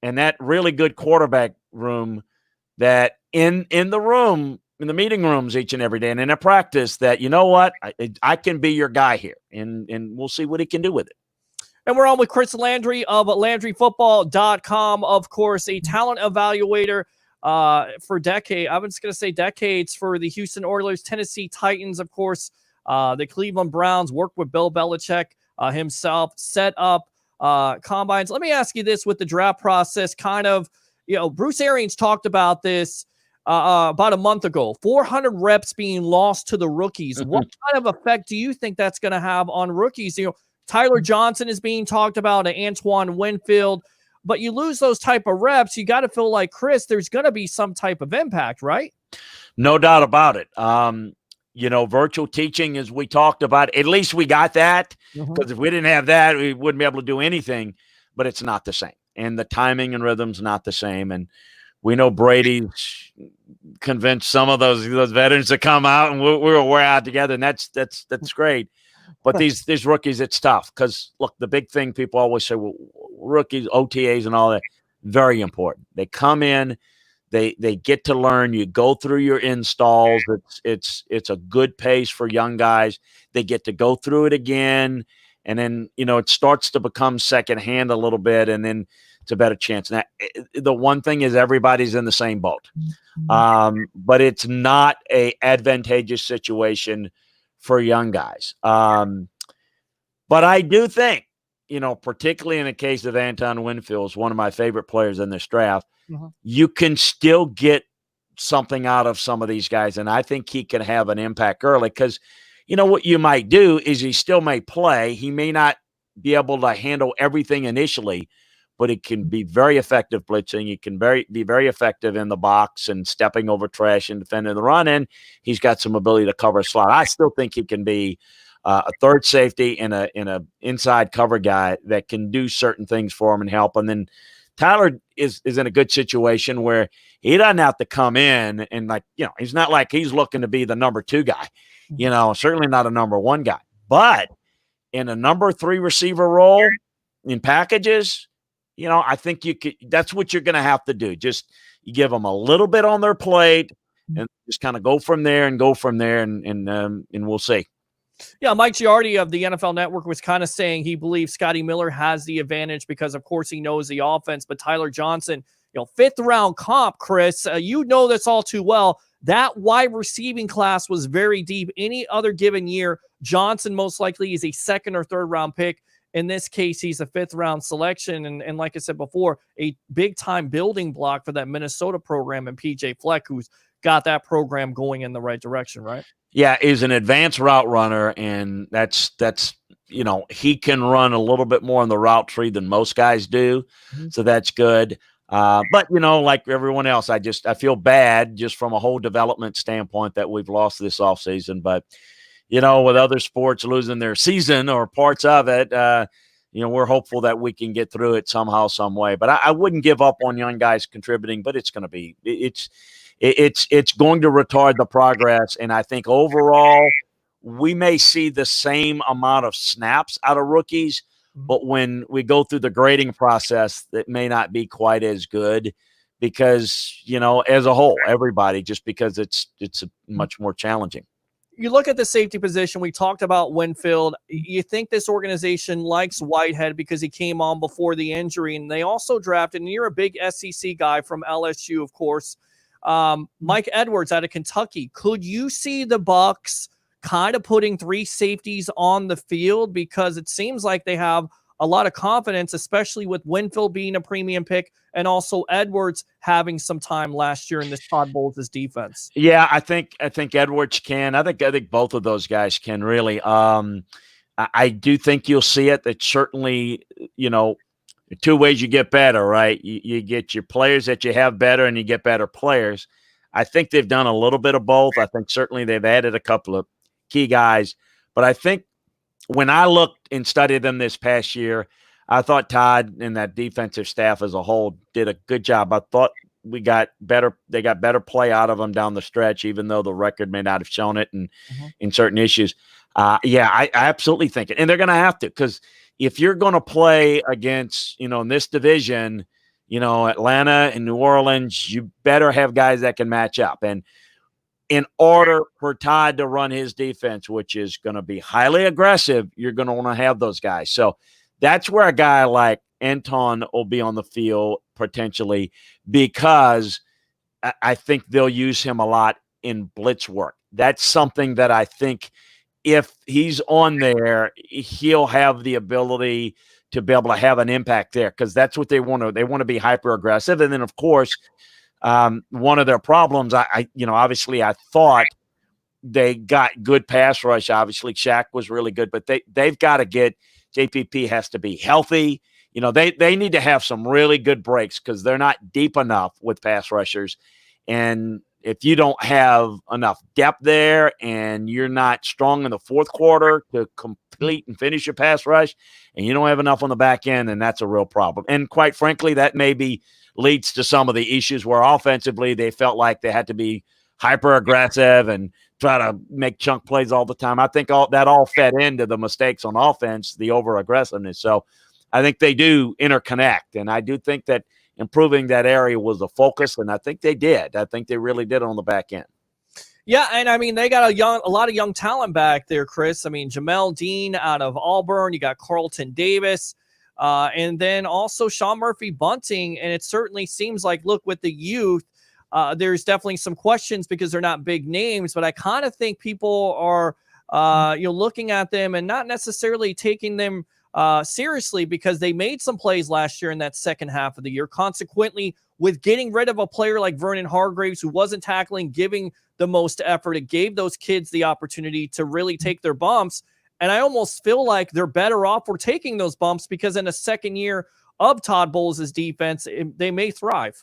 and that really good quarterback room that in the meeting rooms each and every day and in a practice that, you know what, I can be your guy here, and we'll see what he can do with it. And we're on with Chris Landry of LandryFootball.com, of course, a talent evaluator for decades. I was going to say decades for the Houston Oilers, Tennessee Titans, of course, the Cleveland Browns, worked with Bill Belichick himself, set up combines. Let me ask you this with the draft process, kind of, Bruce Arians talked about this about a month ago, 400 reps being lost to the rookies. What kind of effect do you think that's going to have on rookies? Tyler Johnson is being talked about, Antoine Winfield, but you lose those type of reps, you got to feel like, Chris, there's going to be some type of impact, right? No doubt about it. Virtual teaching, as we talked about, at least we got that, because if we didn't have that, we wouldn't be able to do anything, but it's not the same. And the timing and rhythm's not the same. And we know Brady's convinced some of those veterans to come out, and we're out together, and that's great. But these rookies, it's tough because, look, the big thing people always say, well, rookies, OTAs and all that, very important. They come in, they get to learn. You go through your installs. It's a good pace for young guys. They get to go through it again, and then, it starts to become secondhand a little bit, and then it's a better chance. Now, the one thing is everybody's in the same boat, but it's not a advantageous situation for young guys. But I do think, particularly in the case of Antoine Winfield, one of my favorite players in this draft, you can still get something out of some of these guys. And I think he can have an impact early because, what you might do is he still may play. He may not be able to handle everything initially, but it can be very effective blitzing. He can be very effective in the box and stepping over trash and defending the run. And he's got some ability to cover a slot. I still think he can be a third safety and a inside cover guy that can do certain things for him and help. And then Tyler is in a good situation where he doesn't have to come in and he's not like he's looking to be the number 2 guy, certainly not a number 1 guy, but in a number 3 receiver role in packages, I think that's what you're going to have to do. Just you give them a little bit on their plate and just kind of go from there and we'll see. Yeah, Mike Giardi of the NFL Network was kind of saying he believes Scotty Miller has the advantage because, of course, he knows the offense. But Tyler Johnson, fifth round comp, Chris. You know this all too well. That wide receiving class was very deep. Any other given year, Johnson most likely is a second or third round pick. In this case, he's a fifth round selection. And like I said before, a big time building block for that Minnesota program and PJ Fleck, who's got that program going in the right direction, right? Yeah, is an advanced route runner, and that's he can run a little bit more on the route tree than most guys do, so that's good. But like everyone else, I feel bad just from a whole development standpoint that we've lost this offseason. But with other sports losing their season or parts of it, we're hopeful that we can get through it somehow, some way. But I wouldn't give up on young guys contributing. But it's going to it's going to retard the progress. And I think overall, we may see the same amount of snaps out of rookies, but when we go through the grading process, that may not be quite as good because, as a whole, everybody, just because it's much more challenging. You look at the safety position. We talked about Winfield. You think this organization likes Whitehead because he came on before the injury, and they also drafted, and you're a big SEC guy from LSU, of course, Mike Edwards out of Kentucky. Could you see the Bucs kind of putting three safeties on the field? Because it seems like they have a lot of confidence, especially with Winfield being a premium pick and also Edwards having some time last year in this Todd Bowles' defense. Yeah, I think Edwards can. I think both of those guys can really. I do think you'll see it. That certainly, two ways you get better, right? You get your players that you have better, and you get better players. I think they've done a little bit of both. I think certainly they've added a couple of key guys. But I think when I looked and studied them this past year, I thought Todd and that defensive staff as a whole did a good job. I thought they got better play out of them down the stretch, even though the record may not have shown it in certain issues. I absolutely think it. And they're going to have to, because if you're going to play against, in this division, Atlanta and New Orleans, you better have guys that can match up. And in order for Todd to run his defense, which is going to be highly aggressive, you're going to want to have those guys. So that's where a guy like Anton will be on the field potentially, because I think they'll use him a lot in blitz work. That's something that I think if he's on there, he'll have the ability to be able to have an impact there, because that's what they want to. They want to be hyper aggressive. And then, of course, one of their problems, obviously I thought they got good pass rush. Obviously, Shaq was really good, but they've got to get JPP has to be healthy. They need to have some really good breaks because they're not deep enough with pass rushers. And if you don't have enough depth there and you're not strong in the fourth quarter to complete and finish your pass rush, and you don't have enough on the back end, then that's a real problem. And quite frankly, that maybe leads to some of the issues where offensively they felt like they had to be hyper aggressive and try to make chunk plays all the time. I think that all fed into the mistakes on offense, the over aggressiveness. So I think they do interconnect, and I do think that improving that area was the focus, and I think they did. I think they really did on the back end. Yeah, and I mean, they got a lot of young talent back there, Chris. I mean, Jamel Dean out of Auburn. You got Carlton Davis, and then also Sean Murphy Bunting. And it certainly seems like, look, with the youth, there's definitely some questions because they're not big names, but I kind of think people are, looking at them and not necessarily taking them seriously because they made some plays last year in that second half of the year. Consequently, with getting rid of a player like Vernon Hargraves, who wasn't tackling, giving the most effort, it gave those kids the opportunity to really take their bumps. And I almost feel like they're better off for taking those bumps because in a second year of Todd Bowles' defense, they may thrive.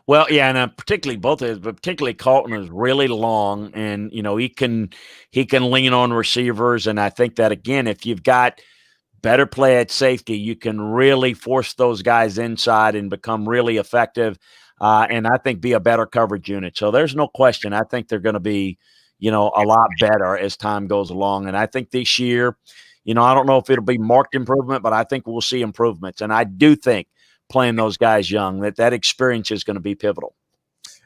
Well, yeah, and particularly both of them, but particularly Carlton is really long, and he can lean on receivers, and I think that again, if you've got better play at safety, you can really force those guys inside and become really effective, and I think be a better coverage unit. So there's no question. I think they're going to be, a lot better as time goes along, and I think this year, I don't know if it'll be marked improvement, but I think we'll see improvements, and I do think playing those guys young, that experience is going to be pivotal.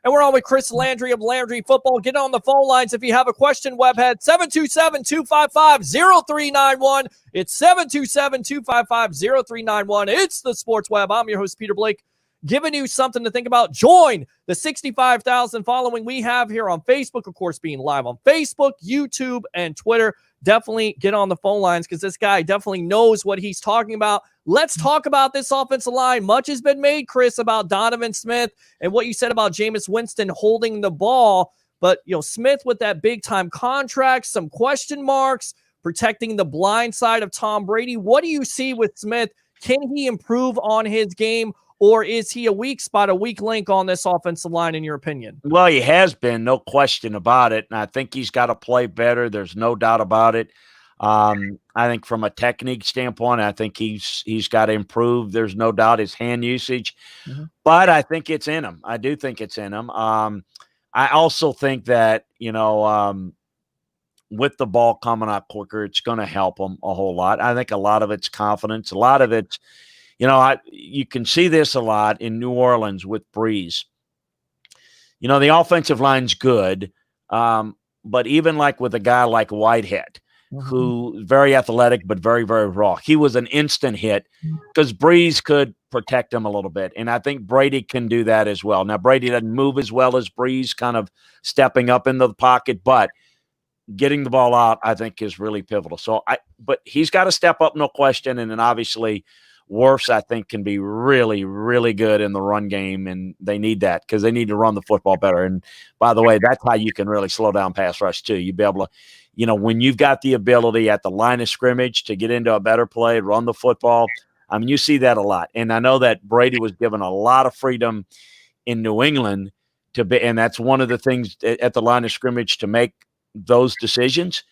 And we're on with Chris Landry of Landry Football. Get on the phone lines if you have a question, Webhead. 727-255-0391. It's 727-255-0391. It's the Sports Web. I'm your host, Peter Blake. giving you something to think about. Join the 65,000 following we have here on Facebook, of course, being live on Facebook, YouTube, and Twitter. Definitely get on the phone lines because this guy definitely knows what he's talking about. Let's talk about this offensive line. Much has been made, Chris, about Donovan Smith and what you said about Jameis Winston holding the ball. But, Smith with that big-time contract, some question marks, protecting the blind side of Tom Brady. What do you see with Smith? Can he improve on his game, or is he a weak spot, a weak link on this offensive line, in your opinion? Well, he has been, no question about it. And I think he's got to play better. There's no doubt about it. I think from a technique standpoint, I think he's got to improve. There's no doubt his hand usage. Mm-hmm. But I think it's in him. I do think it's in him. I also think that, with the ball coming out quicker, it's going to help him a whole lot. I think a lot of it's confidence. A lot of it's, you can see this a lot in New Orleans with Breeze. The offensive line's good, but even like with a guy like Whitehead, who's very athletic but very, very raw, he was an instant hit because Breeze could protect him a little bit, and I think Brady can do that as well. Now, Brady doesn't move as well as Breeze, kind of stepping up into the pocket, but getting the ball out, I think, is really pivotal. But he's got to step up, no question. And then obviously Wirfs, I think, can be really, really good in the run game, and they need that because they need to run the football better. And by the way, that's how you can really slow down pass rush too. You'll be able to, when you've got the ability at the line of scrimmage to get into a better play, run the football. I mean, you see that a lot. And I know that Brady was given a lot of freedom in New England and that's one of the things at the line of scrimmage to make those decisions,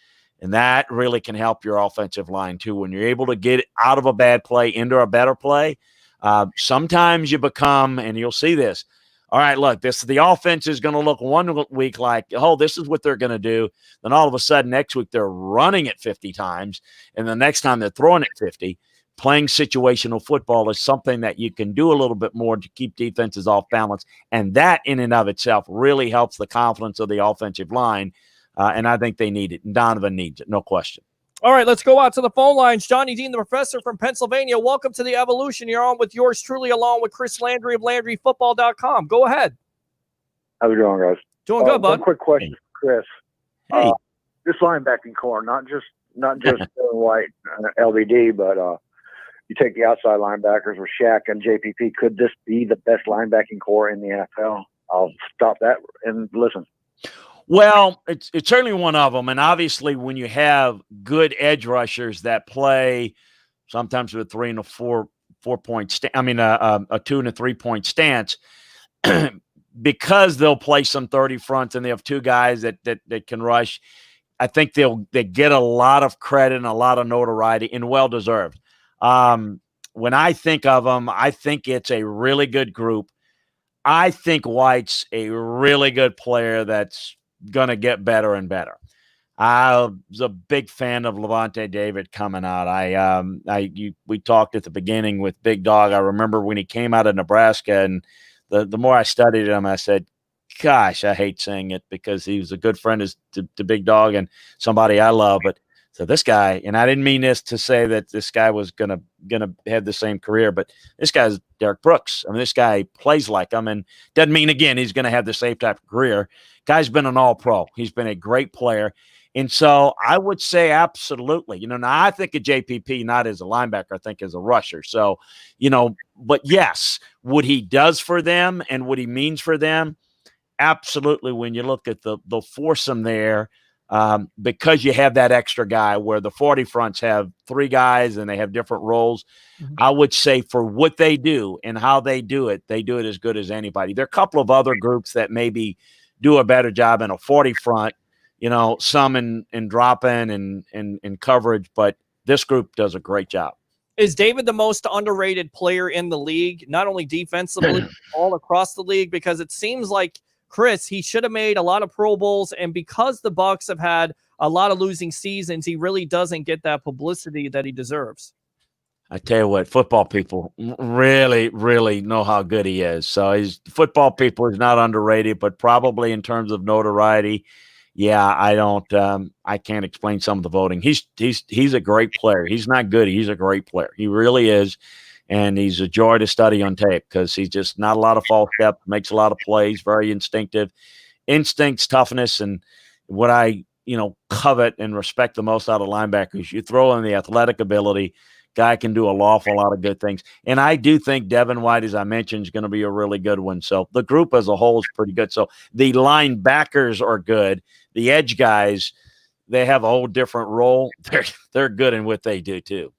and that really can help your offensive line too. When you're able to get out of a bad play into a better play, sometimes you become, and you'll see this, all right, look, the offense is going to look one week like, oh, this is what they're going to do. Then all of a sudden next week they're running it 50 times, and the next time they're throwing it 50. Playing situational football is something that you can do a little bit more to keep defenses off balance, and that in and of itself really helps the confidence of the offensive line. And I think they need it. And Donovan needs it, no question. All right, let's go out to the phone lines. Johnny Dean, the professor from Pennsylvania. Welcome to the Evolution. You're on with yours truly, along with Chris Landry of LandryFootball.com. Go ahead. How's it going, guys? Doing good, bud. One quick question, Chris. Hey. This linebacking core, not just White LBD, but you take the outside linebackers with Shaq and JPP. Could this be the best linebacking core in the NFL? I'll stop that and listen. Well, it's certainly one of them. And obviously when you have good edge rushers that play sometimes with 3 and a 4 point a 2 and a 3 point stance, because they'll play some 30 fronts and they have two guys that can rush, I think they get a lot of credit and a lot of notoriety, and well deserved. When I think of them, I think it's a really good group. I think White's a really good player that's going to get better and better. I was a big fan of Levante David coming out. We talked at the beginning with Big Dog. I remember when he came out of Nebraska, and the more I studied him, I said, gosh, I hate saying it because he was a good friend to Big Dog and somebody I love. But so this guy, and I didn't mean this to say that this guy was gonna have the same career, but this guy's Derek Brooks. I mean, this guy plays like him, and doesn't mean again he's gonna have the same type of career. Guy's been an All-Pro. He's been a great player, and so I would say absolutely. Now I think of JPP not as a linebacker, I think as a rusher. So, but yes, what he does for them and what he means for them, absolutely. When you look at the foursome there. Because you have that extra guy where the 40 fronts have 3 guys and they have different roles. Mm-hmm. I would say for what they do and how they do it as good as anybody. There are a couple of other groups that maybe do a better job in a 40 front, some in drop-in and coverage, but this group does a great job. Is David the most underrated player in the league, not only defensively, all across the league? Because it seems like, Chris, he should have made a lot of Pro Bowls, and because the Bucs have had a lot of losing seasons, he really doesn't get that publicity that he deserves. I tell you what, football people really, really know how good he is. So football people is not underrated, but probably in terms of notoriety, yeah, I can't explain some of the voting. He's a great player. He's not good. He's a great player. He really is. And he's a joy to study on tape because he's just not a lot of false steps, makes a lot of plays, very instinctive. Instincts, toughness, and what I covet and respect the most out of linebackers. You throw in the athletic ability, guy can do an awful lot of good things. And I do think Devin White, as I mentioned, is going to be a really good one. So the group as a whole is pretty good. So the linebackers are good. The edge guys, they have a whole different role. They're good in what they do too.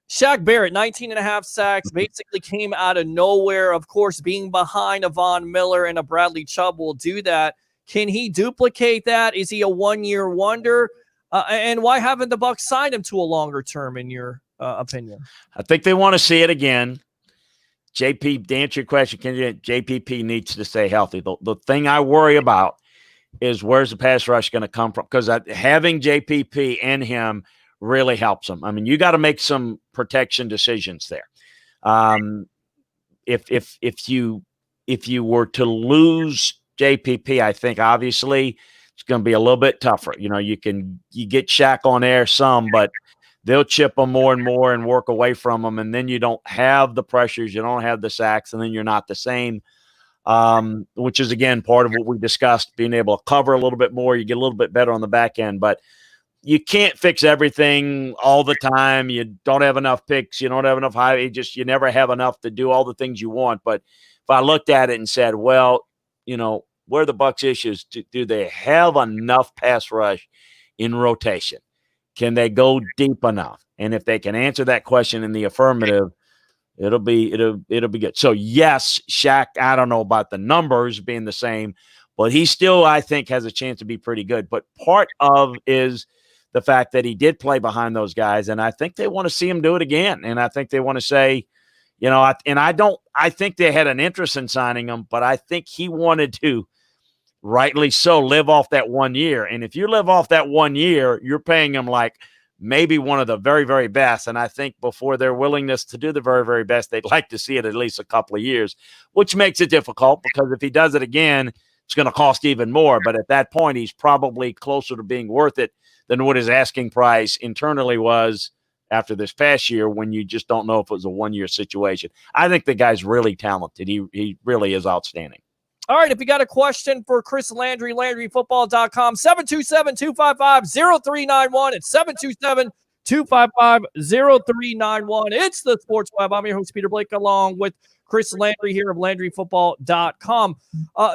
Shaq Barrett, 19 and a half sacks, basically came out of nowhere. Of course, being behind a Von Miller and a Bradley Chubb will do that. Can he duplicate that? Is he a one-year wonder? And why haven't the Bucs signed him to a longer term, in your opinion? I think they want to see it again. JP, to answer your question, JPP needs to stay healthy. The thing I worry about is where's the pass rush going to come from? Because having JPP and him really helps them. I mean, you got to make some protection decisions there. If you were to lose JPP, I think obviously it's going to be a little bit tougher. You get Shaq on air some, but they'll chip them more and more and work away from them, and then you don't have the pressures, you don't have the sacks, and then you're not the same. Which is again part of what we discussed, being able to cover a little bit more. You get a little bit better on the back end, but you can't fix everything all the time. You don't have enough picks. You don't have enough you never have enough to do all the things you want. But if I looked at it and said, well, where are the Bucs issues? Do they have enough pass rush in rotation? Can they go deep enough? And if they can answer that question in the affirmative, it'll be good. So yes, Shaq, I don't know about the numbers being the same, but he still, I think, has a chance to be pretty good. But part of is the fact that he did play behind those guys, and I think they want to see him do it again. And I think they want to say, I think they had an interest in signing him, but I think he wanted to, rightly so, live off that 1 year. And if you live off that 1 year, you're paying him like maybe one of the very, very best. And I think before their willingness to do the very, very best, they'd like to see it at least a couple of years, which makes it difficult because if he does it again, it's going to cost even more. But at that point, he's probably closer to being worth it than what his asking price internally was after this past year, when you just don't know if it was a 1 year situation. I think the guy's really talented. He really is outstanding. All right, if you got a question for Chris Landry, LandryFootball.com, 727-255-0391. It's 727-255-0391. It's the Sports Web. I'm your host, Peter Blake, along with Chris Landry here of LandryFootball.com.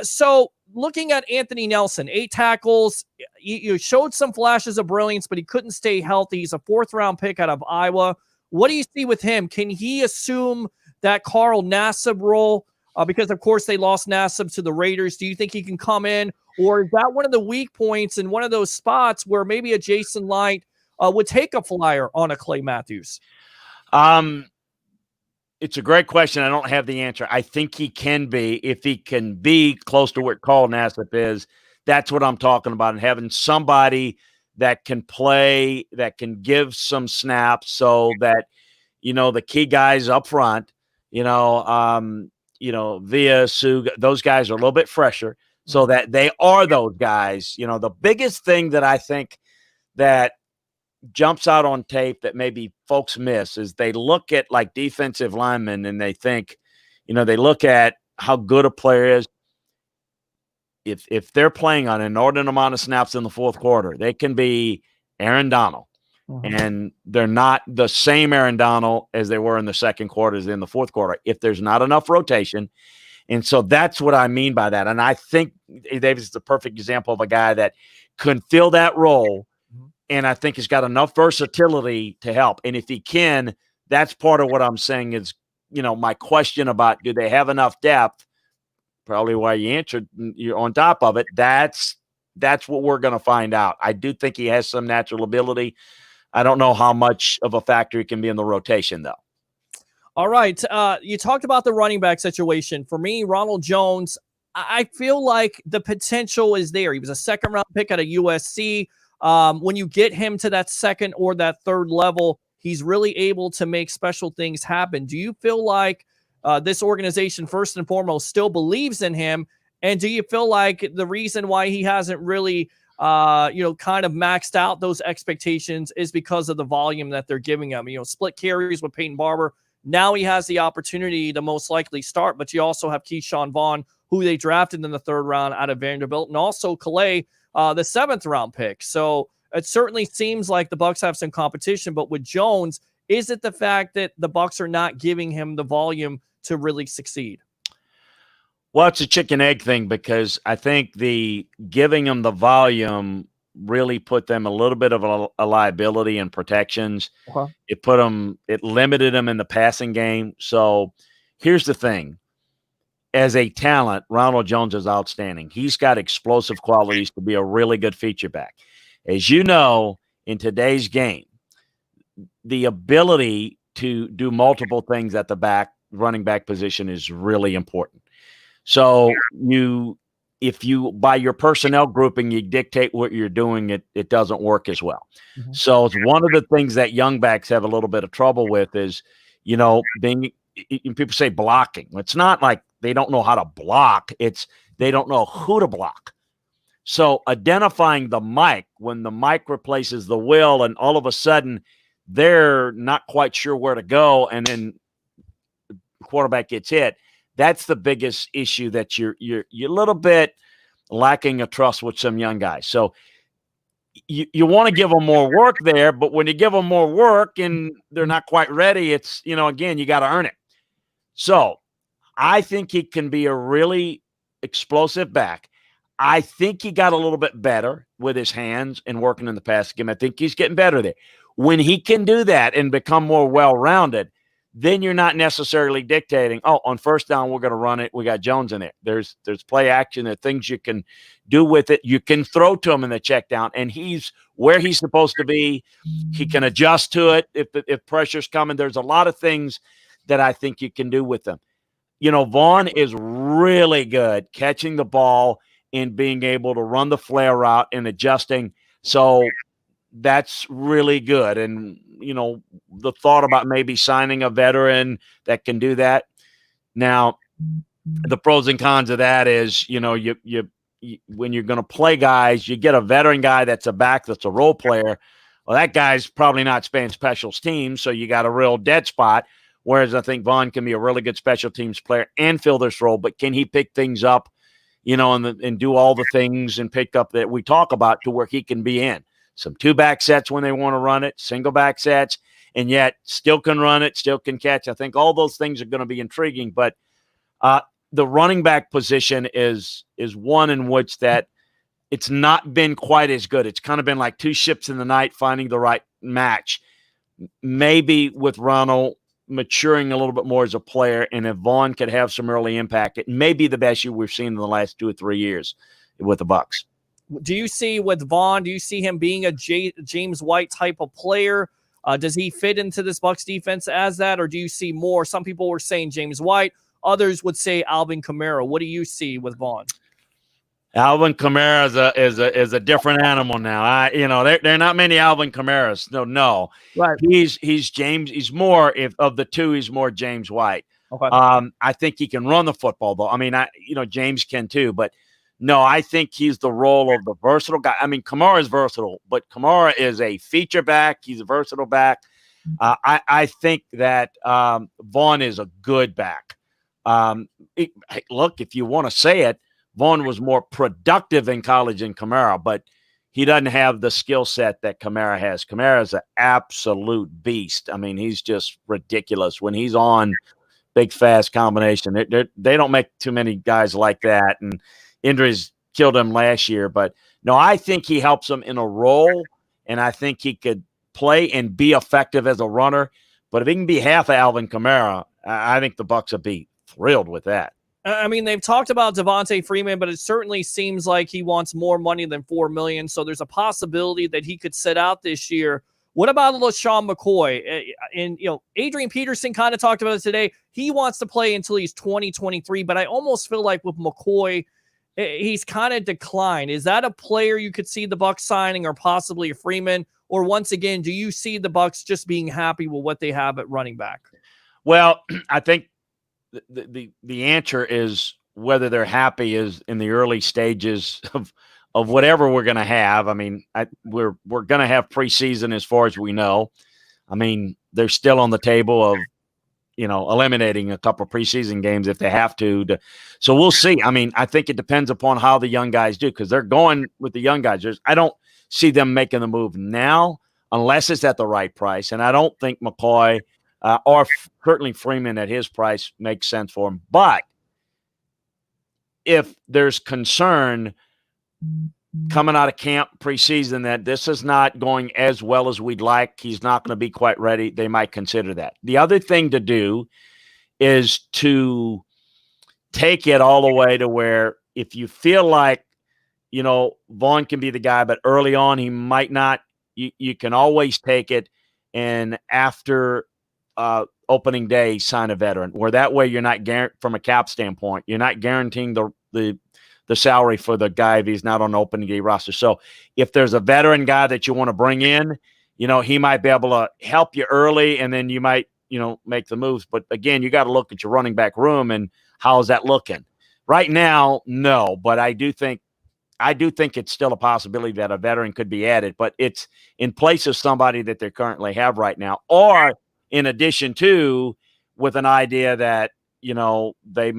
So looking at Anthony Nelson, 8 tackles. You showed some flashes of brilliance, but he couldn't stay healthy. He's a 4th-round pick out of Iowa. What do you see with him? Can he assume that Carl Nassib role? Because, of course, they lost Nassib to the Raiders. Do you think he can come in? Or is that one of the weak points and one of those spots where maybe a Jason Light would take a flyer on a Clay Matthews? It's a great question. I don't have the answer. I think he can be. If he can be close to what Carl Nassib is, that's what I'm talking about. And having somebody that can play, that can give some snaps so that, the key guys up front, Via, Sug, those guys are a little bit fresher so that they are those guys. The biggest thing that I think that jumps out on tape that maybe folks miss is they look at like defensive linemen and they think, they look at how good a player is. If they're playing on an inordinate amount of snaps in the fourth quarter, they can be Aaron Donald. And they're not the same Aaron Donald as they were in the second quarter as in the fourth quarter if there's not enough rotation. And so that's what I mean by that. And I think Davis is the perfect example of a guy that can fill that role, and I think he's got enough versatility to help. And if he can, that's part of what I'm saying is, my question about do they have enough depth, probably why you answered, you're on top of it. That's what we're going to find out. I do think he has some natural ability. I don't know how much of a factor he can be in the rotation, though. All right. You talked about the running back situation. For me, Ronald Jones, I feel like the potential is there. He was a 2nd-round pick out of USC. When you get him to that 2nd or that 3rd level, he's really able to make special things happen. Do you feel like this organization, first and foremost, still believes in him? And do you feel like the reason why he hasn't really kind of maxed out those expectations is because of the volume that they're giving him? Split carries with Peyton Barber, Now he has the opportunity to most likely start, but you also have Keyshawn Vaughn, who they drafted in the 3rd round out of Vanderbilt, and also Calais, the 7th round pick. So it certainly seems like the Bucs have some competition, but with Jones, is it the fact that the Bucs are not giving him the volume to really succeed? Well, it's a chicken egg thing, because I think the giving them the volume really put them a little bit of a liability in protections. Okay. It limited them in the passing game. So here's the thing. As a talent, Ronald Jones is outstanding. He's got explosive qualities to be a really good feature back. As you know, in today's game, the ability to do multiple things at the running back position is really important. So if you, by your personnel grouping, you dictate what you're doing, it doesn't work as well. Mm-hmm. So it's one of the things that young backs have a little bit of trouble with is, people say blocking. It's not like they don't know how to block. It's they don't know who to block. So identifying the mic, when the mic replaces the will, and all of a sudden they're not quite sure where to go, and then the quarterback gets hit. That's the biggest issue, that you're a little bit lacking a trust with some young guys. So you want to give them more work there, but when you give them more work and they're not quite ready, it's, again, you got to earn it. So I think he can be a really explosive back. I think he got a little bit better with his hands and working in the passing game. I think he's getting better there. When he can do that and become more well-rounded, then you're not necessarily dictating, on first down, we're going to run it. We got Jones in it. There's play action. There are things you can do with it. You can throw to him in the check down, and he's where he's supposed to be. He can adjust to it if pressure's coming. There's a lot of things that I think you can do with them. Vaughn is really good catching the ball and being able to run the flare route and adjusting. So that's really good. And, the thought about maybe signing a veteran that can do that. Now, the pros and cons of that is, you when you're going to play guys, you get a veteran guy that's a back, that's a role player. Well, that guy's probably not playing special teams, so you got a real dead spot. Whereas I think Vaughn can be a really good special teams player and fill this role, but can he pick things up, and do all the things and pick up that we talk about to where he can be in some 2-back sets when they want to run it, single back sets, and yet still can run it, still can catch. I think all those things are going to be intriguing, but the running back position is one in which that it's not been quite as good. It's kind of been like two ships in the night, finding the right match. Maybe with Ronald maturing a little bit more as a player, and if Vaughn could have some early impact, it may be the best year we've seen in the last 2 or 3 years with the Bucs. Do you see with Vaughn, do you see him being a James White type of player? Does he fit into this Bucs defense as that, or do you see more? Some people were saying James White. Others would say Alvin Kamara. What do you see with Vaughn? Alvin Kamara is a different animal now. There are not many Alvin Kamaras. No. Right. He's James. He's more of the two. He's more James White. Okay. I think he can run the football though. I mean, James can too, but no, I think he's the role of the versatile guy. I mean, Kamara is versatile, but Kamara is a feature back. He's a versatile back. I think that Vaughn is a good back. Look, if you want to say it, Vaughn was more productive in college than Kamara, but he doesn't have the skill set that Kamara has. Kamara is an absolute beast. I mean, he's just ridiculous. When he's on big, fast combination, they don't make too many guys like that, and injuries killed him last year. But, no, I think he helps him in a role, and I think he could play and be effective as a runner. But if he can be half of Alvin Kamara, I think the Bucs would be thrilled with that. I mean, they've talked about Devontae Freeman, but it certainly seems like he wants more money than $4 million. So there's a possibility that he could sit out this year. What about LaShawn McCoy? And, Adrian Peterson kind of talked about it today. He wants to play until he's 2023, but I almost feel like with McCoy, he's kind of declined. Is that a player you could see the Bucs signing, or possibly a Freeman? Or once again, do you see the Bucs just being happy with what they have at running back? Well, I think the answer is whether they're happy is in the early stages of whatever we're going to have. I mean, we're going to have preseason as far as we know. I mean, they're still on the table of eliminating a couple of preseason games if they have to. So we'll see. I mean, I think it depends upon how the young guys do, because they're going with the young guys. I don't see them making the move now unless it's at the right price. And I don't think McCoy or certainly Freeman at his price makes sense for him. But if there's concern coming out of camp preseason that this is not going as well as we'd like, he's not going to be quite ready, they might consider that. The other thing to do is to take it all the way to where if you feel like, Vaughn can be the guy, but early on he might not, you can always take it and after opening day sign a veteran, where that way you're not from a cap standpoint, you're not guaranteeing the salary for the guy if he's not on the opening day roster. So if there's a veteran guy that you want to bring in, he might be able to help you early and then you might, make the moves. But again, you got to look at your running back room and how's that looking right now? No, but I do think it's still a possibility that a veteran could be added, but it's in place of somebody that they currently have right now, or in addition to with an idea that, they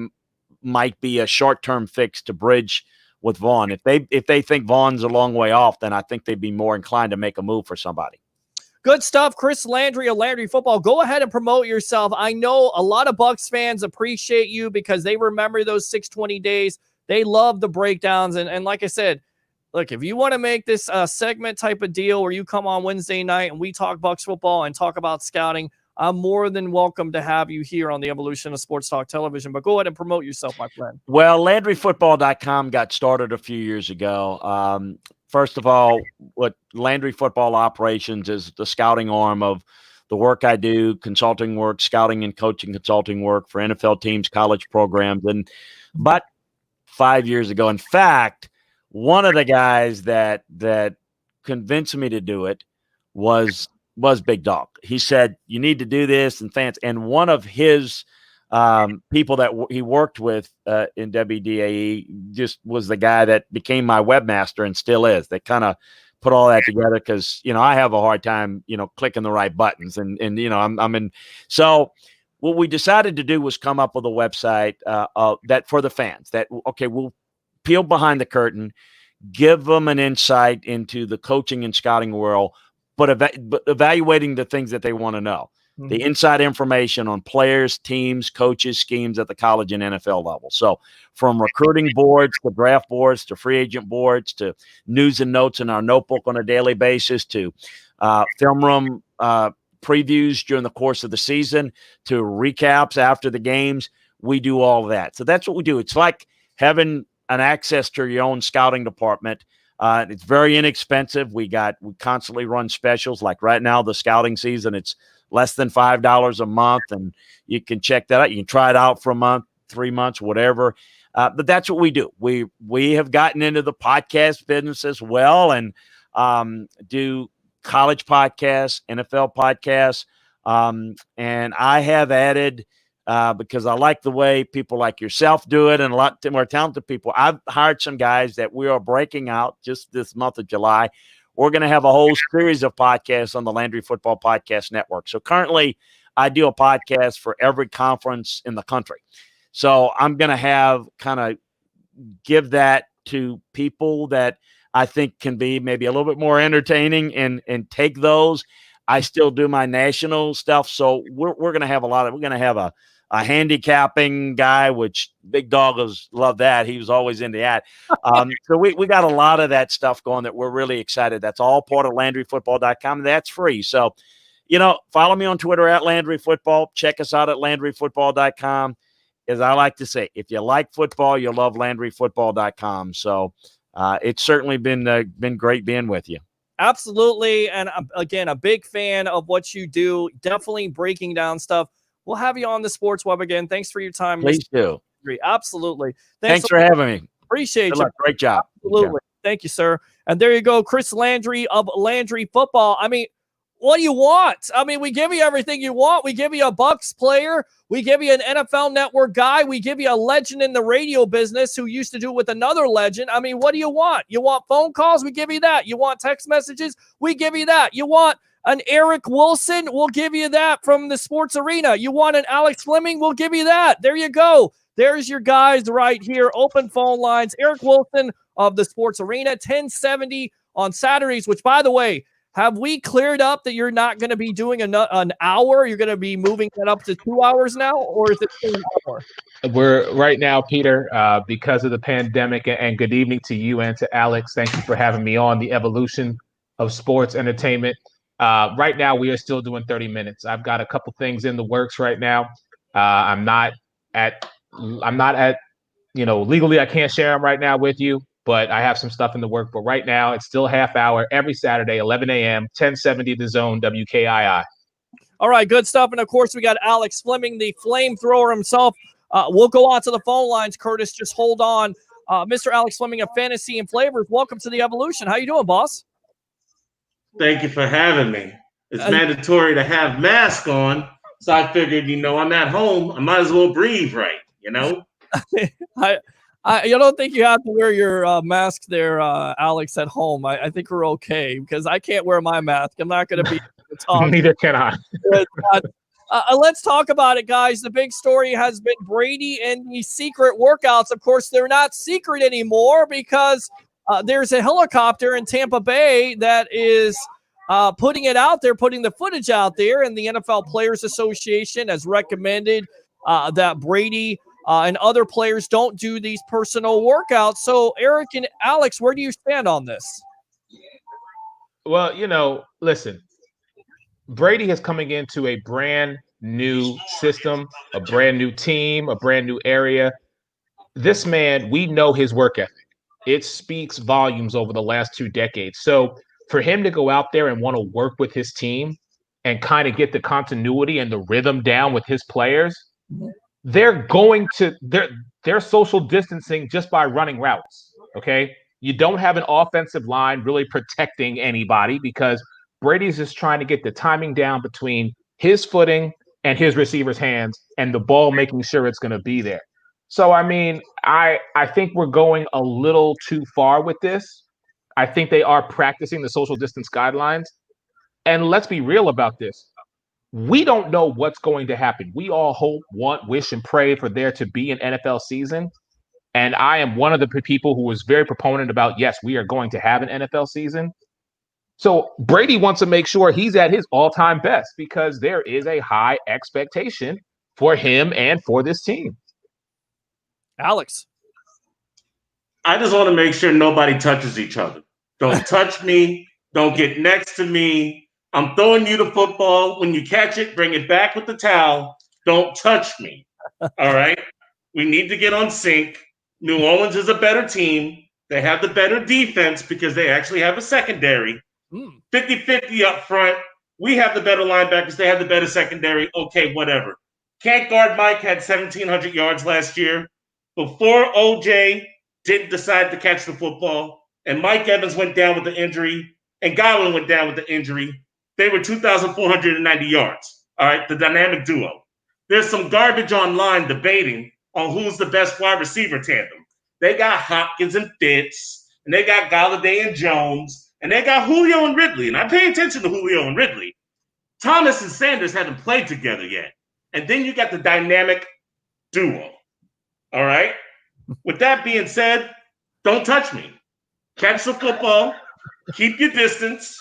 might be a short-term fix to bridge with Vaughn. If they think Vaughn's a long way off, then I think they'd be more inclined to make a move for somebody. Good stuff. Chris Landry of Landry Football. Go ahead and promote yourself. I know a lot of Bucs fans appreciate you because they remember those 620 days. They love the breakdowns. And like I said, look, if you want to make this segment type of deal where you come on Wednesday night and we talk Bucs football and talk about scouting, I'm more than welcome to have you here on the Evolution of Sports Talk Television. But go ahead and promote yourself, my friend. Well, LandryFootball.com got started a few years ago. First of all, what Landry Football Operations is the scouting arm of the work I do, consulting work, scouting and coaching consulting work for NFL teams, college programs. And but 5 years ago, in fact, one of the guys that convinced me to do it was Big Dog. He said, you need to do this, and fans. And one of his people that he worked with in WDAE just was the guy that became my webmaster and still is. They kind of put all that together because, I have a hard time, clicking the right buttons and I'm in. So what we decided to do was come up with a website that for the fans that, okay, we'll peel behind the curtain, give them an insight into the coaching and scouting world, but evaluating the things that they want to know. Mm-hmm. The inside information on players, teams, coaches, schemes at the college and NFL level. So from recruiting boards to draft boards to free agent boards to news and notes in our notebook on a daily basis to film room previews during the course of the season to recaps after the games, we do all of that. So that's what we do. It's like having an access to your own scouting department. It's very inexpensive. We constantly run specials. Like right now, the scouting season, it's less than $5 a month, and you can check that out. You can try it out for a month, 3 months, whatever. But that's what we do. We have gotten into the podcast business as well, and do college podcasts, NFL podcasts, and I have added. Because I like the way people like yourself do it and a lot more talented people. I've hired some guys that we are breaking out just this month of July. We're going to have a whole series of podcasts on the Landry Football Podcast Network. So currently I do a podcast for every conference in the country. So I'm going to have kind of give that to people that I think can be maybe a little bit more entertaining and take those. I still do my national stuff. So we're going to have we're going to have a handicapping guy, which Big Dog love that. He was always into that. So we got a lot of that stuff going that we're really excited. That's all part of LandryFootball.com. That's free. So, follow me on Twitter at LandryFootball. Check us out at LandryFootball.com. As I like to say, if you like football, you'll love LandryFootball.com. So it's certainly been great being with you. Absolutely. And again, a big fan of what you do. Definitely breaking down stuff. We'll have you on the Sports Web again. Thanks for your time. Please do. Absolutely. Thanks for having me. Appreciate Good you. luck. Great job. Absolutely. Thank you, sir. And there you go, Chris Landry of Landry Football. I mean, what do you want? I mean, we give you everything you want. We give you a Bucs player. We give you an NFL Network guy. We give you a legend in the radio business who used to do it with another legend. I mean, what do you want? You want phone calls? We give you that. You want text messages? We give you that. You want an Eric Wilson, we'll give you that from the Sports Arena. You want an Alex Fleming, we'll give you that. There you go. There's your guys right here. Open phone lines. Eric Wilson of the Sports Arena, 1070 on Saturdays, which, by the way, have we cleared up that you're not going to be doing an hour? You're going to be moving that up to 2 hours now, or is it still an hour? We're right now, Peter, because of the pandemic, and good evening to you and to Alex. Thank you for having me on the evolution of sports entertainment. Right now, we are still doing 30 minutes. I've got a couple things in the works right now. I'm not at, legally I can't share them right now with you, but I have some stuff in the work. But right now, it's still half hour every Saturday, 11 a.m., 1070 The Zone, WKII. All right, good stuff. And, of course, we got Alex Fleming, the flamethrower himself. We'll go on to the phone lines, Curtis. Just hold on. Mr. Alex Fleming of Fantasy and Flavors, welcome to the Evolution. How you doing, boss? Thank you for having me. It's mandatory to have mask on, so I figured, I'm at home. I might as well breathe right, I don't think you have to wear your mask there, Alex, at home. I think we're okay because I can't wear my mask. I'm not going to be able to talk. Neither can I. Let's talk about it, guys. The big story has been Brady and the secret workouts. Of course, they're not secret anymore because there's a helicopter in Tampa Bay that is putting it out there, putting the footage out there, and the NFL Players Association has recommended that Brady and other players don't do these personal workouts. So, Eric and Alex, where do you stand on this? Well, listen, Brady is coming into a brand new system, a brand new team, a brand new area. This man, we know his work ethic. It speaks volumes over the last 2 decades. So for him to go out there and want to work with his team and kind of get the continuity and the rhythm down with his players, they're social distancing just by running routes. Okay. You don't have an offensive line really protecting anybody because Brady's just trying to get the timing down between his footing and his receiver's hands and the ball making sure it's going to be there. So, I think we're going a little too far with this. I think they are practicing the social distance guidelines. And let's be real about this. We don't know what's going to happen. We all hope, want, wish, and pray for there to be an NFL season. And I am one of the people who was very proponent about, yes, we are going to have an NFL season. So Brady wants to make sure he's at his all-time best because there is a high expectation for him and for this team. Alex. I just want to make sure nobody touches each other. Don't touch me. Don't get next to me. I'm throwing you the football. When you catch it, bring it back with the towel. Don't touch me. All right? We need to get on sync. New Orleans is a better team. They have the better defense because they actually have a secondary. 50-50 up front. We have the better linebackers. They have the better secondary. Okay, whatever. Can't guard Mike had 1,700 yards last year. Before OJ didn't decide to catch the football, and Mike Evans went down with the injury, and Godwin went down with the injury, they were 2,490 yards. All right, the dynamic duo. There's some garbage online debating on who's the best wide receiver tandem. They got Hopkins and Fitz, and they got Galladay and Jones, and they got Julio and Ridley. And I pay attention to Julio and Ridley. Thomas and Sanders haven't played together yet. And then you got the dynamic duo. All right? With that being said, don't touch me. Catch the football. Keep your distance.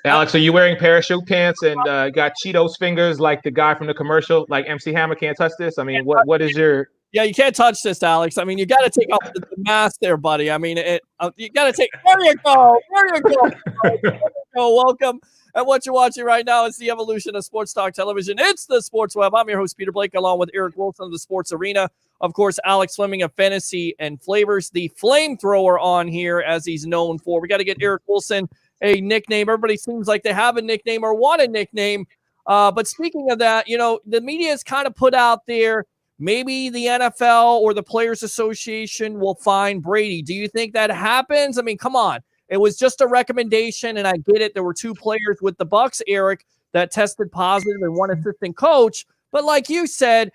Alex, are you wearing parachute pants and got Cheetos fingers like the guy from the commercial? Like MC Hammer can't touch this? What is your... Yeah, you can't touch this, Alex. You got to take off the mask there, buddy. You got to take... There you go. There you go. There you go. Welcome. And what you're watching right now is the evolution of sports talk television. It's the Sports Web. I'm your host, Peter Blake, along with Eric Wilson of the Sports Arena. Of course, Alex Fleming of Fantasy and Flavors, the flamethrower on here, as he's known for. We got to get Eric Wilson a nickname. Everybody seems like they have a nickname or want a nickname. But speaking of that, the media has kind of put out there, maybe the NFL or the Players Association will fine Brady. Do you think that happens? Come on. It was just a recommendation, and I get it. There were 2 players with the Bucs, Eric, that tested positive and 1 assistant coach. But like you said,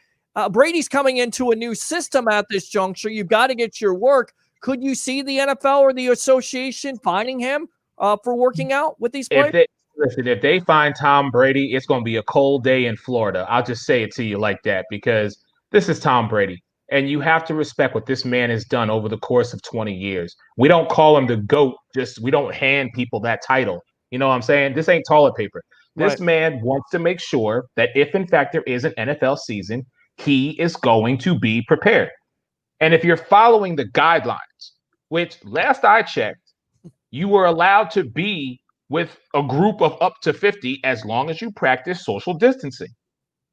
Brady's coming into a new system at this juncture. You've got to get your work. Could you see the NFL or the association fining him for working out with these players? If they find Tom Brady, it's going to be a cold day in Florida. I'll just say it to you like that, because this is Tom Brady. And you have to respect what this man has done over the course of 20 years. We don't call him the GOAT. We don't hand people that title. You know what I'm saying? This ain't toilet paper. This man wants to make sure that if, in fact, there is an NFL season, he is going to be prepared. And if you're following the guidelines, which last I checked, you were allowed to be with a group of up to 50 as long as you practice social distancing.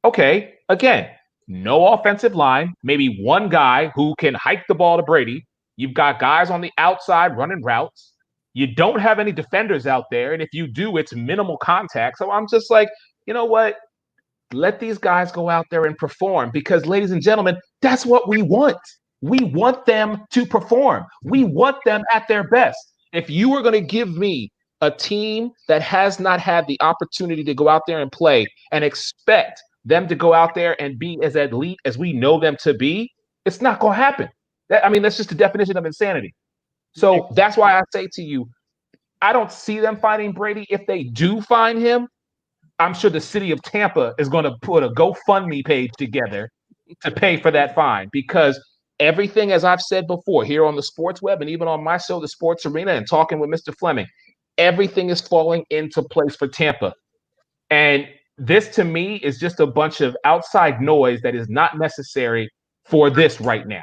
Okay, again, no offensive line, maybe one guy who can hike the ball to Brady. You've got guys on the outside running routes. You don't have any defenders out there. And if you do, it's minimal contact. So I'm just like, you know what? Let these guys go out there and perform, because, ladies and gentlemen, that's what we want. We want them to perform. We want them at their best. If you are going to give me a team that has not had the opportunity to go out there and play and expect them to go out there and be as elite as we know them to be, it's not going to happen. That's just the definition of insanity. So that's why I say to you, I don't see them finding Brady. If they do find him, I'm sure the city of Tampa is going to put a GoFundMe page together to pay for that fine, because everything, as I've said before here on the Sports Web and even on my show, The Sports Arena, and talking with Mr. Fleming, everything is falling into place for Tampa. And this, to me, is just a bunch of outside noise that is not necessary for this right now.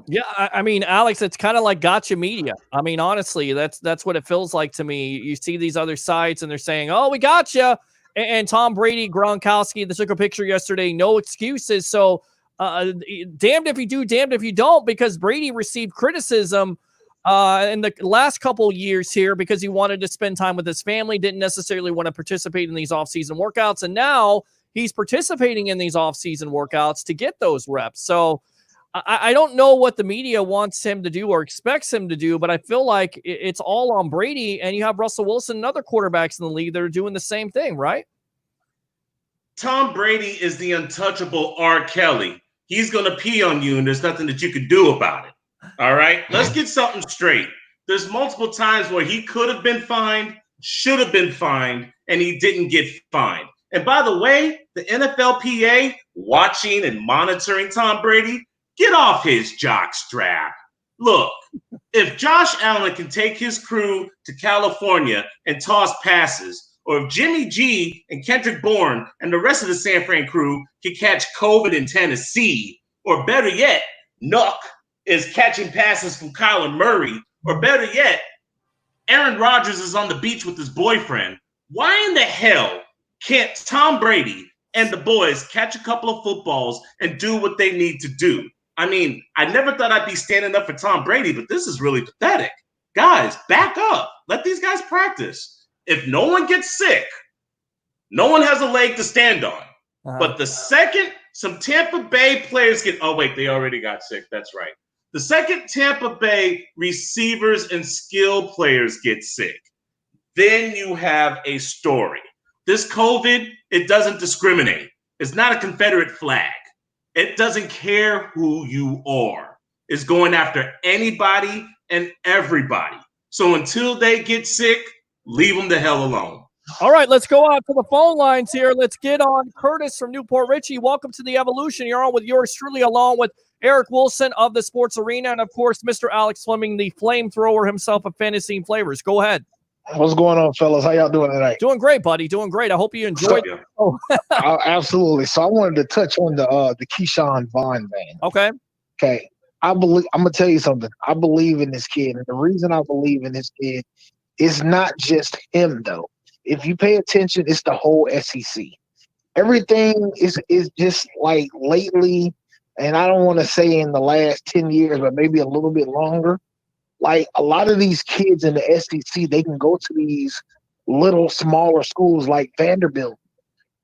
Yeah, I mean, Alex, it's kind of like gotcha media. I mean, honestly, that's what it feels like to me. You see these other sites and they're saying, "Oh, we gotcha," and Tom Brady, Gronkowski, they took a picture yesterday. No excuses. So, damned if you do, damned if you don't, because Brady received criticism in the last couple years here because he wanted to spend time with his family, didn't necessarily want to participate in these off-season workouts, and now he's participating in these off-season workouts to get those reps. So I don't know what the media wants him to do or expects him to do, but I feel like it's all on Brady, and you have Russell Wilson and other quarterbacks in the league that are doing the same thing, right? Tom Brady is the untouchable R. Kelly. He's going to pee on you, and there's nothing that you can do about it. All right? Let's get something straight. There's multiple times where he could have been fined, should have been fined, and he didn't get fined. And by the way, the NFLPA watching and monitoring Tom Brady, get off his jock strap. Look, if Josh Allen can take his crew to California and toss passes, or if Jimmy G and Kendrick Bourne and the rest of the San Fran crew can catch COVID in Tennessee, or better yet, Nuck is catching passes from Kyler Murray, or better yet, Aaron Rodgers is on the beach with his boyfriend, why in the hell can't Tom Brady and the boys catch a couple of footballs and do what they need to do? I mean, I never thought I'd be standing up for Tom Brady, but this is really pathetic. Guys, back up. Let these guys practice. If no one gets sick, no one has a leg to stand on. But the second some Tampa Bay players get, oh, wait, they already got sick. That's right. The second Tampa Bay receivers and skill players get sick, then you have a story. This COVID, it doesn't discriminate. It's not a Confederate flag. It doesn't care who you are. It's going after anybody and everybody. So until they get sick, leave them the hell alone. All right, let's go out to the phone lines here. Let's get on Curtis from Newport Richie. Welcome to the Evolution. You're on with yours truly, along with Eric Wilson of the Sports Arena, and of course, Mr. Alex Fleming, the flamethrower himself of Fantasy and Flavors. Go ahead. What's going on, fellas? How y'all doing tonight? Doing great, buddy. Doing great. I hope you enjoyed it. Oh, absolutely. So I wanted to touch on the Keyshawn Vaughn ban. Okay. I'm gonna tell you something. I believe in this kid, and the reason I believe in this kid is not just him, though. If you pay attention, it's the whole SEC. Everything is just like lately, and I don't want to say in the last 10 years, but maybe a little bit longer. Like a lot of these kids in the SEC, they can go to these little smaller schools like Vanderbilt,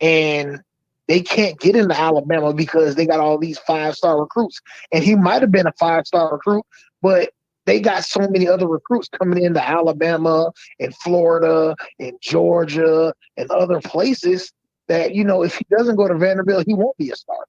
and they can't get into Alabama because they got all these 5-star recruits. And he might have been a 5-star recruit, but they got so many other recruits coming into Alabama and Florida and Georgia and other places that, you know, if he doesn't go to Vanderbilt, he won't be a star.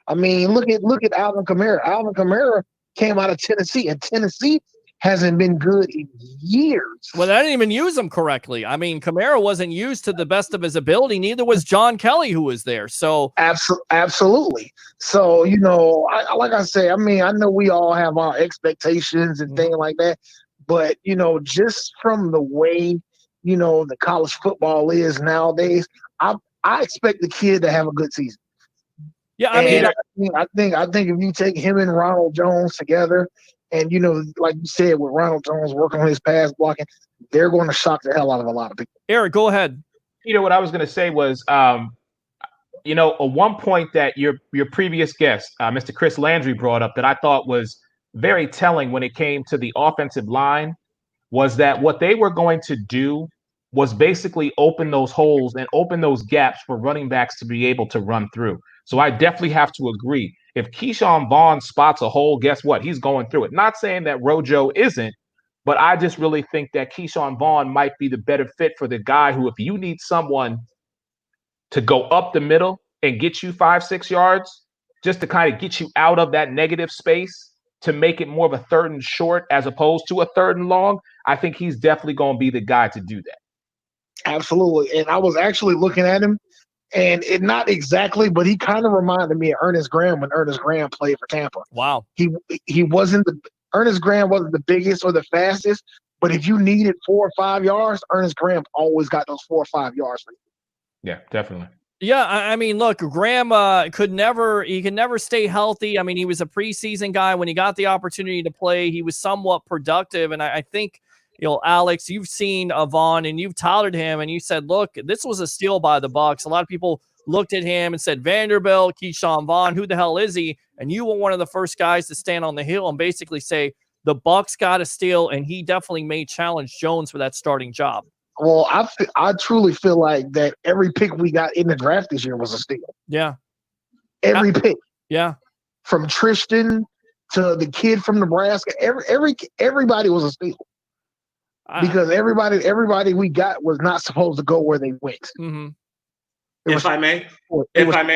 I mean, look at Alvin Kamara. Alvin Kamara came out of Tennessee, and Tennessee hasn't been good in years. Well, they didn't even use him correctly. I mean, Kamara wasn't used to the best of his ability. Neither was John Kelly, who was there. So absolutely. So, you know, like I say, I mean, I know we all have our expectations and things like that, but, you know, just from the way, you know, the college football is nowadays, I expect the kid to have a good season. Yeah, I mean, I think if you take him and Ronald Jones together, and, you know, like you said, with Ronald Jones working on his pass blocking, they're going to shock the hell out of a lot of people. Eric, go ahead. Peter, what I was going to say was, you know, at one point that your previous guest, Mr. Chris Landry, brought up that I thought was very telling when it came to the offensive line was that what they were going to do was basically open those holes and open those gaps for running backs to be able to run through. So I definitely have to agree. If Keyshawn Vaughn spots a hole, guess what? He's going through it. Not saying that Rojo isn't, but I just really think that Keyshawn Vaughn might be the better fit for the guy who, if you need someone to go up the middle and get you 5-6 yards, just to kind of get you out of that negative space to make it more of a 3rd and short as opposed to a 3rd and long, I think he's definitely going to be the guy to do that. Absolutely. And I was actually looking at him, and it not exactly, but he kind of reminded me of Ernest Graham when Ernest Graham played for Tampa. Wow. He wasn't Ernest Graham wasn't the biggest or the fastest, but if you needed 4 or 5 yards, Ernest Graham always got those 4 or 5 yards for you. Yeah, definitely. Yeah, I mean, look, Graham could never stay healthy. I mean, he was a preseason guy. When he got the opportunity to play, he was somewhat productive. And I think, you know, Alex, you've seen Vaughn and you've touted him and you said, look, this was a steal by the Bucs. A lot of people looked at him and said, Vanderbilt, Keyshawn Vaughn, who the hell is he? And you were one of the first guys to stand on the hill and basically say the Bucs got a steal, and he definitely may challenge Jones for that starting job. Well, I truly feel like that every pick we got in the draft this year was a steal. Yeah. Every pick. Yeah. From Tristan to the kid from Nebraska, everybody was a steal. Because everybody we got was not supposed to go where they went. Mm-hmm. If I may,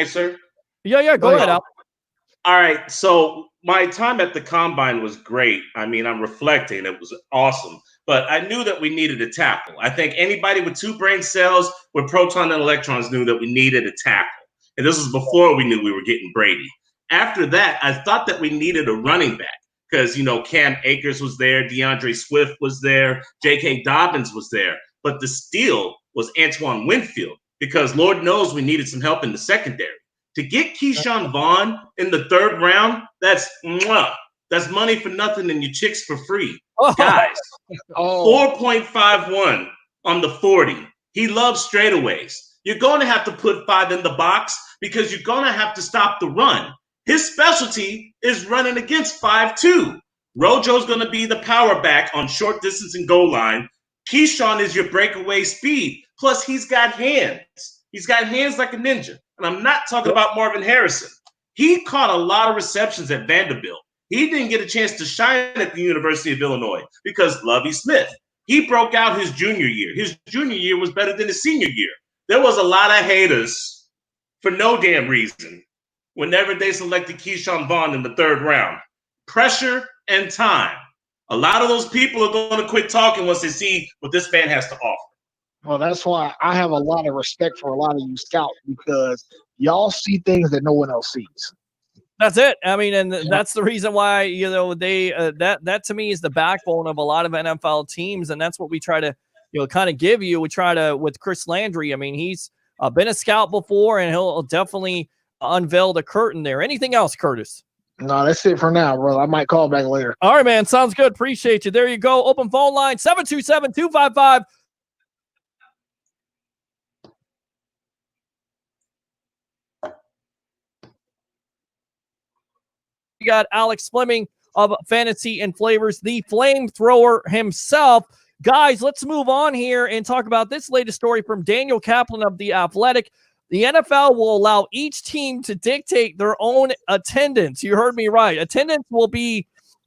sir. Yeah, go ahead, Al. All right. So my time at the Combine was great. I mean, I'm reflecting. It was awesome. But I knew that we needed a tackle. I think anybody with 2 brain cells with proton and electrons knew that we needed a tackle. And this was before we knew we were getting Brady. After that, I thought that we needed a running back because, you know, Cam Akers was there, DeAndre Swift was there, J.K. Dobbins was there. But the steal was Antoine Winfield because Lord knows we needed some help in the secondary. To get Keyshawn Vaughn in the 3rd round, that's money for nothing and your chicks for free. Guys, 4.51 on the 40. He loves straightaways. You're going to have to put 5 in the box because you're going to have to stop the run. His specialty is running against 5-2. Rojo's going to be the power back on short distance and goal line. Keyshawn is your breakaway speed. Plus, he's got hands. He's got hands like a ninja. And I'm not talking about Marvin Harrison. He caught a lot of receptions at Vanderbilt. He didn't get a chance to shine at the University of Illinois because Lovie Smith. He broke out his junior year. His junior year was better than his senior year. There was a lot of haters for no damn reason whenever they selected Keyshawn Vaughn in the 3rd round. Pressure and time. A lot of those people are going to quit talking once they see what this man has to offer. Well, that's why I have a lot of respect for a lot of you scouts because y'all see things that no one else sees. That's it. I mean, and that's the reason why, you know, they that to me is the backbone of a lot of NFL teams, and that's what we try to, you know, kind of give you. We try to with Chris Landry. I mean, he's been a scout before, and he'll definitely unveil the curtain there. Anything else, Curtis? No, that's it for now, bro. I might call back later. All right, man. Sounds good. Appreciate you. There you go. Open phone line 727-255. We got Alex Fleming of Fantasy and Flavors, the flamethrower himself. Guys, let's move on here and talk about this latest story from Daniel Kaplan of The Athletic. The NFL will allow each team to dictate their own attendance. You heard me right. Attendance will be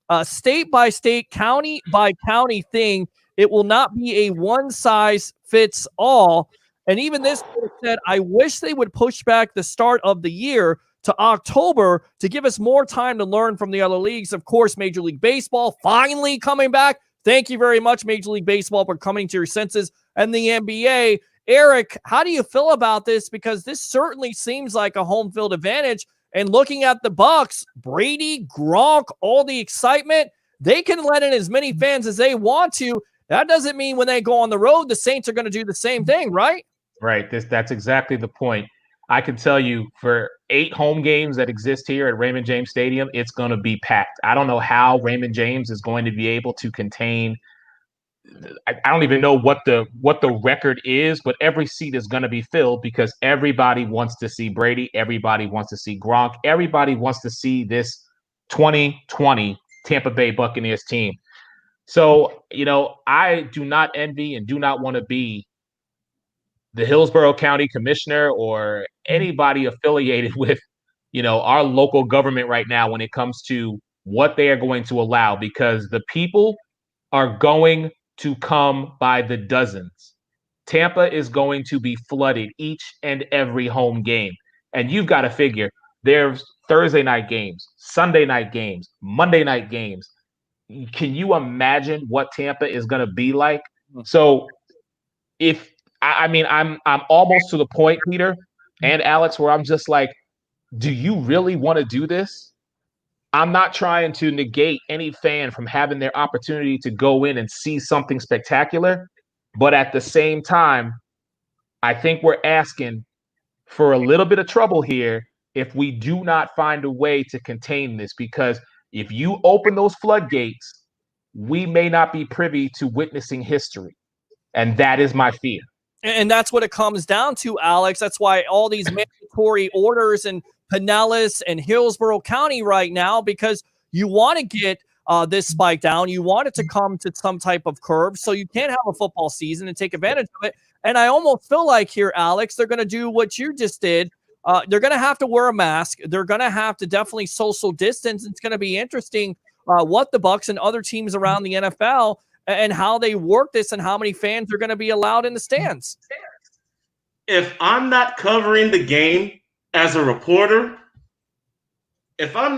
a state by state, county by county thing. It will not be a one size fits all. And even this said, I wish they would push back the start of the year to October to give us more time to learn from the other leagues. Of course, Major League Baseball finally coming back. Thank you very much, Major League Baseball, for coming to your senses, and the NBA. Eric, how do you feel about this? Because this certainly seems like a home field advantage. And looking at the Bucs, Brady, Gronk, all the excitement, they can let in as many fans as they want to. That doesn't mean when they go on the road, the Saints are going to do the same thing, right? Right. That's exactly the point. I can tell you for 8 home games that exist here at Raymond James Stadium, it's going to be packed. I don't know how Raymond James is going to be able to contain. I don't even know what the record is, but every seat is going to be filled because everybody wants to see Brady. Everybody wants to see Gronk. Everybody wants to see this 2020 Tampa Bay Buccaneers team. So, I do not envy and do not want to be the Hillsborough County Commissioner or anybody affiliated with, our local government right now when it comes to what they are going to allow, because the people are going to come by the dozens. Tampa is going to be flooded each and every home game. And you've got to figure there's Thursday night games, Sunday night games, Monday night games. Can you imagine what Tampa is going to be like? So I'm almost to the point, Peter and Alex, where I'm just like, do you really want to do this? I'm not trying to negate any fan from having their opportunity to go in and see something spectacular. But at the same time, I think we're asking for a little bit of trouble here if we do not find a way to contain this. Because if you open those floodgates, we may not be privy to witnessing history. And that is my fear. And that's what it comes down to, Alex. That's why all these mandatory orders in Pinellas and Hillsborough County right now, because you want to get this spike down. You want it to come to some type of curve so you can have a football season and take advantage of it. And I almost feel like here, Alex, they're going to do what you just did. They're going to have to wear a mask. They're going to have to definitely social distance. It's going to be interesting what the Bucs and other teams around the NFL and how they work this and how many fans are going to be allowed in the stands. If I'm not covering the game as a reporter, and if I'm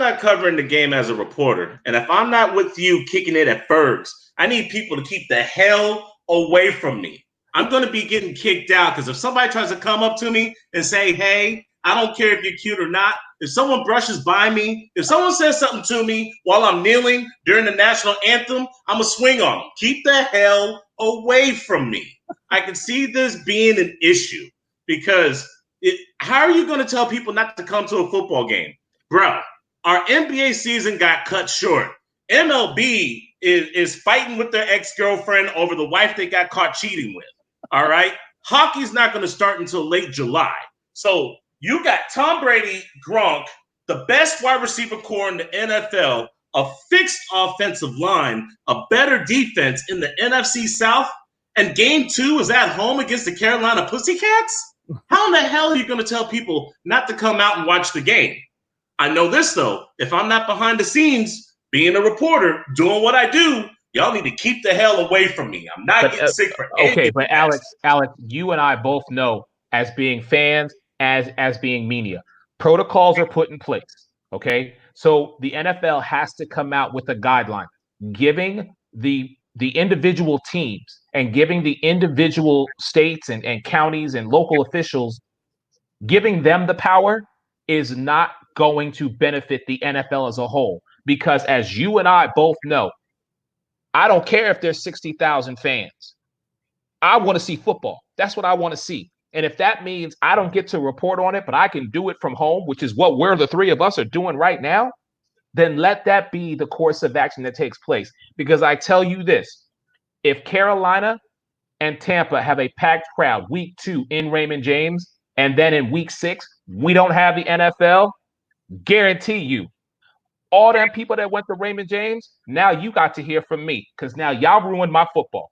not with you kicking it at Fergs, I need people to keep the hell away from me. I'm going to be getting kicked out because if somebody tries to come up to me and say, hey, I don't care if you're cute or not, if someone brushes by me, if someone says something to me while I'm kneeling during the national anthem, I'm going to swing on them. Keep the hell away from me. I can see this being an issue because how are you going to tell people not to come to a football game? Bro, our NBA season got cut short. MLB is fighting with their ex-girlfriend over the wife they got caught cheating with. All right? Hockey's not going to start until late July. So you got Tom Brady, Gronk, the best wide receiver core in the NFL, a fixed offensive line, a better defense in the NFC South, and game 2 is at home against the Carolina Pussycats? How in the hell are you going to tell people not to come out and watch the game? I know this, though. If I'm not behind the scenes, being a reporter, doing what I do, y'all need to keep the hell away from me. I'm not getting sick for anything. Okay, but Alex, you and I both know as being fans, as being media, protocols are put in place, okay? So the NFL has to come out with a guideline, giving the individual teams and giving the individual states and counties and local officials, giving them the power is not going to benefit the NFL as a whole. Because as you and I both know, I don't care if there's 60,000 fans. I want to see football. That's what I want to see. And if that means I don't get to report on it, but I can do it from home, which is what the 3 of us are doing right now, then let that be the course of action that takes place. Because I tell you this, if Carolina and Tampa have a packed crowd week 2 in Raymond James, and then in week 6, we don't have the NFL, guarantee you, all them people that went to Raymond James, now you got to hear from me because now y'all ruined my football.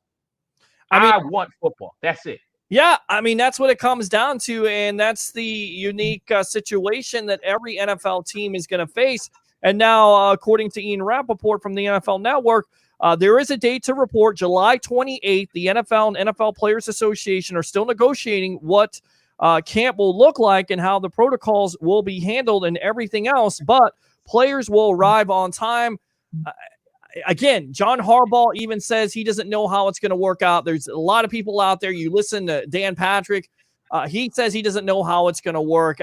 I want football. That's it. Yeah, I mean, that's what it comes down to, and that's the unique situation that every NFL team is going to face. And now, according to Ian Rappaport from the NFL Network, there is a date to report, July 28th. The NFL and NFL Players Association are still negotiating what camp will look like and how the protocols will be handled and everything else. But players will arrive on time. Again, John Harbaugh even says he doesn't know how it's going to work out. There's a lot of people out there. You listen to Dan Patrick. He says he doesn't know how it's going to work.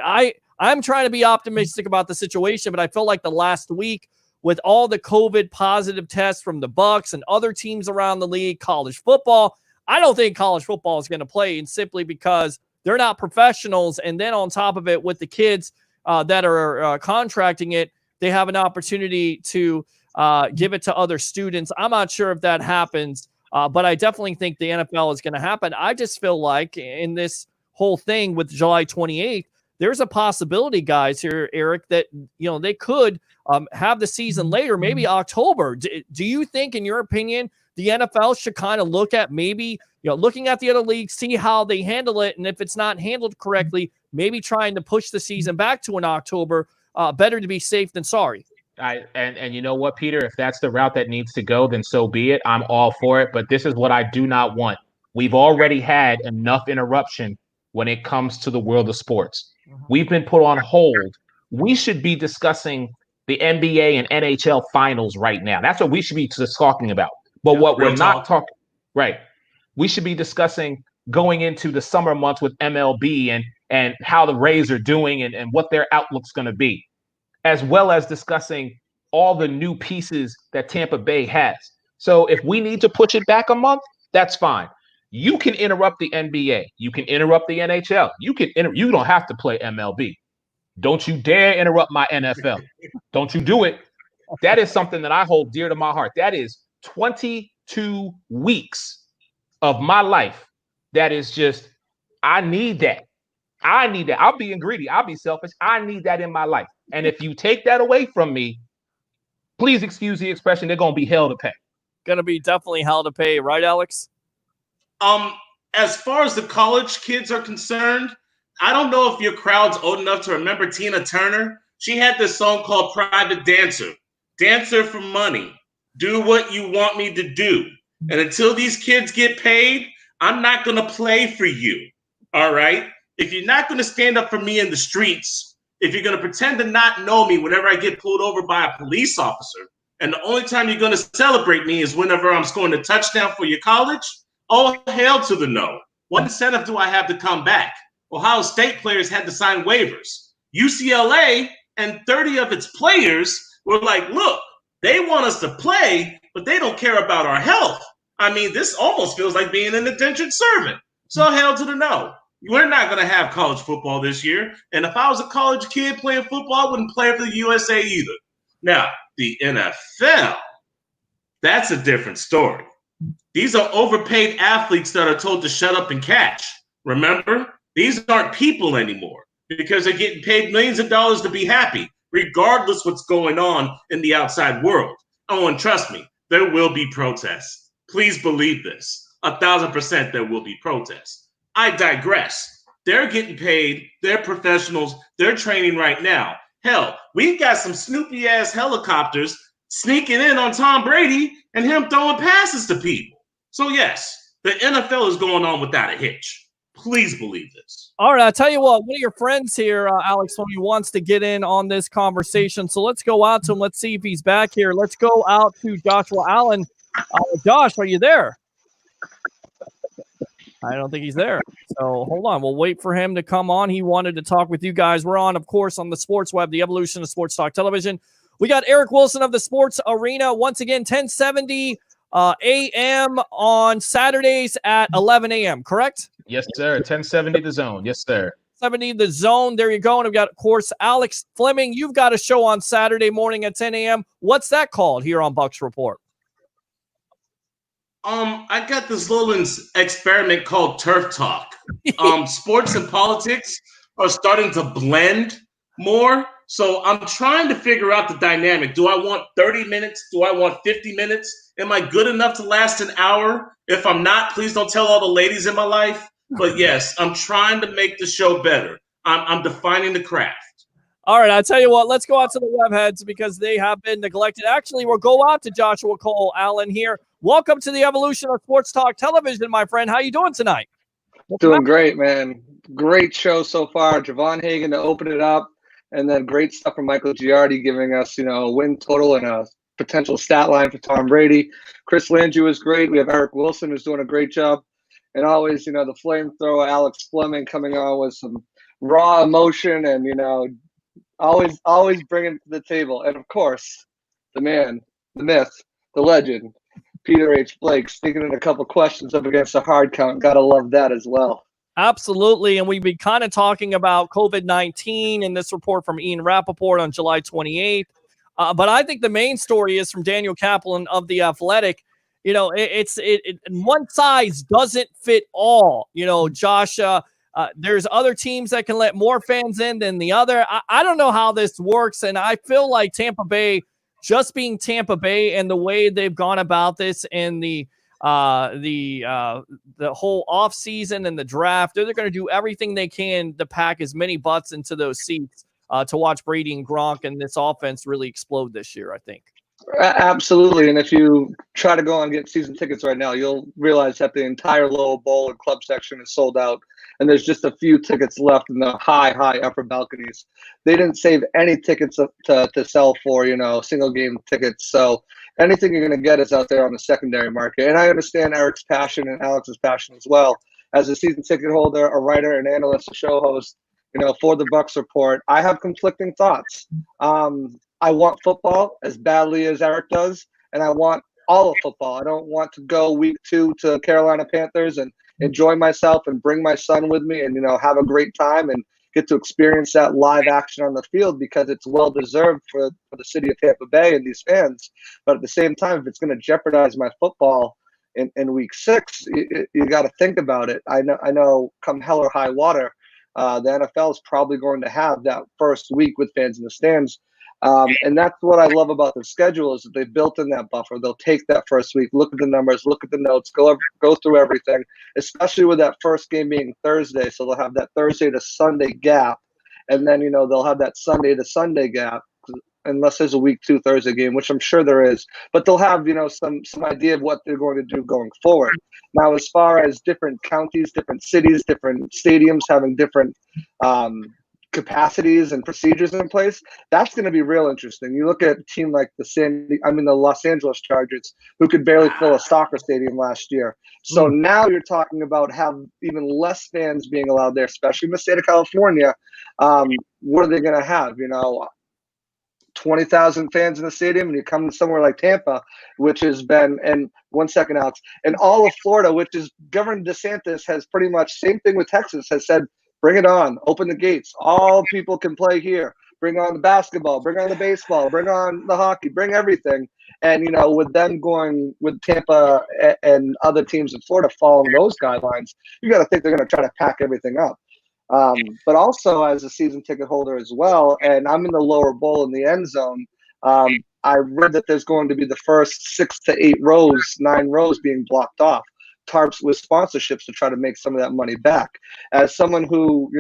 I'm trying to be optimistic about the situation, but I felt like the last week with all the COVID positive tests from the Bucs and other teams around the league, college football, I don't think college football is going to play, and simply because they're not professionals. And then on top of it, with the kids that are contracting it, they have an opportunity to give it to other students. I'm not sure if that happens, but I definitely think the NFL is going to happen. I just feel like in this whole thing with July 28th, there's a possibility, guys, here, Eric, that they could have the season later, maybe October. Do you think, in your opinion, the NFL should kind of look at maybe looking at the other leagues, see how they handle it, and if it's not handled correctly, maybe trying to push the season back to an October? Better to be safe than sorry. And you know what, Peter? If that's the route that needs to go, then so be it. I'm all for it. But this is what I do not want. We've already had enough interruption when it comes to the world of sports. We've been put on hold. We should be discussing the NBA and NHL finals right now. That's what we should be just talking about. But what we're not talking, right? We should be discussing going into the summer months with MLB and how the Rays are doing and what their outlook's going to be, as well as discussing all the new pieces that Tampa Bay has. So if we need to push it back a month, that's fine. You can interrupt the NBA. You can interrupt the NHL. You don't have to play MLB. Don't you dare interrupt my NFL. Don't you do it. That is something that I hold dear to my heart. That is 22 weeks of my life. That is just, I need that. I need that. I'll be greedy. I'll be selfish. I need that in my life. And if you take that away from me, please excuse the expression, they're going to be hell to pay. Going to be definitely hell to pay. Right, Alex? As far as the college kids are concerned, I don't know if your crowd's old enough to remember Tina Turner. She had this song called Private Dancer. Dancer for money. Do what you want me to do. And until these kids get paid, I'm not going to play for you. All right? If you're not going to stand up for me in the streets, if you're going to pretend to not know me whenever I get pulled over by a police officer, and the only time you're going to celebrate me is whenever I'm scoring a touchdown for your college, all hail to the no. What incentive do I have to come back? Ohio State players had to sign waivers. UCLA and 30 of its players were like, look, they want us to play, but they don't care about our health. I mean, this almost feels like being an indentured servant. So hail to the no. We're not going to have college football this year. And if I was a college kid playing football, I wouldn't play for the USA either. Now, the NFL, that's a different story. These are overpaid athletes that are told to shut up and catch. Remember? These aren't people anymore because they're getting paid millions of dollars to be happy, regardless what's going on in the outside world. Oh, and trust me, there will be protests. Please believe this. 1,000% there will be protests. I digress. They're getting paid. They're professionals. They're training right now. Hell, we've got some Snoopy-ass helicopters sneaking in on Tom Brady and him throwing passes to people. So yes, the NFL is going on without a hitch. Please believe this. All right, I'll tell you what, one of your friends here, Alex, when he wants to get in on this conversation. So let's go out to him. Let's see if he's back here. Let's go out to Joshua Allen. Josh, are you there? I don't think he's there. So hold on. We'll wait for him to come on. He wanted to talk with you guys. We're on, of course, on the Sports Web, the evolution of Sports Talk Television. We got Eric Wilson of the Sports Arena. Once again, 1070 a.m. on Saturdays at 11 a.m., correct? Yes, sir. 1070 The Zone. Yes, sir. 70 The Zone. There you go. And we've got, of course, Alex Fleming. You've got a show on Saturday morning at 10 a.m. What's that called here on Bucs Report? I got this little experiment called Turf Talk. Sports and politics are starting to blend more. So I'm trying to figure out the dynamic. Do I want 30 minutes? Do I want 50 minutes? Am I good enough to last an hour? If I'm not, please don't tell all the ladies in my life. But yes, I'm trying to make the show better. I'm defining the craft. All right, I'll tell you what, let's go out to the webheads because they have been neglected. Actually, we'll go out to Joshua Cole Allen here. Welcome to the evolution of Sports Talk Television, my friend. How you doing tonight? Doing great, man. Great show so far. Javon Hagan to open it up, and then great stuff from Michael Giardi giving us, a win total and a potential stat line for Tom Brady. Chris Landry was great. We have Eric Wilson who's doing a great job, and always, the flamethrower Alex Fleming coming on with some raw emotion and always bringing it to the table. And of course, the man, the myth, the legend, Peter H. Blake, sneaking in a couple questions up against a hard count. Gotta love that as well. Absolutely. And we've been kind of talking about COVID-19 and this report from Ian Rappaport on July 28th. But I think the main story is from Daniel Kaplan of The Athletic. One size doesn't fit all. Josh, there's other teams that can let more fans in than the other. I don't know how this works. And I feel like Tampa Bay, just being Tampa Bay and the way they've gone about this and the whole offseason and the draft, they're going to do everything they can to pack as many butts into those seats to watch Brady and Gronk and this offense really explode this year, I think. Absolutely. And if you try to go and get season tickets right now, you'll realize that the entire lower bowl and club section is sold out. And there's just a few tickets left in the high upper balconies. They didn't save any tickets to sell for, single game tickets. So anything you're going to get is out there on the secondary market. And I understand Eric's passion and Alex's passion as well. As a season ticket holder, a writer, an analyst, a show host, for the Bucs Report, I have conflicting thoughts. I want football as badly as Eric does, and I want all of football. I don't want to go week 2 to Carolina Panthers and enjoy myself and bring my son with me and, have a great time and get to experience that live action on the field because it's well-deserved for the city of Tampa Bay and these fans. But at the same time, if it's going to jeopardize my football in week 6, you got to think about it. I know come hell or high water, the NFL is probably going to have that first week with fans in the stands. And that's what I love about the schedule is that they built in that buffer. They'll take that first week, look at the numbers, look at the notes, go through everything, especially with that first game being Thursday. So they'll have that Thursday to Sunday gap. And then, they'll have that Sunday to Sunday gap, unless there's a week 2 Thursday game, which I'm sure there is. But they'll have, some idea of what they're going to do going forward. Now, as far as different counties, different cities, different stadiums having different capacities and procedures in place, that's going to be real interesting. You look at a team like the Los Angeles Chargers, who could barely fill a soccer stadium last year. So now you're talking about have even less fans being allowed there, especially in the state of California. What are they going to have? 20,000 fans in the stadium, and you come to somewhere like Tampa, which has been, and 1 second, Alex, and all of Florida, which is Governor DeSantis has pretty much, same thing with Texas, has said, bring it on, open the gates. All people can play here. Bring on the basketball, bring on the baseball, bring on the hockey, bring everything. And, with them going with Tampa and other teams in Florida following those guidelines, you got to think they're going to try to pack everything up. But also as a season ticket holder as well, and I'm in the lower bowl in the end zone, I read that there's going to be the first 6 to 8 rows, 9 rows being blocked off. Tarps with sponsorships to try to make some of that money back. As someone who,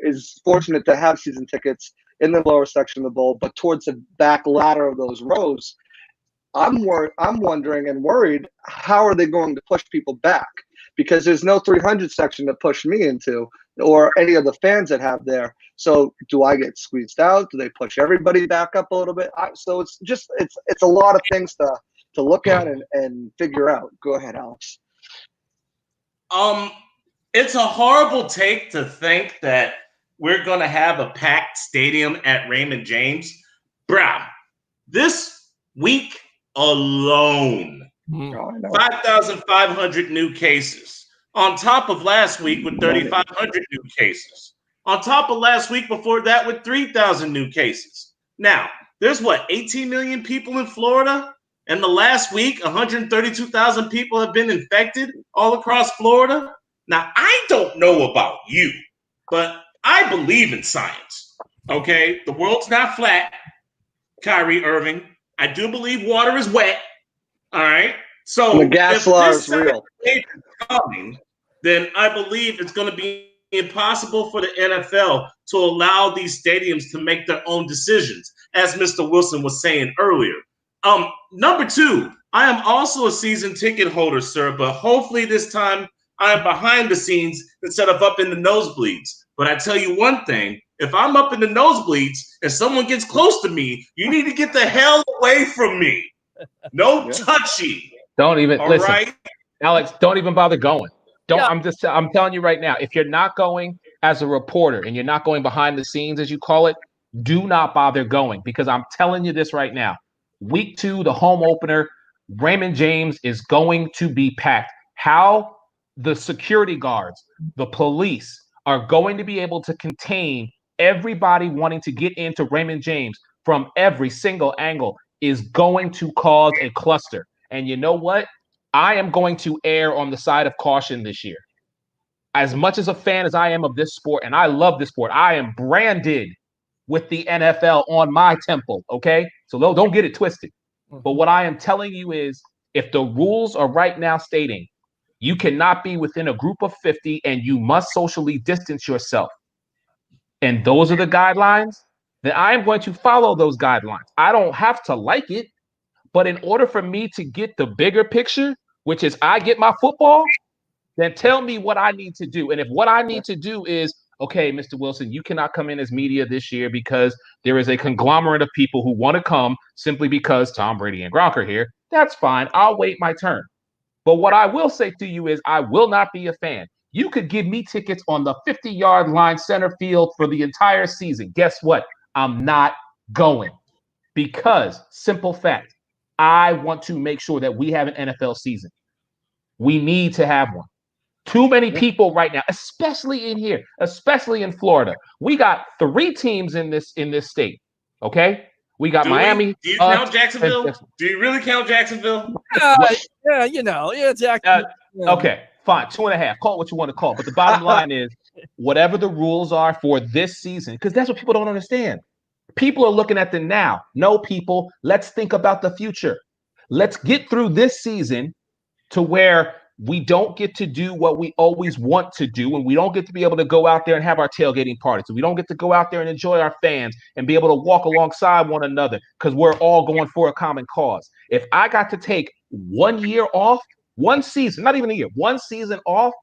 is fortunate to have season tickets in the lower section of the bowl, but towards the back ladder of those rows, I'm wondering and worried, how are they going to push people back? Because there's no 300 section to push me into or any of the fans that have there. So do I get squeezed out? Do they push everybody back up a little bit? So it's a lot of things to look at and figure out. Go ahead, Alex. It's a horrible take to think that we're going to have a packed stadium at Raymond James. Bruh, this week alone, 5,500 new cases. On top of last week with 3,500 new cases. On top of last week before that with 3,000 new cases. Now, there's 18 million people in Florida? And the last week, 132,000 people have been infected all across Florida. Now, I don't know about you, but I believe in science, okay? The world's not flat, Kyrie Irving. I do believe water is wet, all right? So the gas law is real. Coming, then I believe it's going to be impossible for the NFL to allow these stadiums to make their own decisions, as Mr. Wilson was saying earlier. Number 2, I am also a season ticket holder, sir, but hopefully this time I'm behind the scenes instead of up in the nosebleeds. But I tell you one thing, if I'm up in the nosebleeds and someone gets close to me, you need to get the hell away from me. No touchy. Don't even All listen, right? Alex. Don't even bother going. Don't. Yeah. I'm telling you right now. If you're not going as a reporter and you're not going behind the scenes, as you call it, do not bother going, because I'm telling you this right now. Week 2, the home opener, Raymond James is going to be packed. How the security guards, the police are going to be able to contain everybody wanting to get into Raymond James from every single angle is going to cause a cluster. And you know what? I am going to err on the side of caution this year. As much as a fan as I am of this sport, and I love this sport, I am branded with the NFL on my temple, okay? So don't get it twisted. But what I am telling you is, if the rules are right now stating you cannot be within a group of 50 and you must socially distance yourself, and those are the guidelines, then I am going to follow those guidelines. I don't have to like it, but in order for me to get the bigger picture, which is I get my football, then tell me what I need to do. And if what I need to do is, okay, Mr. Wilson, you cannot come in as media this year because there is a conglomerate of people who want to come simply because Tom Brady and Gronk are here, that's fine. I'll wait my turn. But what I will say to you is I will not be a fan. You could give me tickets on the 50-yard line center field for the entire season. Guess what? I'm not going, because simple fact, I want to make sure that we have an NFL season. We need to have one. Too many people right now, especially in here, especially in Florida. We got 3 teams in this state. Okay, we got Miami. Do you count Jacksonville? Do you really count Jacksonville? Yeah, Jacksonville. Okay, fine, 2.5. Call it what you want to call it. But the bottom line is, whatever the rules are for this season, because that's what people don't understand. People are looking at the now. No, people, let's think about the future. Let's get through this season to where we don't get to do what we always want to do, and we don't get to be able to go out there and have our tailgating parties. So we don't get to go out there and enjoy our fans and be able to walk alongside one another because we're all going for a common cause. If I got to take 1 year off, 1 season, not even a year, 1 season off,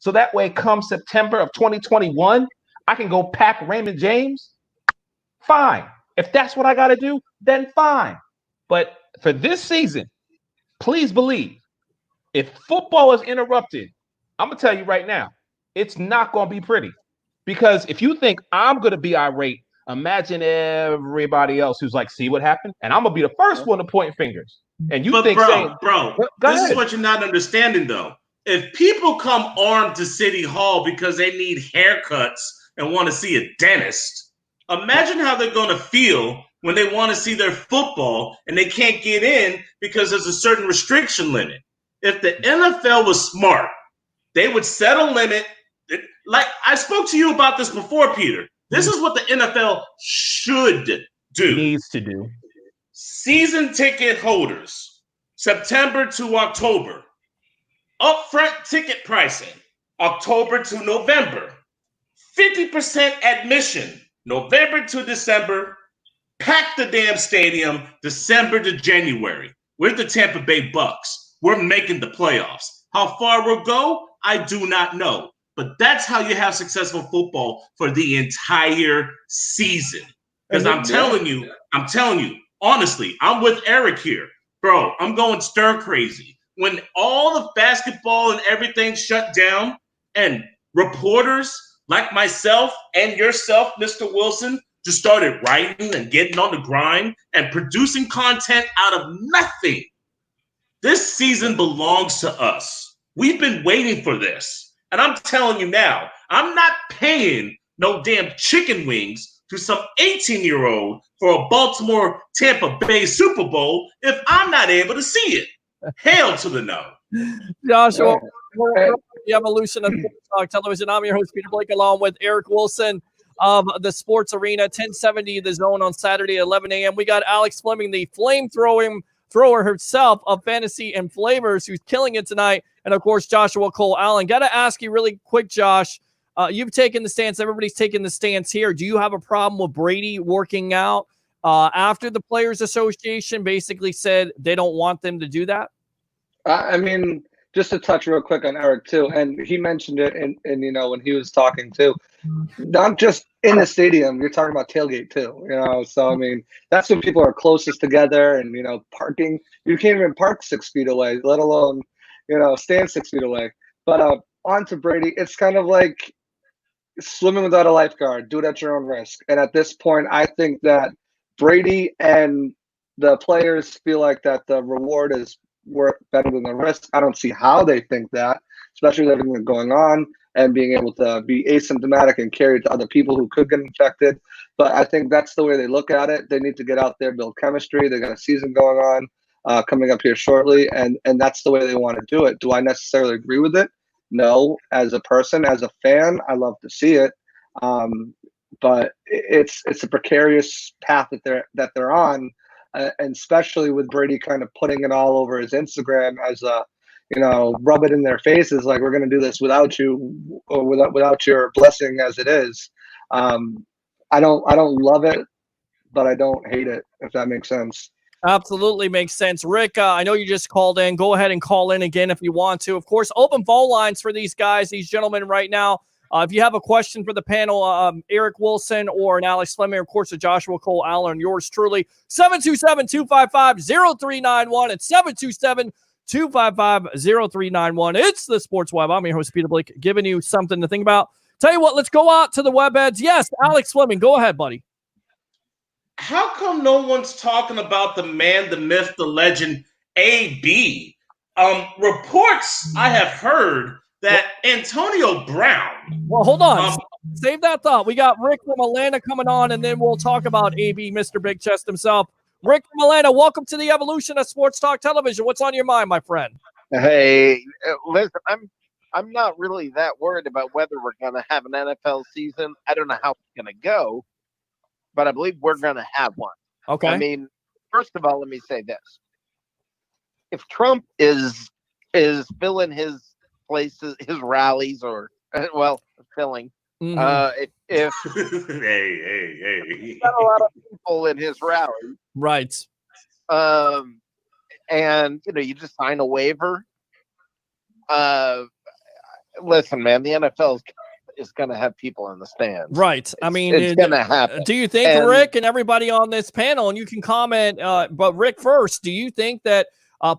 so that way come September of 2021, I can go pack Raymond James, fine. If that's what I got to do, then fine. But for this season, please believe, if football is interrupted, I'm going to tell you right now, it's not going to be pretty. Because if you think I'm going to be irate, imagine everybody else who's like, see what happened? And I'm going to be the first one to point fingers. And you think, bro, this is what you're not understanding, though. If people come armed to City Hall because they need haircuts and want to see a dentist, imagine how they're going to feel when they want to see their football and they can't get in because there's a certain restriction limit. If the NFL was smart, they would set a limit. Like I spoke to you about this before, Peter. This is what the NFL should do. Needs to do. Season ticket holders, September to October. Upfront ticket pricing, October to November. 50% admission, November to December. Pack the damn stadium, December to January. We're the Tampa Bay Bucs. We're making the playoffs. How far we'll go, I do not know. But that's how you have successful football for the entire season. Because I'm telling you, honestly, I'm with Eric here. Bro, I'm going stir crazy. When all the basketball and everything shut down and reporters like myself and yourself, Mr. Wilson, just started writing and getting on the grind and producing content out of nothing. This season belongs to us. We've been waiting for this. And I'm telling you now, I'm not paying no damn chicken wings to some 18-year-old for a Baltimore Tampa Bay Super Bowl if I'm not able to see it. Hell to the no. Joshua, we're the evolution of Talk Television. I'm your host, Peter Blake, along with Eric Wilson of the Sports Arena, 1070 The Zone on Saturday, 11 a.m. We got Alex Fleming, the thrower herself of Fantasy and Flavors, who's killing it tonight. And, of course, Joshua Cole Allen. Got to ask you really quick, Josh. You've taken the stance. Everybody's taking the stance here. Do you have a problem with Brady working out after the Players Association basically said they don't want them to do that? I mean, just to touch real quick on Eric too, and he mentioned it in when he was talking too. Not just in the stadium, you're talking about tailgate too. So I mean, that's when people are closest together, and parking. You can't even park 6 feet away, let alone stand 6 feet away. But on to Brady, it's kind of like swimming without a lifeguard. Do it at your own risk. And at this point, I think that Brady and the players feel like that the reward is worth better than the risk. I don't see how they think that, especially with everything going on and being able to be asymptomatic and carry it to other people who could get infected. But I think that's the way they look at it. They need to get out there, build chemistry. They got a season going on coming up here shortly, and that's the way they want to do it. Do I necessarily agree with it? No. As a person, as a fan, I love to see it. But it's a precarious path that they're on, and especially with Brady kind of putting it all over his Instagram as a rub it in their faces like we're going to do this without you or without your blessing as it is. I don't love it, but I don't hate it, if that makes sense. Absolutely makes sense. Rick, I know you just called in. Go ahead and call in again if you want to. Of course, open phone lines for these guys, these gentlemen right now. If you have a question for the panel, Eric Wilson or an Alex Fleming, of course, Joshua Cole Allen, yours truly, 727-255-0391. It's 727-255-0391. It's the Sports Web. I'm your host, Peter Blake, giving you something to think about. Tell you what, let's go out to the web heads. Yes, Alex Fleming, go ahead, buddy. How come no one's talking about the man, the myth, the legend, AB? Reports I have heard that Antonio Brown. Well, hold on. Save that thought. We got Rick from Atlanta coming on, and then we'll talk about AB, Mr. Big Chest himself. Rick from Atlanta, welcome to the evolution of Sports Talk Television. What's on your mind, my friend? Hey, listen, I'm not really that worried about whether we're going to have an NFL season. I don't know how it's going to go, but I believe we're going to have one. Okay. I mean, first of all, let me say this. If Trump is filling his places, his rallies, or, filling, if hey. he's got a lot of people in his rally. Right. And, you just sign a waiver. Listen, man, the NFL is going to have people in the stands. Right. I mean, it's going to happen. Do you think, Rick, and everybody on this panel, and you can comment, but Rick first, do you think that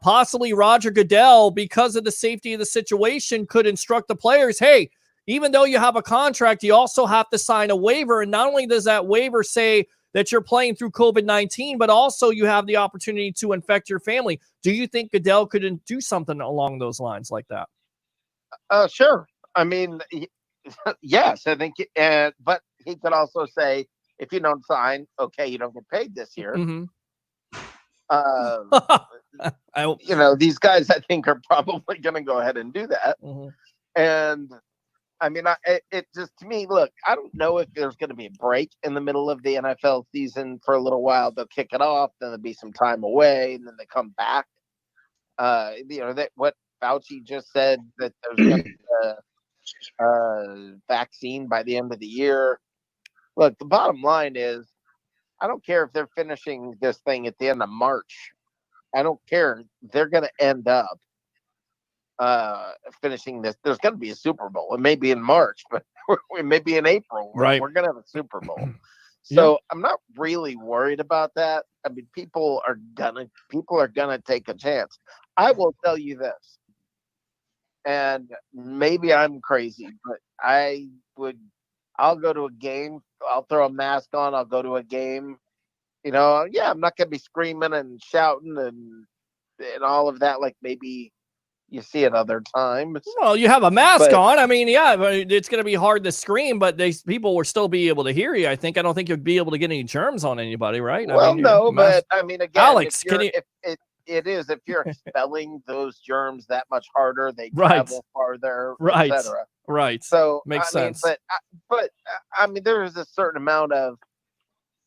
possibly Roger Goodell, because of the safety of the situation, could instruct the players, hey, even though you have a contract, you also have to sign a waiver. And not only does that waiver say that you're playing through COVID-19, but also you have the opportunity to infect your family. Do you think Goodell could do something along those lines like that? Sure. I mean, yes, I think, but he could also say, if you don't sign, okay, you don't get paid this year. Mm-hmm. These guys, I think, are probably going to go ahead and do that. Mm-hmm. And I mean, it just, to me, look, I don't know if there's going to be a break in the middle of the NFL season for a little while. They'll kick it off, then there'll be some time away, and then they come back. That what Fauci just said, that there's going to be a vaccine by the end of the year. Look, the bottom line is, I don't care if they're finishing this thing at the end of March. I don't care. They're going to end up finishing this. There's going to be a Super Bowl. It may be in March, but it may be in April. Right. We're going to have a Super Bowl. So I'm not really worried about that. I mean, people are gonna take a chance. I will tell you this, and maybe I'm crazy, but I'll go to a game. I'll throw a mask on. I'll go to a game. I'm not going to be screaming and shouting and all of that like maybe you see it other times. Well, you have a mask on. I mean, it's going to be hard to scream, but people will still be able to hear you. I don't think you'd be able to get any germs on anybody, right? Well, but I mean, again, Alex, if you're expelling those germs that much harder, they travel farther, right, etc. Right. So makes sense. But I mean, there is a certain amount of,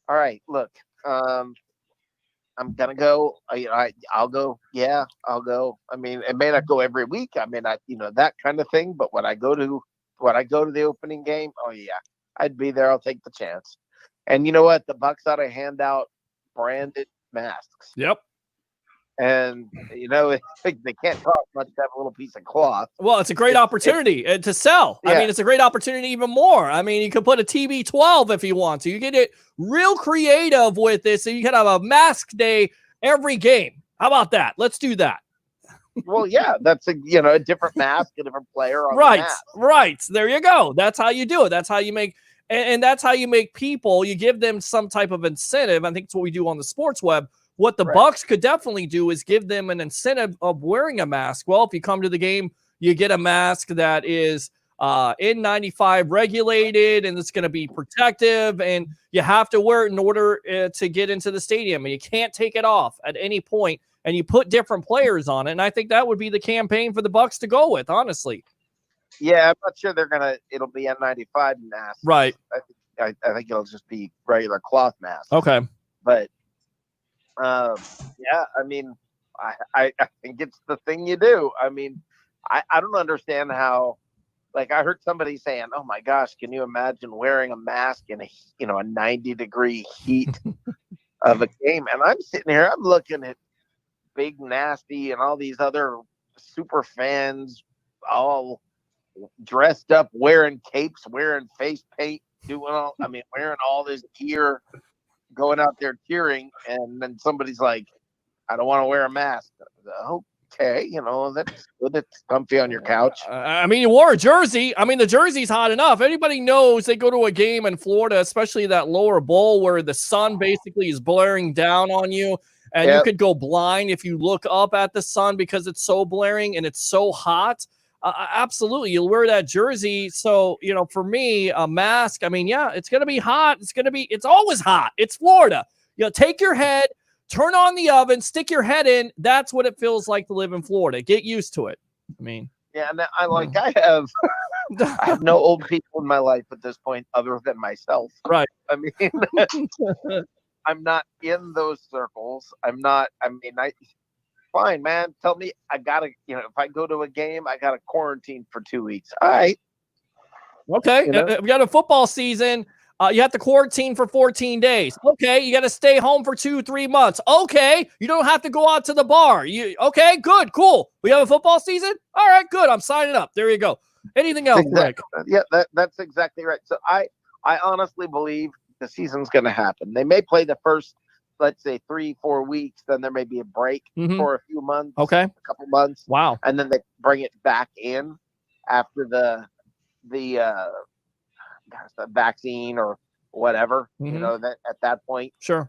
all right, look, I'm gonna go. I'll go. Yeah, I'll go. I mean, it may not go every week. I mean, that kind of thing. But when I go to the opening game, oh yeah, I'd be there. I'll take the chance. And you know what? The Bucs ought to hand out branded masks. Yep. And they can't cost much to have a little piece of cloth. Well, it's a great opportunity to sell. Yeah. I mean, it's a great opportunity even more. I mean, you could put a TB12 if you want to. You get it real creative with this, so you can have a mask day every game. How about that? Let's do that. Well, yeah, that's a different mask, a different player on the mask. Right. There you go. That's how you do it. That's how you make, and that's how you make people. You give them some type of incentive. I think it's what we do on the sports web. What the Bucs could definitely do is give them an incentive of wearing a mask. Well, if you come to the game, you get a mask that is N95 regulated, and it's going to be protective, and you have to wear it in order to get into the stadium, and you can't take it off at any point, and you put different players on it, and I think that would be the campaign for the Bucs to go with, honestly. Yeah, I'm not sure it'll be N95 masks. Right. I think it'll just be regular cloth masks. Okay. But yeah, I mean, I think it's the thing you do. I mean, I don't understand how, like, I heard somebody saying, oh my gosh, can you imagine wearing a mask in a 90-degree heat of a game? And I'm sitting here, I'm looking at Big Nasty and all these other super fans all dressed up, wearing capes, wearing face paint, wearing all this gear, going out there cheering, and then somebody's like, I don't want to wear a mask. Okay, that's good. It's comfy on your couch. I mean, you wore a jersey. I mean, the jersey's hot enough. Anybody knows they go to a game in Florida, especially that lower bowl where the sun basically is blaring down on you, and you could go blind if you look up at the sun because it's so blaring and it's so hot. Absolutely, you'll wear that jersey. So, for me, a mask, I mean, yeah, it's going to be hot. It's always hot. It's Florida. Take your head, turn on the oven, stick your head in. That's what it feels like to live in Florida. Get used to it. I mean, yeah, and I have no old people in my life at this point other than myself. Right. I mean, I'm not in those circles. Fine, man. Tell me I gotta, if I go to a game, I gotta quarantine for 2 weeks. All right. Okay. We got a football season. You have to quarantine for 14 days. Okay. You got to stay home for 2-3 months. Okay. You don't have to go out to the bar. Okay. Good. Cool. We have a football season. All right. Good. I'm signing up. There you go. Anything else, Rick? Yeah, that's exactly right. So I honestly believe the season's going to happen. They may play the first, let's say 3-4 weeks, then there may be a break for a few months, a couple months. Wow. And then they bring it back in after the vaccine or whatever, that at that point. Sure.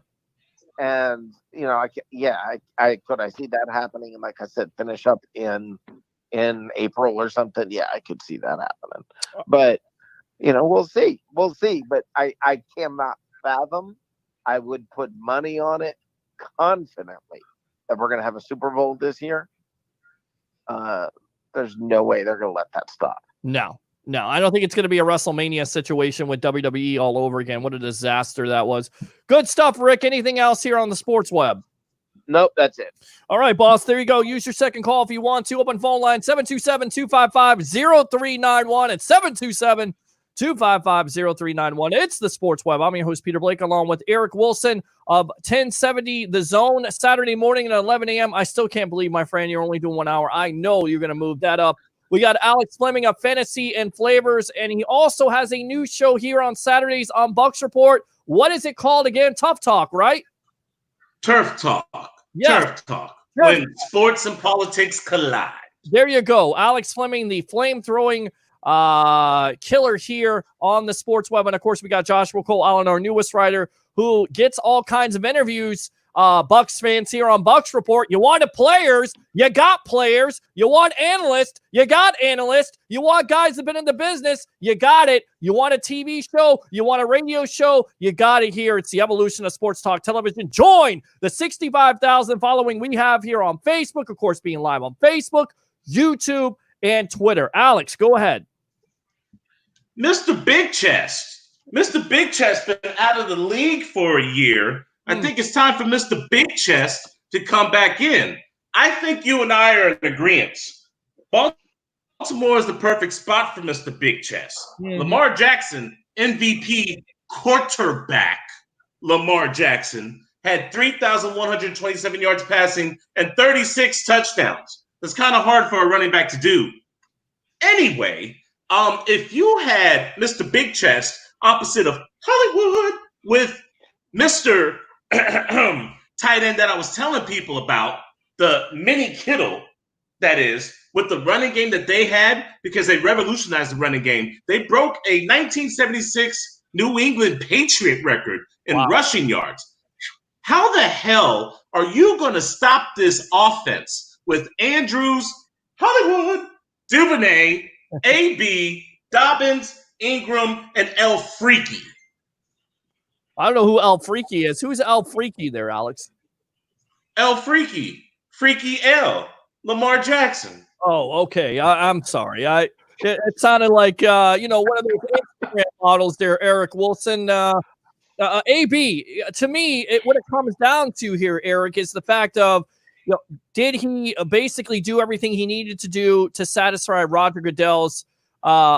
And, I could see that happening. And like I said, finish up in April or something. Yeah, I could see that happening, but we'll see. But I cannot fathom. I would put money on it confidently that we're going to have a Super Bowl this year. There's no way they're going to let that stop. No, I don't think it's going to be a WrestleMania situation with WWE all over again. What a disaster that was. Good stuff, Rick. Anything else here on the sports web? Nope, that's it. All right, boss. There you go. Use your second call if you want to. Open phone line 727-255-0391 and 727-255-0391. It's the Sports Web. I'm your host, Peter Blake, along with Eric Wilson of 1070 The Zone, Saturday morning at 11 a.m. I still can't believe, my friend, you're only doing 1 hour. I know you're going to move that up. We got Alex Fleming of Fantasy and Flavors, and he also has a new show here on Saturdays on Bucs Report. What is it called again? Tough Talk, right? Turf Talk. Yes. Turf Talk. When sports and politics collide. There you go. Alex Fleming, the flame-throwing killer here on the Sports Web. And, of course, we got Joshua Cole Allen, our newest writer, who gets all kinds of interviews. Bucs fans here on Bucs Report. You wanted players, you got players. You want analysts, you got analysts. You want guys that have been in the business, you got it. You want a TV show, you want a radio show, you got it here. It's the evolution of sports talk television. Join the 65,000 following we have here on Facebook, of course, being live on Facebook, YouTube, and Twitter. Alex, go ahead. Mr. Big Chest. Mr. Big Chest been out of the league for a year. I think it's time for Mr. Big Chest to come back in. I think you and I are in agreement. Baltimore is the perfect spot for Mr. Big Chest. Lamar Jackson, MVP quarterback Lamar Jackson, had 3,127 yards passing and 36 touchdowns. That's kind of hard for a running back to do. Anyway, if you had Mr. Big Chest opposite of Hollywood with Mr. tight end that I was telling people about, the mini Kittle, that is, with the running game that they had, because they revolutionized the running game. They broke a 1976 New England Patriot record in rushing yards. How the hell are you going to stop this offense with Andrews, Hollywood, Duvernay, AB, Dobbins, Ingram, and El Freaky? I don't know who El Freaky is. Who's El Freaky there, Alex? El Freaky. Freaky L. Lamar Jackson. Oh, okay. I'm sorry. It sounded like one of those Instagram models there, Eric Wilson. AB, to me, what it comes down to here, Eric, is the fact of, did he basically do everything he needed to do to satisfy Roger Goodell's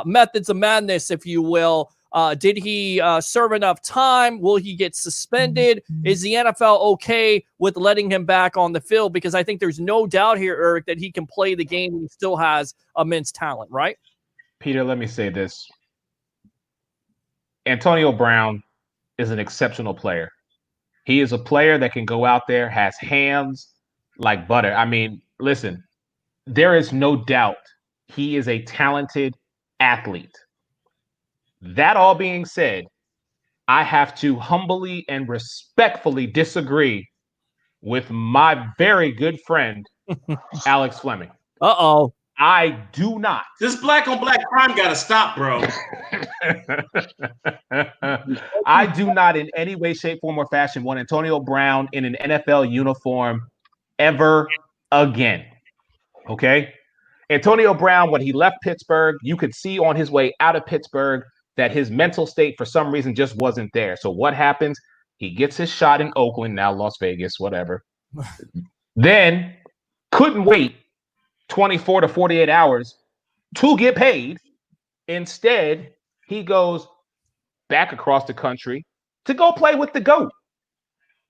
methods of madness, if you will? Did he serve enough time? Will he get suspended? Is the NFL okay with letting him back on the field? Because I think there's no doubt here, Eric, that he can play the game and he still has immense talent, right? Peter, let me say this. Antonio Brown is an exceptional player. He is a player that can go out there, has hands like butter. I mean, listen, there is no doubt he is a talented athlete. That all being said, I have to humbly and respectfully disagree with my very good friend, Alex Fleming. Uh-oh. I do not. This black on black crime got to stop, bro. I do not in any way, shape, form, or fashion want Antonio Brown in an NFL uniform ever again. Okay? Antonio Brown, when he left Pittsburgh, you could see on his way out of Pittsburgh that his mental state for some reason just wasn't there. So what happens? He gets his shot in Oakland, now Las Vegas, whatever. Then couldn't wait 24 to 48 hours to get paid. Instead, he goes back across the country to go play with the GOAT.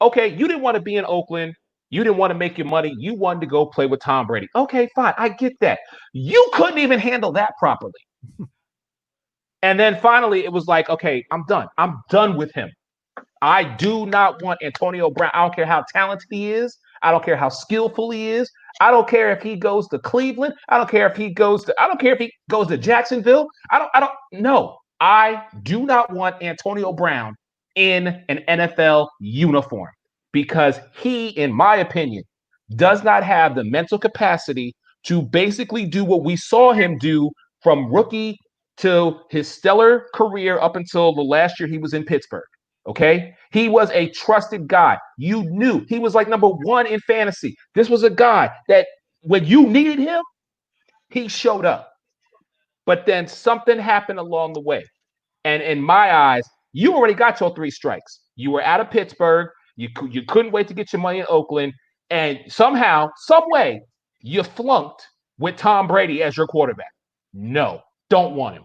Okay, you didn't want to be in Oakland. You didn't want to make your money. You wanted to go play with Tom Brady. Okay, fine. I get that. You couldn't even handle that properly. And then finally, it was like, okay, I'm done. I'm done with him. I do not want Antonio Brown. I don't care how talented he is. I don't care how skillful he is. I don't care if he goes to Cleveland. I don't care if he goes to Jacksonville. No. I do not want Antonio Brown in an NFL uniform because he, in my opinion, does not have the mental capacity to basically do what we saw him do from rookie to his stellar career up until the last year he was in Pittsburgh. Okay? He was a trusted guy. You knew he was like number one in fantasy. This was a guy that when you needed him, he showed up. But then something happened along the way. And in my eyes, you already got your 3 strikes. You were out of Pittsburgh. You couldn't wait to get your money in Oakland. And somehow, some way, you flunked with Tom Brady as your quarterback. No, don't want him.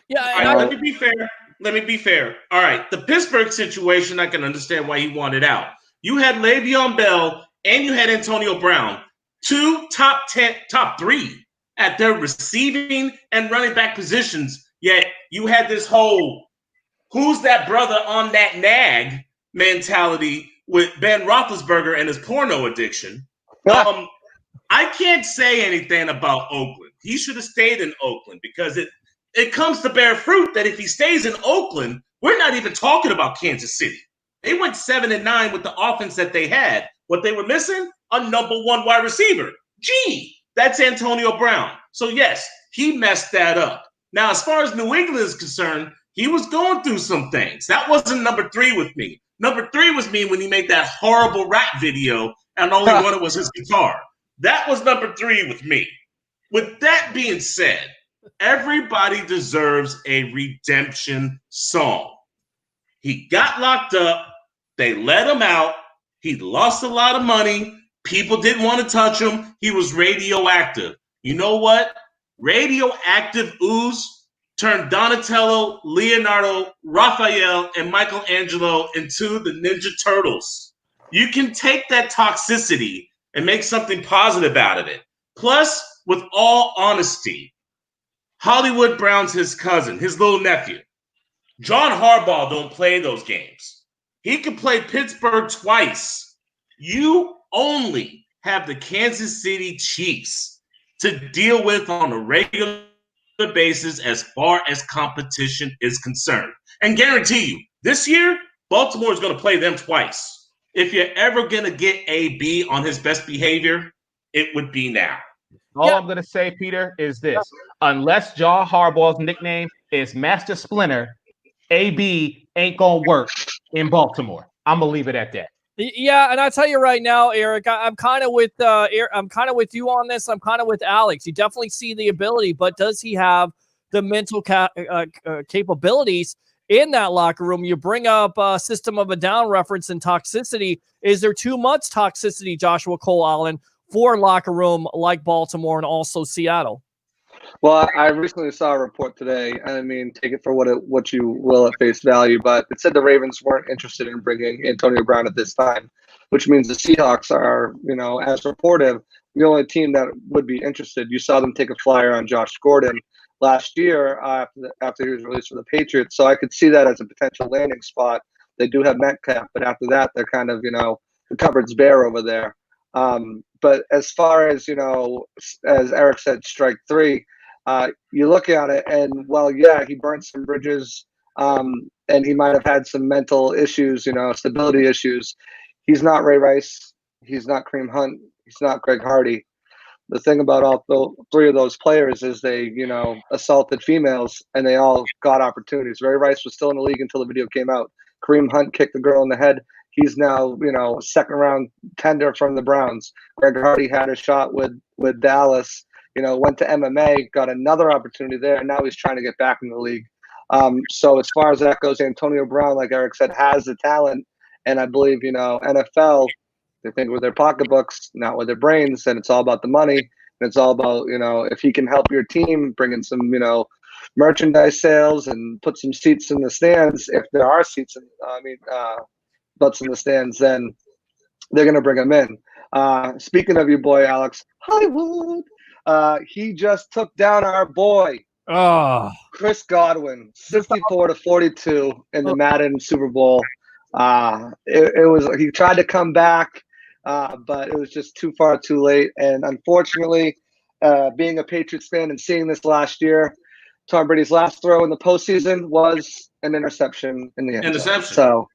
Yeah, right, let me be fair. All right, the Pittsburgh situation, I can understand why he wanted out. You had Le'Veon Bell and you had Antonio Brown, 2 top 3 at their receiving and running back positions. Yet you had this whole who's that brother on that nag mentality with Ben Roethlisberger and his porno addiction. I can't say anything about Oakland. He should have stayed in Oakland because it comes to bear fruit that if he stays in Oakland, we're not even talking about Kansas City. They went 7-9 with the offense that they had. What they were missing? A number 1 wide receiver. Gee, that's Antonio Brown. So yes, he messed that up. Now, as far as New England is concerned, he was going through some things. That wasn't number 3 with me. Number 3 was me when he made that horrible rap video and only one it was his guitar. That was number 3 with me. With that being said, everybody deserves a redemption song. He got locked up. They let him out. He lost a lot of money. People didn't want to touch him. He was radioactive. You know what? Radioactive ooze turned Donatello, Leonardo, Raphael, and Michelangelo into the Ninja Turtles. You can take that toxicity and make something positive out of it. Plus, with all honesty, Hollywood Brown's his cousin, his little nephew. John Harbaugh don't play those games. He could play Pittsburgh twice. You only have the Kansas City Chiefs to deal with on a regular basis as far as competition is concerned. And guarantee you, this year, Baltimore is going to play them twice. If you're ever going to get AB on his best behavior, it would be now. All I'm going to say, Peter, is this. Unless John Harbaugh's nickname is Master Splinter, AB ain't going to work in Baltimore. I'm going to leave it at that. Yeah, and I tell you right now, Eric, I'm kind of with I'm kind of with you on this. I'm kind of with Alex. You definitely see the ability, but does he have the mental capabilities in that locker room? You bring up System of a Down reference and toxicity. Is there too much toxicity, Joshua Cole Allen, for a locker room like Baltimore and also Seattle? Well, I recently saw a report today. I mean, take it for what you will at face value, but it said the Ravens weren't interested in bringing Antonio Brown at this time, which means the Seahawks are, as reported, the only team that would be interested. You saw them take a flyer on Josh Gordon last year after he was released from the Patriots, so I could see that as a potential landing spot. They do have Metcalf, but after that, they're kind of, the cupboard's bare over there. But as far as, as Eric said, strike three, you look at it and, well, yeah, he burnt some bridges and he might have had some mental issues, stability issues. He's not Ray Rice. He's not Kareem Hunt. He's not Greg Hardy. The thing about all three of those players is they, assaulted females and they all got opportunities. Ray Rice was still in the league until the video came out. Kareem Hunt kicked the girl in the head. He's now, second round tender from the Browns. Greg Hardy had a shot with Dallas, went to MMA, got another opportunity there, and now he's trying to get back in the league. So as far as that goes, Antonio Brown, like Eric said, has the talent. And I believe, NFL, they think with their pocketbooks, not with their brains, and it's all about the money. And it's all about, if he can help your team, bring in some, merchandise sales and put some seats in the stands. If there are seats, butts in the stands, then they're going to bring him in. Speaking of your boy, Alex, Hollywood, he just took down our boy, Chris Godwin, 64-42 in the Madden Super Bowl. It was, he tried to come back, but it was just too far too late. And unfortunately, being a Patriots fan and seeing this last year, Tom Brady's last throw in the postseason was an interception in the end zone.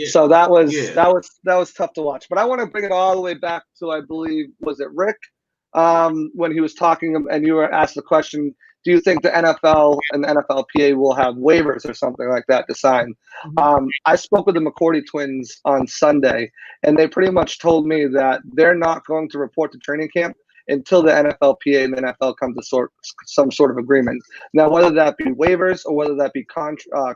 So that was tough to watch. But I want to bring it all the way back to, I believe, was it Rick, when he was talking and you were asked the question, do you think the NFL and the NFLPA will have waivers or something like that to sign? I spoke with the McCourty twins on Sunday, and they pretty much told me that they're not going to report to training camp until the NFLPA and the NFL come to some sort of agreement. Now, whether that be waivers or whether that be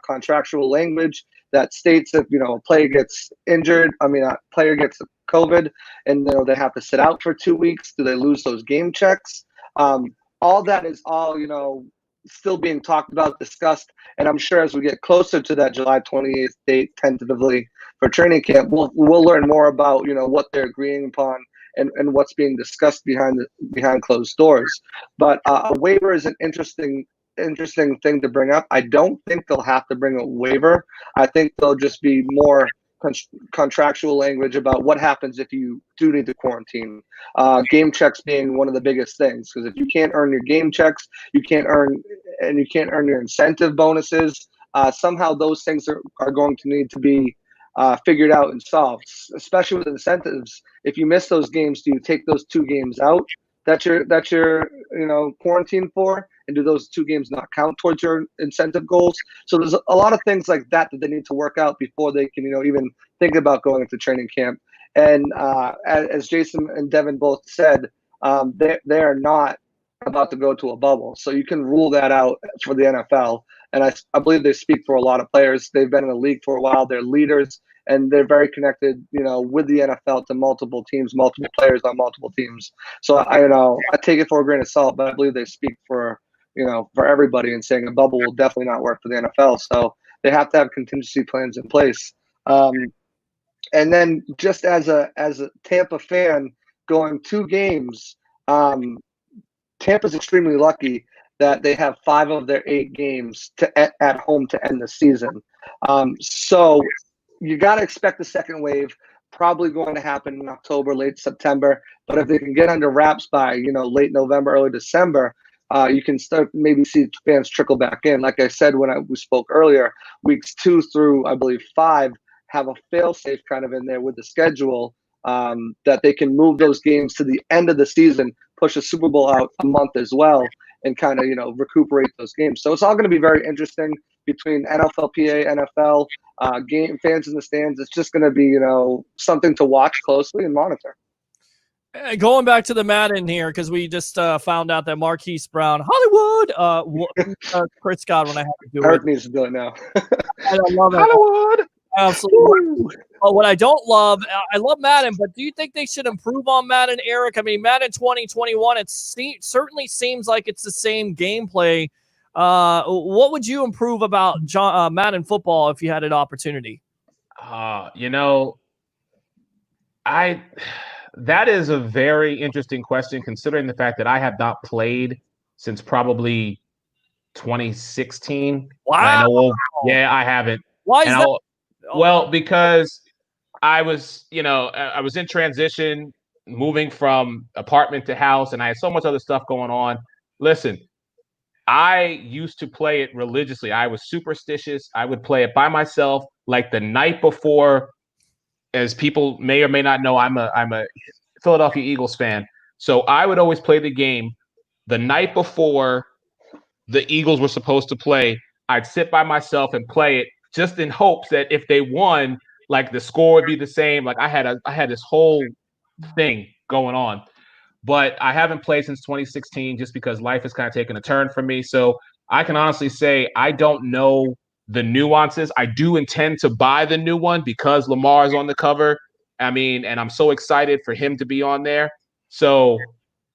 contractual language that states if a player gets injured, a player gets COVID, and they have to sit out for 2 weeks, do they lose those game checks? All that is all still being talked about, discussed, and I'm sure as we get closer to that July 28th date, tentatively for training camp, we'll learn more about what they're agreeing upon and what's being discussed behind closed doors. But a waiver is an interesting thing to bring up. I don't think they'll have to bring a waiver. I think they'll just be more contractual language about what happens if you do need to quarantine. Game checks being one of the biggest things, because if you can't earn your game checks, you can't earn your incentive bonuses. Somehow those things are going to need to be figured out and solved, especially with incentives. If you miss those games, do you take those 2 games out that you're quarantined for, and do those 2 games not count towards your incentive goals? So there's a lot of things like that they need to work out before they can even think about going into training camp. And as Jason and Devin both said, they are not about to go to a bubble, so you can rule that out for the NFL. And I believe they speak for a lot of players. They've been in the league for a while. They're leaders, and they're very connected, with the NFL to multiple teams, multiple players on multiple teams. So I take it for a grain of salt, but I believe they speak for everybody in saying a bubble will definitely not work for the NFL. So they have to have contingency plans in place. And then just as a Tampa fan going 2 games, Tampa's extremely lucky that they have 5 of their 8 games at home to end the season. So you got to expect the second wave, probably going to happen in October, late September. But if they can get under wraps by late November, early December, you can start maybe see fans trickle back in. Like I said when we spoke earlier, weeks 2 through I believe 5 have a fail-safe kind of in there with the schedule, that they can move those games to the end of the season, push a Super Bowl out a month as well, and kind of recuperate those games. So it's all going to be very interesting between NFLPA, NFL, game fans in the stands. It's just going to be something to watch closely and monitor. Going back to the Madden here, because we just found out that Marquise Brown, Hollywood, Chris Godwin, I have to do Eric needs to do it now. I love it. Hollywood. Absolutely. But what I don't love, I love Madden, but do you think they should improve on Madden, Eric? I mean, Madden 2021, it certainly seems like it's the same gameplay. What would you improve about Madden football if you had an opportunity? That is a very interesting question, considering the fact that I have not played since probably 2016. Wow. I haven't. Why is that? Well, because I was in transition, moving from apartment to house, and I had so much other stuff going on. Listen, I used to play it religiously. I was superstitious. I would play it by myself, like the night before. As people may or may not know, I'm a Philadelphia Eagles fan. So I would always play the game the night before the Eagles were supposed to play. I'd sit by myself and play it just in hopes that if they won, like the score would be the same. Like I had this whole thing going on. But I haven't played since 2016 just because life has kind of taken a turn for me. So I can honestly say I don't know the nuances. I do intend to buy the new one because Lamar is on the cover. I mean, and I'm so excited for him to be on there. So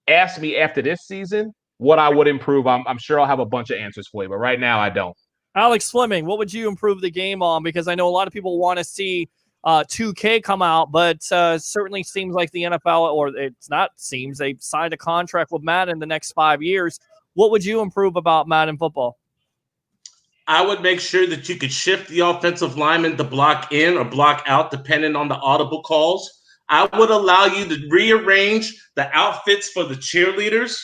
ask me after this season what I would improve. I'm sure I'll have a bunch of answers for you, but right now I don't. Alex Fleming, what would you improve the game on? Because I know a lot of people want to see 2K come out, but certainly seems like the NFL, or it's not seems, they've signed a contract with Madden in the next 5 years. What would you improve about Madden football? I would make sure that you could shift the offensive lineman to block in or block out, depending on the audible calls. I would allow you to rearrange the outfits for the cheerleaders.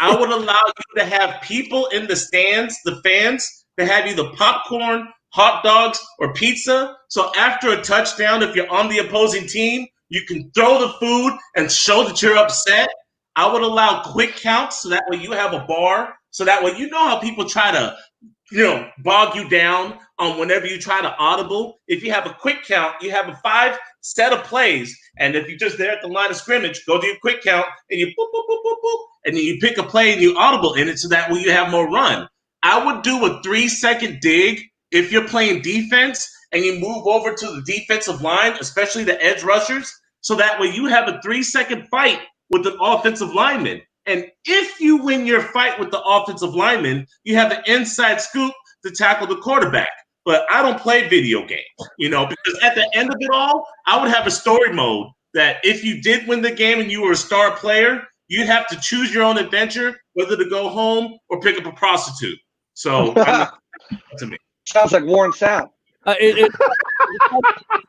I would allow you to have people in the stands, the fans, to have either popcorn, hot dogs, or pizza. So after a touchdown, if you're on the opposing team, you can throw the food and show that you're upset. I would allow quick counts so that way you have a bar. So that way you know how people try to bog you down on whenever you try to audible. If you have a quick count, you have a 5 set of plays. And if you're just there at the line of scrimmage, go do your quick count and you boop, boop, boop, boop, boop, and then you pick a play and you audible in it so that way you have more run. I would do a 3-second dig if you're playing defense and you move over to the defensive line, especially the edge rushers, so that way you have a 3-second fight with an offensive lineman. And if you win your fight with the offensive lineman, you have an inside scoop to tackle the quarterback. But I don't play video games, because at the end of it all, I would have a story mode that if you did win the game and you were a star player, you'd have to choose your own adventure, whether to go home or pick up a prostitute. So, to me. Sounds like Warren Sapp. It's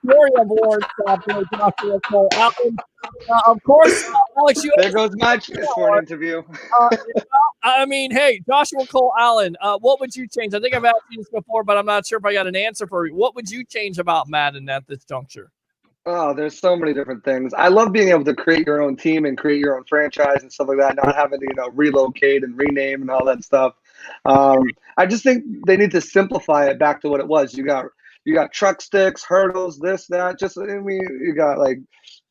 story of Warren Sapp. Of course, Alex, there goes my chance for an interview. I mean, hey, Joshua Cole Allen, what would you change? I think I've asked you this before, but I'm not sure if I got an answer for you. What would you change about Madden at this juncture? Oh, there's so many different things. I love being able to create your own team and create your own franchise and stuff like that, not having to, relocate and rename and all that stuff. I just think they need to simplify it back to what it was. You got truck sticks, hurdles, this, that. You got like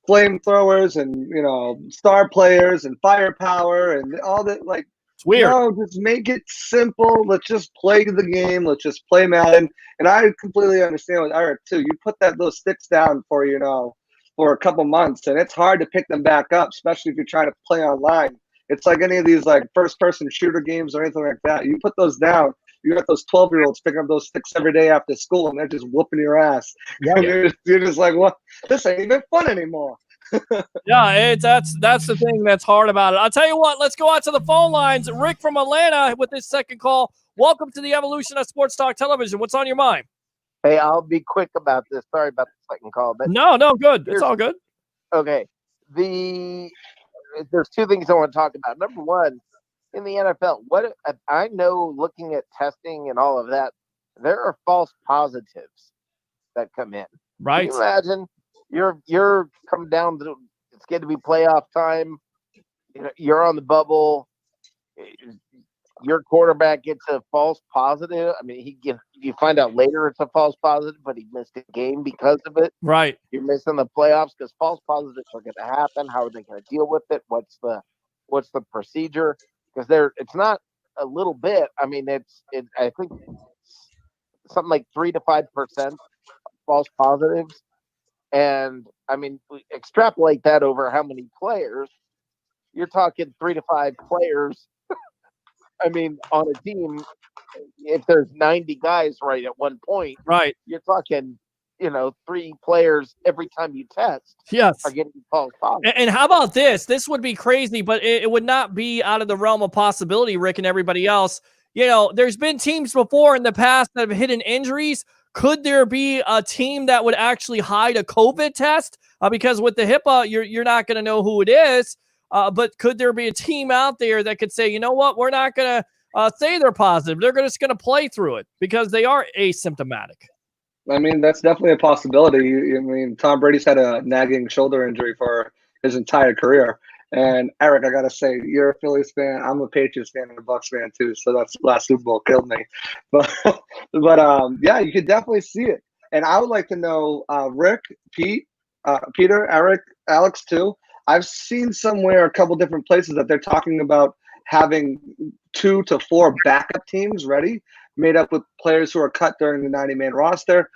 flamethrowers and star players and firepower and all that. Like, it's weird. No, just make it simple. Let's just play the game. Let's just play Madden. And I completely understand with Eric too. You put those sticks down for a couple months, and it's hard to pick them back up, especially if you're trying to play online. It's like any of these like first-person shooter games or anything like that. You put those down, you got those 12-year-olds picking up those sticks every day after school, and they're just whooping your ass. And you're just like, what? This ain't even fun anymore. Yeah, that's the thing that's hard about it. I'll tell you what, let's go out to the phone lines. Rick from Atlanta with this second call. Welcome to the evolution of Sports Talk Television. What's on your mind? Hey, I'll be quick about this. Sorry about the second call. But No, good. It's all good. Okay. There's two things I want to talk about. Number one, in the NFL, what I know, looking at testing and all of that, there are false positives that come in. Right. Can you imagine you're coming down to, it's going to be playoff time. You know, you're on the bubble. Your quarterback gets a false positive. I mean, you find out later it's a false positive, but he missed a game because of it. Right. You're missing the playoffs because false positives are going to happen. How are they going to deal with it? What's the procedure? Because it's not a little bit. I mean, I think something like 3 to 5% false positives. And I mean, we extrapolate that over how many players. You're talking 3 to 5 players. I mean, on a team, if there's 90 guys right at one point, right, you're talking, 3 players every time you test. Yes. Are getting false positives. And how about this? This would be crazy, but it would not be out of the realm of possibility, Rick and everybody else. There's been teams before in the past that have hidden injuries. Could there be a team that would actually hide a COVID test? Because with the HIPAA, you're not going to know who it is. But could there be a team out there that could say, you know what, we're not going to say they're positive. They're just going to play through it because they are asymptomatic. I mean, that's definitely a possibility. I mean, Tom Brady's had a nagging shoulder injury for his entire career. And Eric, I gotta say, you're a Phillies fan. I'm a Patriots fan and a Bucs fan too. So that's last Super Bowl killed me. But yeah, you could definitely see it. And I would like to know, Rick, Peter, Eric, Alex too. I've seen somewhere a couple different places that they're talking about having 2 to 4 backup teams ready, made up with players who are cut during the 90-man roster,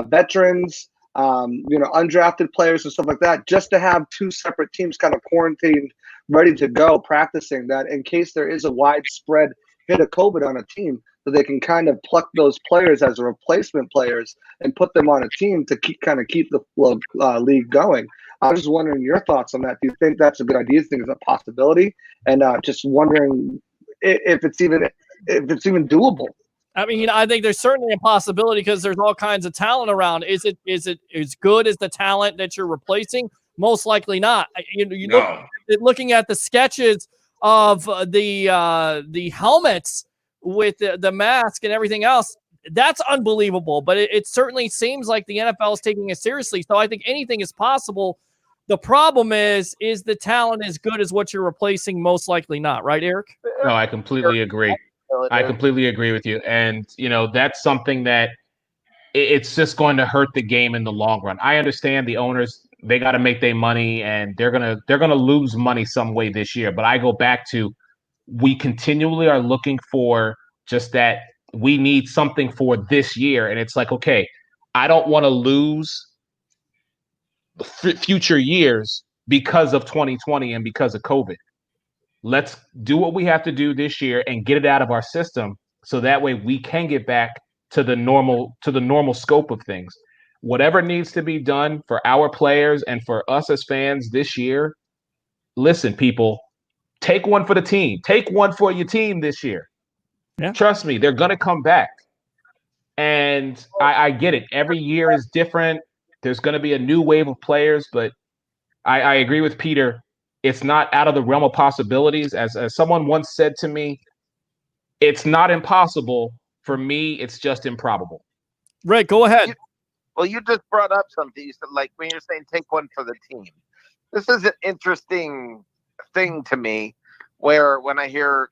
veterans, undrafted players and stuff like that, just to have 2 separate teams kind of quarantined, ready to go, practicing that in case there is a widespread hit of COVID on a team, so they can kind of pluck those players as replacement players and put them on a team to keep the league going. I was just wondering your thoughts on that. Do you think that's a good idea? Do you think it's a possibility? And just wondering if it's even doable. I mean, I think there's certainly a possibility because there's all kinds of talent around. Is it as good as the talent that you're replacing? Most likely not. Looking at the sketches of the helmets with the mask and everything else, that's unbelievable. But it certainly seems like the NFL is taking it seriously. So I think anything is possible. The problem is the talent as good as what you're replacing? Most likely not, right, Eric? No, I completely agree. I completely agree with you. And, that's something that it's just going to hurt the game in the long run. I understand the owners, they got to make their money and they're going to lose money some way this year. But I go back to, we continually are looking for just that we need something for this year. And it's like, okay, I don't want to lose future years because of 2020 and because of COVID. Let's do what we have to do this year and get it out of our system so that way we can get back to the normal scope of things. Whatever needs to be done for our players and for us as fans this year, listen, people, take one for the team. Take one for your team this year. Yeah. Trust me, they're going to come back. And I get it. Every year is different. There's going to be a new wave of players, but I agree with Peter. It's not out of the realm of possibilities. As someone once said to me, it's not impossible. For me, it's just improbable. Right, go ahead. You just brought up something. You said, like, when you're saying take one for the team. This is an interesting thing to me, where when I hear,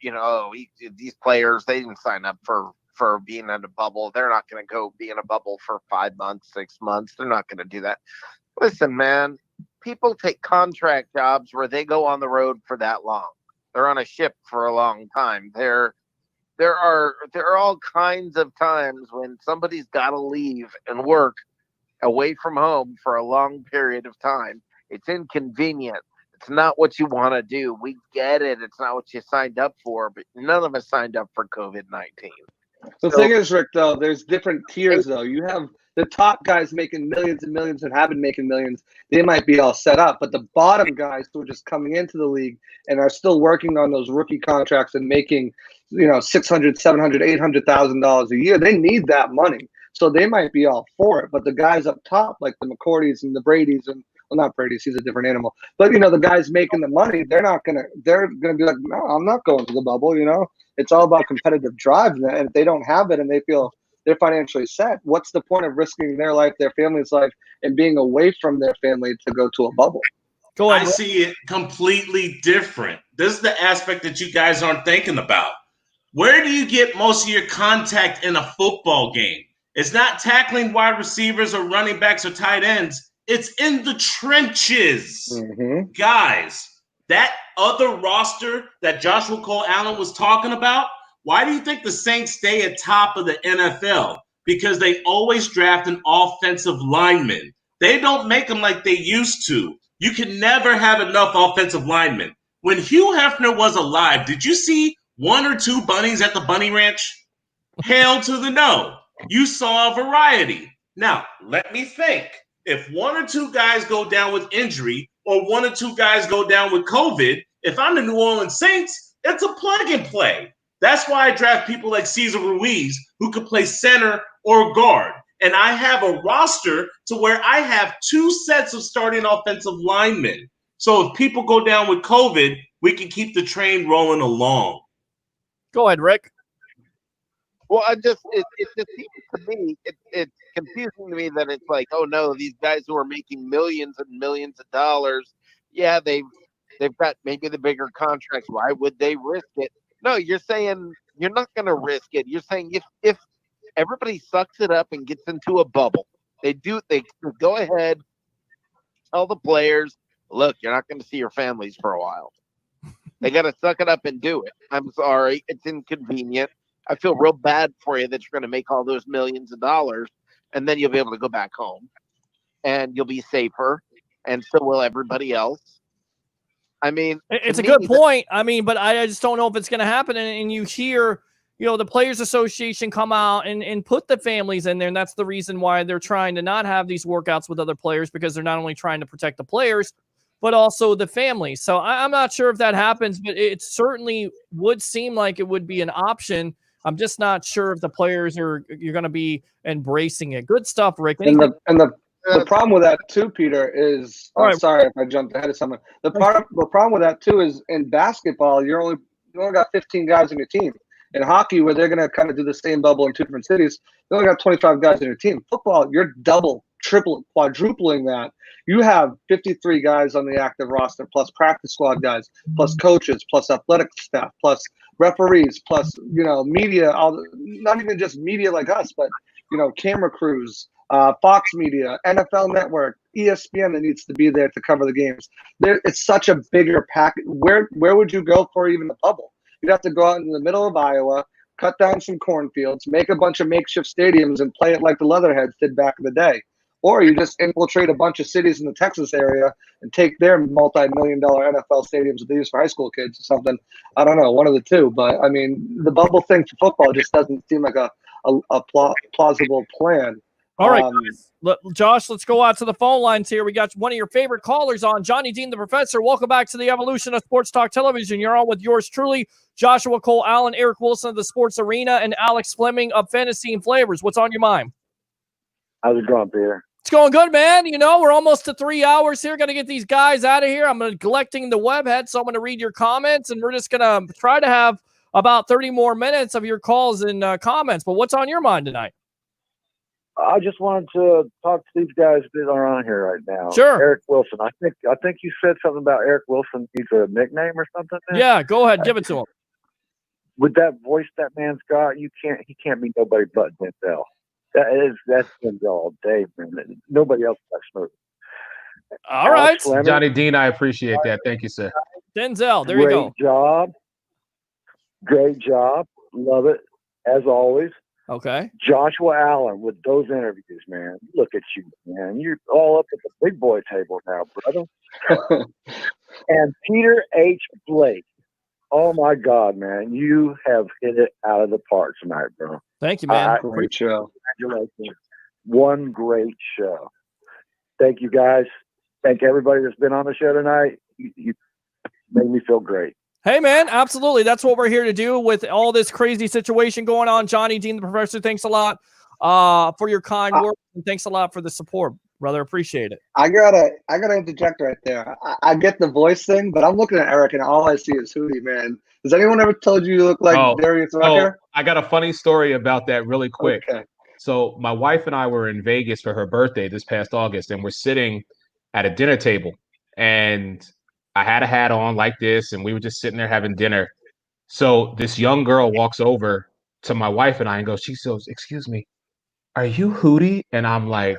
these players, they didn't sign up for being in a bubble. They're not going to go be in a bubble for 5 months, 6 months. They're not going to do that. Listen, man, people take contract jobs where they go on the road for that long. They're on a ship for a long time. There are all kinds of times when somebody's got to leave and work away from home for a long period of time. It's inconvenient. It's not what you want to do. We get it. It's not what you signed up for, but none of us signed up for COVID-19. The thing is, Rick, though, there's different tiers, though. You have the top guys making millions and millions and have been making millions. They might be all set up, but the bottom guys who are just coming into the league and are still working on those rookie contracts and making, $600,000, $700,000, $800,000 a year, they need that money. So they might be all for it. But the guys up top, like the McCourtys and the Bradys, and well, not Brady's, he's a different animal. But the guys making the money, they're gonna be like, no, I'm not going to the bubble. It's all about competitive drive, and if they don't have it and they feel they're financially set, what's the point of risking their life, their family's life, and being away from their family to go to a bubble? Go ahead. I see it completely different. This is the aspect that you guys aren't thinking about. Where do you get most of your contact in a football game? It's not tackling wide receivers or running backs or tight ends. It's in the trenches. Mm-hmm. Guys, that other roster that Joshua Cole Allen was talking about, why do you think the Saints stay at top of the NFL? Because they always draft an offensive lineman. They don't make them like they used to. You can never have enough offensive linemen. When Hugh Hefner was alive, did you see 1 or 2 bunnies at the Bunny Ranch? Hell to the no. You saw a variety. Now, let me think. If 1 or 2 guys go down with injury or 1 or 2 guys go down with COVID, if I'm the New Orleans Saints, it's a plug and play. That's why I draft people like Cesar Ruiz who could play center or guard. And I have a roster to where I have 2 sets of starting offensive linemen. So if people go down with COVID, we can keep the train rolling along. Go ahead, Rick. Well, it just seems to me it's confusing to me that it's like, oh no, these guys who are making millions and millions of dollars, yeah, they've got maybe the bigger contracts. Why would they risk it? No, you're saying you're not going to risk it. You're saying if everybody sucks it up and gets into a bubble, they go ahead, tell the players, look, you're not going to see your families for a while. They got to suck it up and do it. I'm sorry, it's inconvenient. I feel real bad for you that you're going to make all those millions of dollars, and then you'll be able to go back home, and you'll be safer, and so will everybody else. I mean, it's a good point. But I just don't know if it's going to happen. And you hear, the Players Association come out and put the families in there, and that's the reason why they're trying to not have these workouts with other players, because they're not only trying to protect the players, but also the families. So I'm not sure if that happens, but it certainly would seem like it would be an option. I'm just not sure if the players you're going to be embracing it. Good stuff, Rick. And the problem with that too, Peter, is sorry if I jumped ahead of someone. The problem with that too is in basketball, you only got 15 guys on your team. In hockey, where they're going to kind of do the same bubble in 2 different cities, you only got 25 guys on your team. Football, you're double, triple, quadrupling that. You have 53 guys on the active roster, plus practice squad guys, plus coaches, plus athletic staff, plus referees, plus media. Not even just media like us, but camera crews, Fox Media, NFL Network, ESPN that needs to be there to cover the games. It's such a bigger package. Where would you go for even the bubble? You'd have to go out in the middle of Iowa, cut down some cornfields, make a bunch of makeshift stadiums, and play it like the Leatherheads did back in the day. Or you just infiltrate a bunch of cities in the Texas area and take their multi-million-dollar NFL stadiums that they use for high school kids or something. I don't know, one of the two. But, the bubble thing for football just doesn't seem like a plausible plan. All right, guys. Josh, let's go out to the phone lines here. We got one of your favorite callers on, Johnny Dean the Professor. Welcome back to the evolution of Sports Talk Television. You're on with yours truly, Joshua Cole Allen, Eric Wilson of the Sports Arena, and Alex Fleming of Fantasy and Flavors. What's on your mind? How's it going, Peter? It's going good, man. We're almost to 3 hours here. Got to get these guys out of here. I'm neglecting the webhead, so I'm going to read your comments, and we're just going to try to have about 30 more minutes of your calls and comments. But what's on your mind tonight? I just wanted to talk to these guys that are on here right now. Sure. Eric Wilson. I think you said something about Eric Wilson. He's a nickname or something. Yeah, go ahead. Give it to him. With that voice that man's got, he can't be nobody but Denzel. That's Denzel all day, man. Nobody else got smooth. All right. Johnny Dean, I appreciate that. Thank you, sir. Denzel, there you go. Great job. Love it, as always. Okay. Joshua Allen with those interviews, man. Look at you, man. You're all up at the big boy table now, brother. And Peter H. Blake. Oh my God, man! You have hit it out of the park tonight, bro. Thank you, man. Great show. Congratulations! One great show. Thank you, guys. Thank everybody that's been on the show tonight. You made me feel great. Hey, man, absolutely. That's what we're here to do with all this crazy situation going on. Johnny Dean, the professor, thanks a lot for your kind words, and thanks a lot for the support, brother. Appreciate it. I gotta interject right there. I get the voice thing, but I'm looking at Eric and all I see is Hootie, man. Has anyone ever told you look like Darius Rucker? I got a funny story about that really quick. Okay. So my wife and I were in Vegas for her birthday this past August, and we're sitting at a dinner table, and I had a hat on like this, and we were just sitting there having dinner. So this young girl walks over to my wife and I and goes, she goes, "Excuse me, are you Hootie?" And I'm like,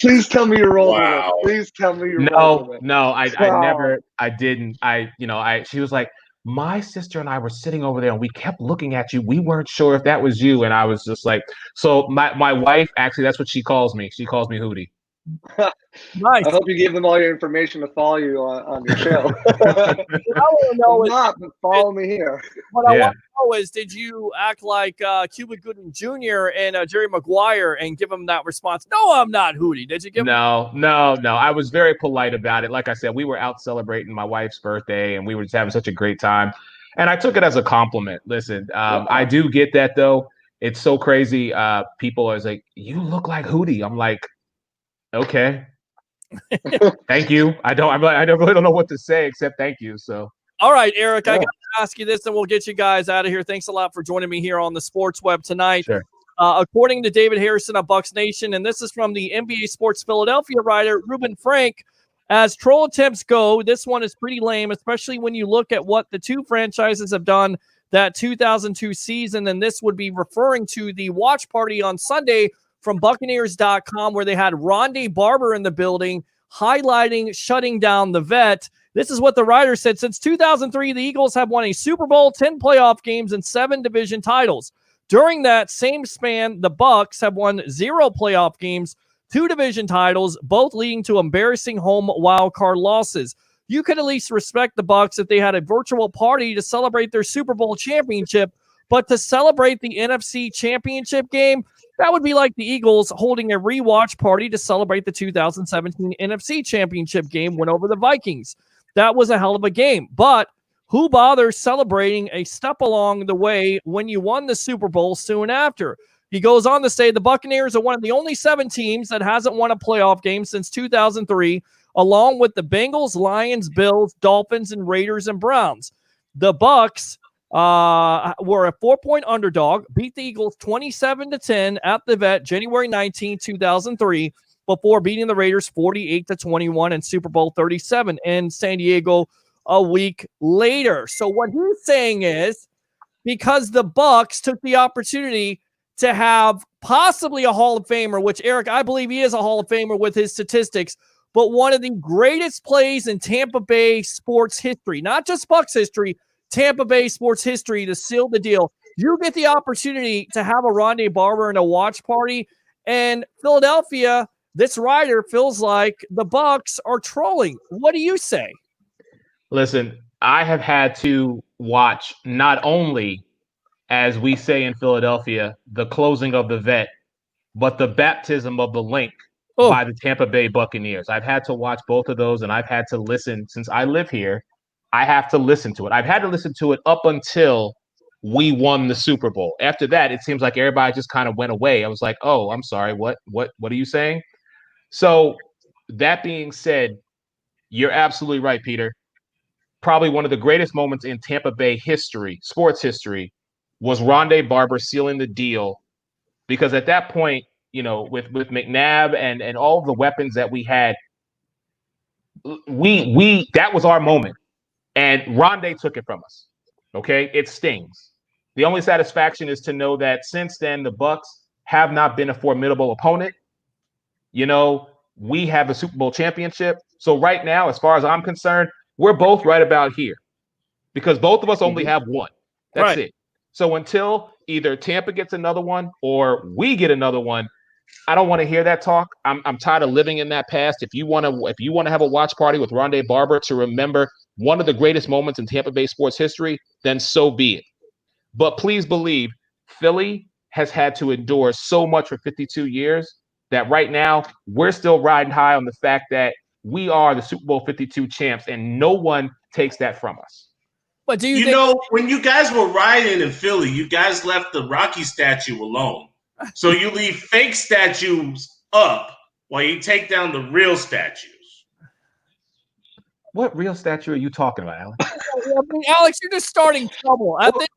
Please tell me you rolled with it. Please tell me you rolled with it. No, I never, I didn't. She was like, my sister and I were sitting over there and we kept looking at you. We weren't sure if that was you. And I was just like, so my wife, actually, that's what she calls me. She calls me Hootie. Nice. I hope you gave them all your information to follow you on your show. I want to know but follow me here. What I want to know is, did you act like Cuba Gooding Jr. and Jerry Maguire and give him that response? No, I'm not Hootie. Did you give him? No. I was very polite about it. Like I said, we were out celebrating my wife's birthday and we were just having such a great time. And I took it as a compliment. Listen, I do get that though. It's so crazy. People are like, you look like Hootie. I'm like, okay. Thank you. I really don't know what to say except thank you. So all right, Eric, I got to ask you this and we'll get you guys out of here. Thanks a lot for joining me here on the Sports Web tonight. Sure. According to David Harrison of Bucs Nation, and this is from the NBA Sports Philadelphia writer Ruben Frank, as troll attempts go, this one is pretty lame, especially when you look at what the two franchises have done that 2002 season, and this would be referring to the watch party on Sunday from Buccaneers.com, where they had Rondé Barber in the building, highlighting shutting down the vet. This is what the writer said. Since 2003, the Eagles have won a Super Bowl, 10 playoff games, and 7 division titles. During that same span, the Bucs have won 0 playoff games, 2 division titles, both leading to embarrassing home wildcard losses. You could at least respect the Bucs if they had a virtual party to celebrate their Super Bowl championship, but to celebrate the NFC championship game, that would be like the Eagles holding a rewatch party to celebrate the 2017 NFC Championship game win over the Vikings. That was a hell of a game. But who bothers celebrating a step along the way when you won the Super Bowl soon after? He goes on to say the Buccaneers are one of the only 7 teams that hasn't won a playoff game since 2003, along with the Bengals, Lions, Bills, Dolphins, and Raiders and Browns. The Bucs were a 4-point underdog, beat the Eagles 27-10 at the Vet January 19, 2003, before beating the Raiders 48-21 in Super Bowl 37 in San Diego a week later. So what he's saying is, because the Bucs took the opportunity to have possibly a Hall of Famer, which Eric, I believe he is a Hall of Famer with his statistics, but one of the greatest plays in Tampa Bay sports history, not just Bucs history, Tampa Bay sports history, to seal the deal. You get the opportunity to have a Rondé Barber and a watch party, and Philadelphia, this writer feels like the Bucs are trolling. What do you say? Listen, I have had to watch not only, as we say in Philadelphia, the closing of the vet, but the baptism of the link by the Tampa Bay Buccaneers. I've had to watch both of those, and I've had to listen since I live here. I have to listen to it. I've had to listen to it up until we won the Super Bowl. After that, it seems like everybody just kind of went away. I was like, oh, I'm sorry. What are you saying? So that being said, you're absolutely right, Peter. Probably one of the greatest moments in Tampa Bay history, sports history, was Rondé Barber sealing the deal, because at that point, you know, with McNabb and all of the weapons that we had, we that was our moment. And Rondé took it from us. Okay, it stings. The only satisfaction is to know that since then, the Bucs have not been a formidable opponent. You know, we have a Super Bowl championship. So right now, as far as I'm concerned, we're both right about here, because both of us only have one. That's it. So until either Tampa gets another one or we get another one, I don't want to hear that talk. I'm tired of living in that past. If you want to have a watch party with Rondé Barber to remember one of the greatest moments in Tampa Bay sports history, then so be it. But please believe, Philly has had to endure so much for 52 years that right now we're still riding high on the fact that we are the Super Bowl 52 champs, and no one takes that from us. But do you You know, when you guys were riding in Philly, you guys left the Rocky statue alone. So you leave fake statues up while you take down the real statues. What real statue are you talking about, Alex? I mean, Alex, you're just starting trouble. I think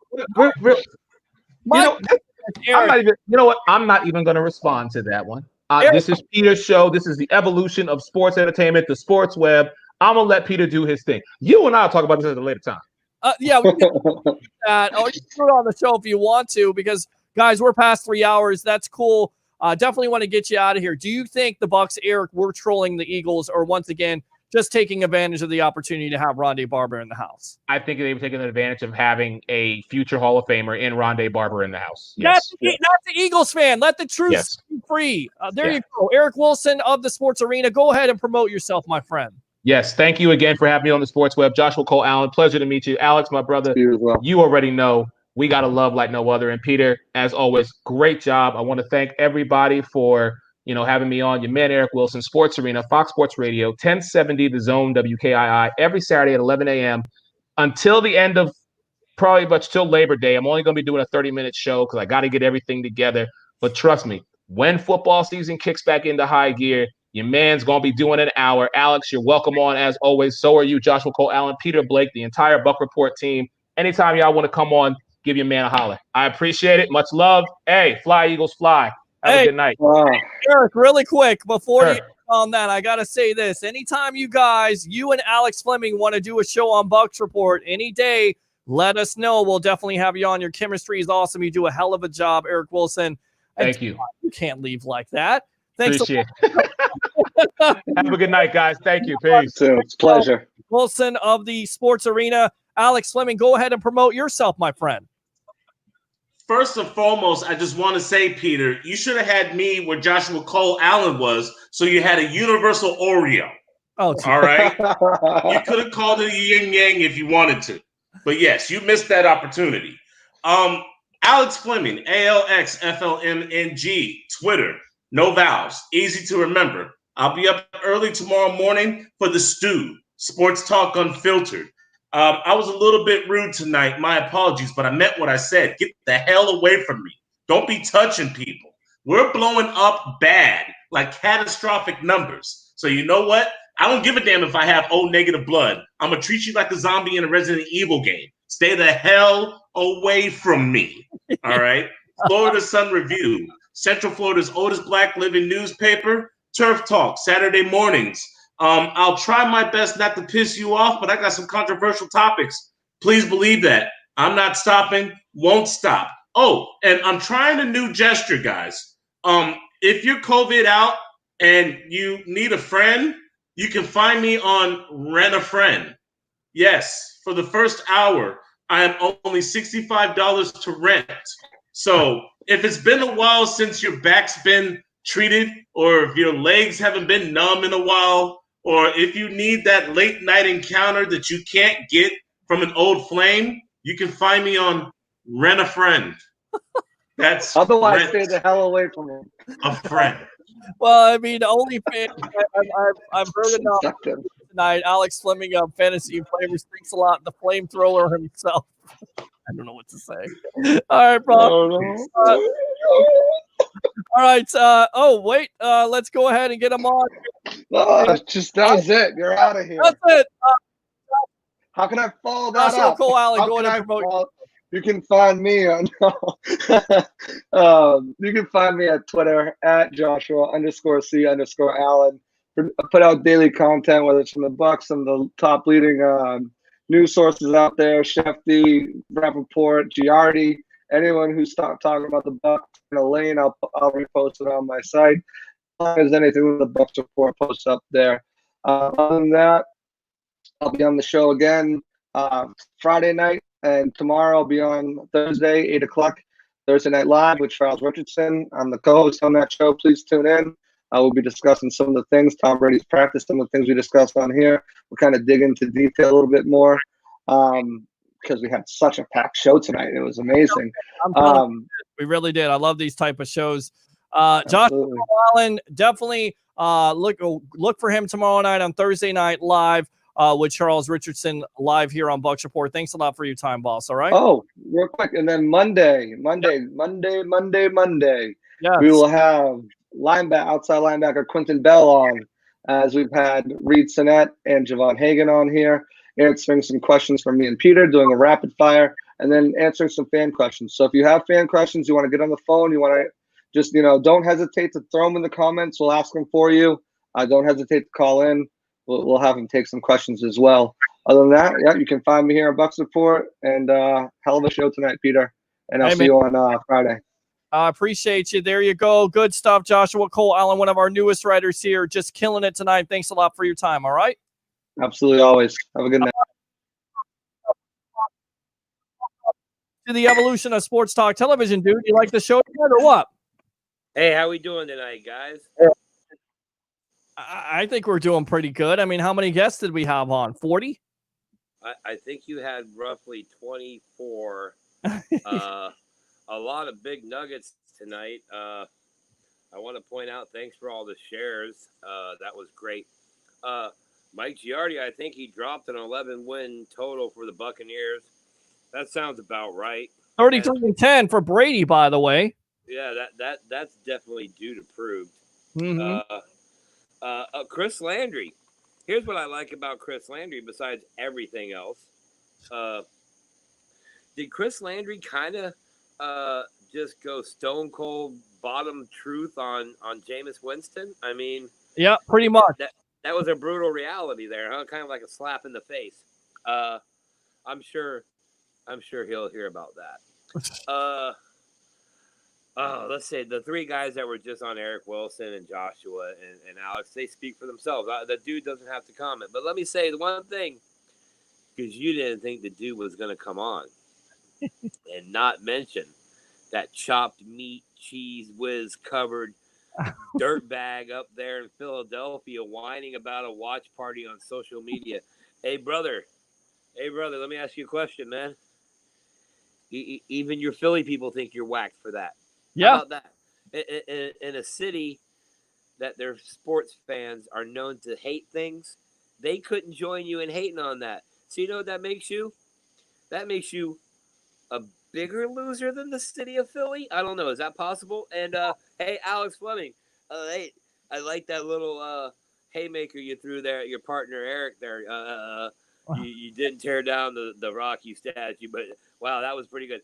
I'm not even. You know what? I'm not even going to respond to that one. This is Peter's show. This is the evolution of sports entertainment, the sports web. I'm gonna let Peter do his thing. You and I'll talk about this at a later time. Yeah, we can do that. Or you can do it on the show if you want to, because guys, we're past 3 hours. That's cool. Definitely want to get you out of here. Do you think the Bucs, Eric, were trolling the Eagles, or once again just taking advantage of the opportunity to have Rondé Barber in the house? I think they were taking advantage of having a future Hall of Famer in Rondé Barber in the house. Not the Eagles fan. Let the truth be free. There you go. Eric Wilson of the Sports Arena. Go ahead and promote yourself, my friend. Yes, thank you again for having me on the Sports Web. Joshua Cole Allen, pleasure to meet you. Alex, my brother, you already know we got a love like no other. And Peter, as always, great job. I want to thank everybody for having me on. Your man, Eric Wilson, Sports Arena, Fox Sports Radio, 1070 The Zone, WKII, every Saturday at 11 a.m. until the end of till Labor Day. I'm only going to be doing a 30-minute show because I got to get everything together. But trust me, when football season kicks back into high gear, your man's going to be doing an hour. Alex, you're welcome on as always. So are you, Joshua Cole Allen, Peter Blake, the entire Buck Report team. Anytime y'all want to come on, give your man a holler. I appreciate it. Much love. Hey, fly, Eagles, fly. Have a good night. Eric, really quick, before you on that, I got to say this. Anytime you and Alex Fleming want to do a show on Bucs Report any day, let us know. We'll definitely have you on. Your chemistry is awesome. You do a hell of a job, Eric Wilson. Thank you. You can't leave like that. Thanks. Appreciate it. Have a good night, guys. Thank you. Peace. It's a pleasure. Wilson of the Sports Arena. Alex Fleming, go ahead and promote yourself, my friend. First and foremost, I just want to say, Peter, you should have had me where Joshua Cole Allen was, so you had a universal Oreo. Oh, all right. You could have called it a yin yang if you wanted to, but yes, you missed that opportunity. Alex Fleming, ALXFLMNG, Twitter, no vowels, easy to remember. I'll be up early tomorrow morning for the Stew, Sports Talk Unfiltered. I was a little bit rude tonight. My apologies, but I meant what I said. Get the hell away from me. Don't be touching people. We're blowing up bad, like catastrophic numbers. So you know what? I don't give a damn if I have O negative blood. I'm going to treat you like a zombie in a Resident Evil game. Stay the hell away from me. All right? Florida Sun Review, Central Florida's oldest black living newspaper, Turf Talk, Saturday mornings. I'll try my best not to piss you off, but I got some controversial topics. Please believe that. I'm not stopping, won't stop. Oh, and I'm trying a new gesture, guys. If you're COVID out and you need a friend, you can find me on Rent a Friend. Yes, for the first hour, I am only $65 to rent. So if it's been a while since your back's been treated, or if your legs haven't been numb in a while, or if you need that late night encounter that you can't get from an old flame, you can find me on Rent a Friend. That's otherwise stay the hell away from him. A friend. Well, I mean, only I've heard enough tonight. Alex Fleming of Fantasy Flavors, thanks a lot. The flamethrower himself. I don't know what to say. All right, bro. All right. Wait. Let's go ahead and get him on. That's it. You're out of here. That's it. How can I follow that Joshua up? Cole Allen, go ahead and promote. You can find me on you can find me at Twitter at Joshua_C_Allen. I put out daily content, whether it's from the Bucs, some of the top leading news sources out there, Shefty, Rappaport, Giardi, anyone who's talking about the Bucs in a lane, I'll repost it on my site. As long as anything with the Bucs Report posts up there. Other than that, I'll be on the show again Friday night, and tomorrow I'll be on Thursday, 8 o'clock, Thursday Night Live with Charles Richardson. I'm the co-host on that show. Please tune in. We'll be discussing some of the things Tom Brady's practice, some of the things we discussed on here. We'll kind of dig into detail a little bit more because we had such a packed show tonight. It was amazing. We really did. I love these type of shows. Josh Allen, definitely look for him tomorrow night on Thursday Night Live with Charles Richardson live here on Bucs Report. Thanks a lot for your time, boss. All right. Oh, real quick. And then Monday. Yes. We will have outside linebacker Quentin Bell on, as we've had Reed Sinnett and Javon Hagan on here, answering some questions from me and Peter, doing a rapid fire, and then answering some fan questions. So if you have fan questions, you want to get on the phone, you want to just, don't hesitate to throw them in the comments. We'll ask them for you. Don't hesitate to call in. We'll have them take some questions as well. Other than that, yeah, you can find me here on Bucs Report, and hell of a show tonight, Peter. And I'll see you on Friday. I appreciate you. There you go. Good stuff, Joshua Cole Allen, one of our newest writers here, just killing it tonight. Thanks a lot for your time. All right. Absolutely, always. Have a good night. To the evolution of sports talk television, dude. You like the show yet or what? Hey, how we doing tonight, guys? I think we're doing pretty good. I mean, how many guests did we have on? 40? I think you had roughly 24. A lot of big nuggets tonight. I want to point out, thanks for all the shares. That was great. Mike Giardi, I think he dropped an 11-win total for the Buccaneers. That sounds about right. 33-10 for Brady, by the way. Yeah, that's definitely due to proved. Mm-hmm. Chris Landry. Here's what I like about Chris Landry besides everything else. Did Chris Landry kind of just go stone cold bottom truth on Jameis Winston? I mean, yeah, pretty much. That was a brutal reality there, huh? Kind of like a slap in the face. I'm sure he'll hear about that. Let's say the three guys that were just on, Eric Wilson and Joshua and Alex, they speak for themselves. The dude doesn't have to comment. But let me say the one thing, because you didn't think the dude was going to come on and not mention that chopped meat, cheese whiz covered dirt bag up there in Philadelphia whining about a watch party on social media. Hey, brother, let me ask you a question, man. Even your Philly people think you're whacked for that. Yeah. How about that? In a city that their sports fans are known to hate things, they couldn't join you in hating on that. So you know what that makes you? That makes you a bigger loser than the city of Philly? I don't know. Is that possible? And, hey, Alex Fleming, hey, I like that little haymaker you threw there at your partner, Eric, there. You didn't tear down the Rocky statue, but, wow, that was pretty good.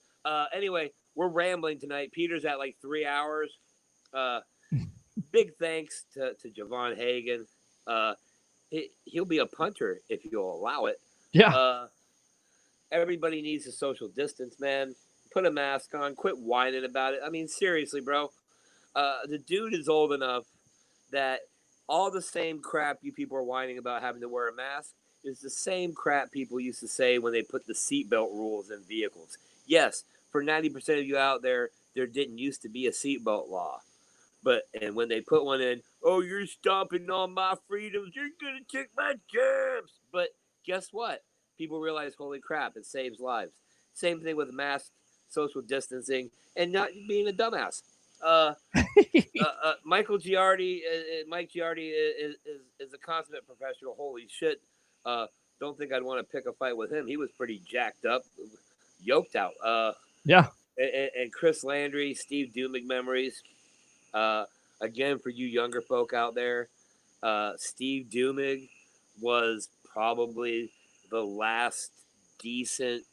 Anyway, we're rambling tonight. Peter's at like 3 hours. Big thanks to Javon Hagan. He'll be a punter if you'll allow it. Yeah. Everybody needs a social distance, man. Put a mask on. Quit whining about it. I mean, seriously, bro. The dude is old enough that all the same crap you people are whining about having to wear a mask is the same crap people used to say when they put the seatbelt rules in vehicles. Yes, for 90% of you out there didn't used to be a seatbelt law. And when they put one in, oh, you're stomping on my freedoms. You're going to take my jobs. But guess what? People realize, holy crap, it saves lives. Same thing with masks, social distancing, and not being a dumbass. Mike Giardi is a consummate professional. Holy shit. Don't think I'd want to pick a fight with him. He was pretty jacked up, yoked out. Yeah. And Chris Landry, Steve Dumig memories. Again, for you younger folk out there, Steve Dumig was probably the last decent.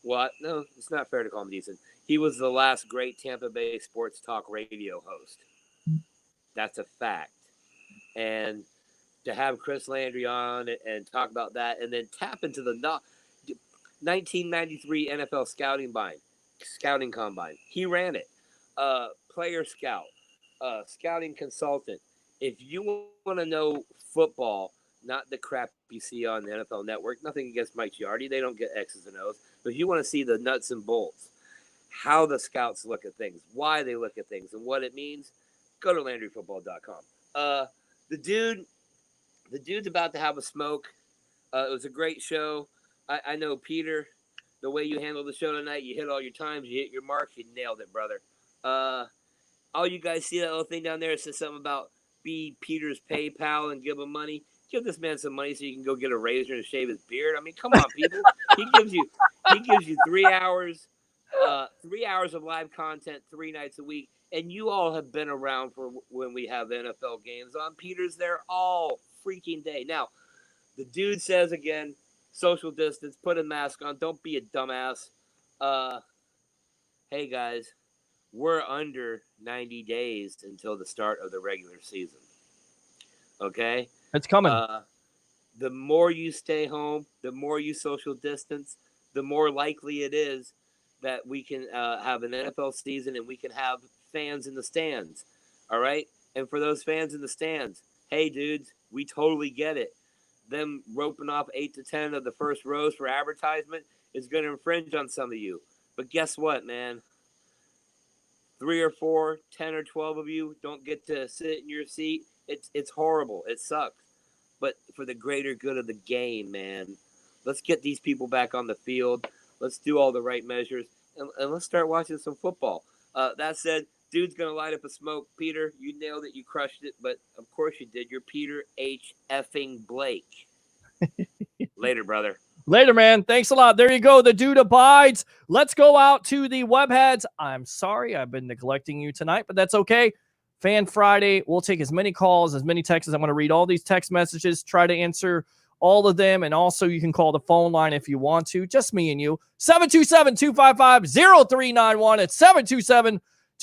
What? No, it's not fair to call him decent. He was the last great Tampa Bay sports talk radio host. That's a fact. And to have Chris Landry on and talk about that, and then tap into the 1993 NFL scouting combine. He ran it. Player scout, scouting consultant. If you want to know football, not the crap you see on the NFL Network, nothing against Mike Giardi. They don't get X's and O's. But if you want to see the nuts and bolts, how the scouts look at things, why they look at things, and what it means, Go to LandryFootball.com. The dude's about to have a smoke. It was a great show. I know, Peter, the way you handled the show tonight, you hit all your times, you hit your marks, you nailed it, brother. All you guys see that little thing down there? It says something about be Peter's PayPal and give him money. Give this man some money so you can go get a razor and shave his beard. I mean, come on, people. He gives you 3 hours, 3 hours of live content 3 nights a week, and you all have been around for when we have NFL games on. Peter's there all freaking day. Now, the dude says again, social distance, put a mask on, don't be a dumbass. Hey guys, we're under 90 days until the start of the regular season. Okay? It's coming. The more you stay home, the more you social distance, the more likely it is that we can have an NFL season and we can have fans in the stands. All right? And for those fans in the stands, hey, dudes, we totally get it. Them roping off 8 to 10 of the first rows for advertisement is going to infringe on some of you. But guess what, man? 3 or 4, 10 or 12 of you don't get to sit in your seat. It's horrible. It sucks. But for the greater good of the game, man, let's get these people back on the field. Let's do all the right measures, and let's start watching some football. That said, dude's going to light up a smoke. Peter, you nailed it. You crushed it. But, of course you did. You're Peter H. effing Blake. Later, brother. Later, man. Thanks a lot. There you go. The dude abides. Let's go out to the webheads. I'm sorry I've been neglecting you tonight, but that's okay. Fan Friday. We'll take as many calls, as many texts. I'm going to read all these text messages, try to answer all of them. And also you can call the phone line if you want to. Just me and you. 727-255-0391. It's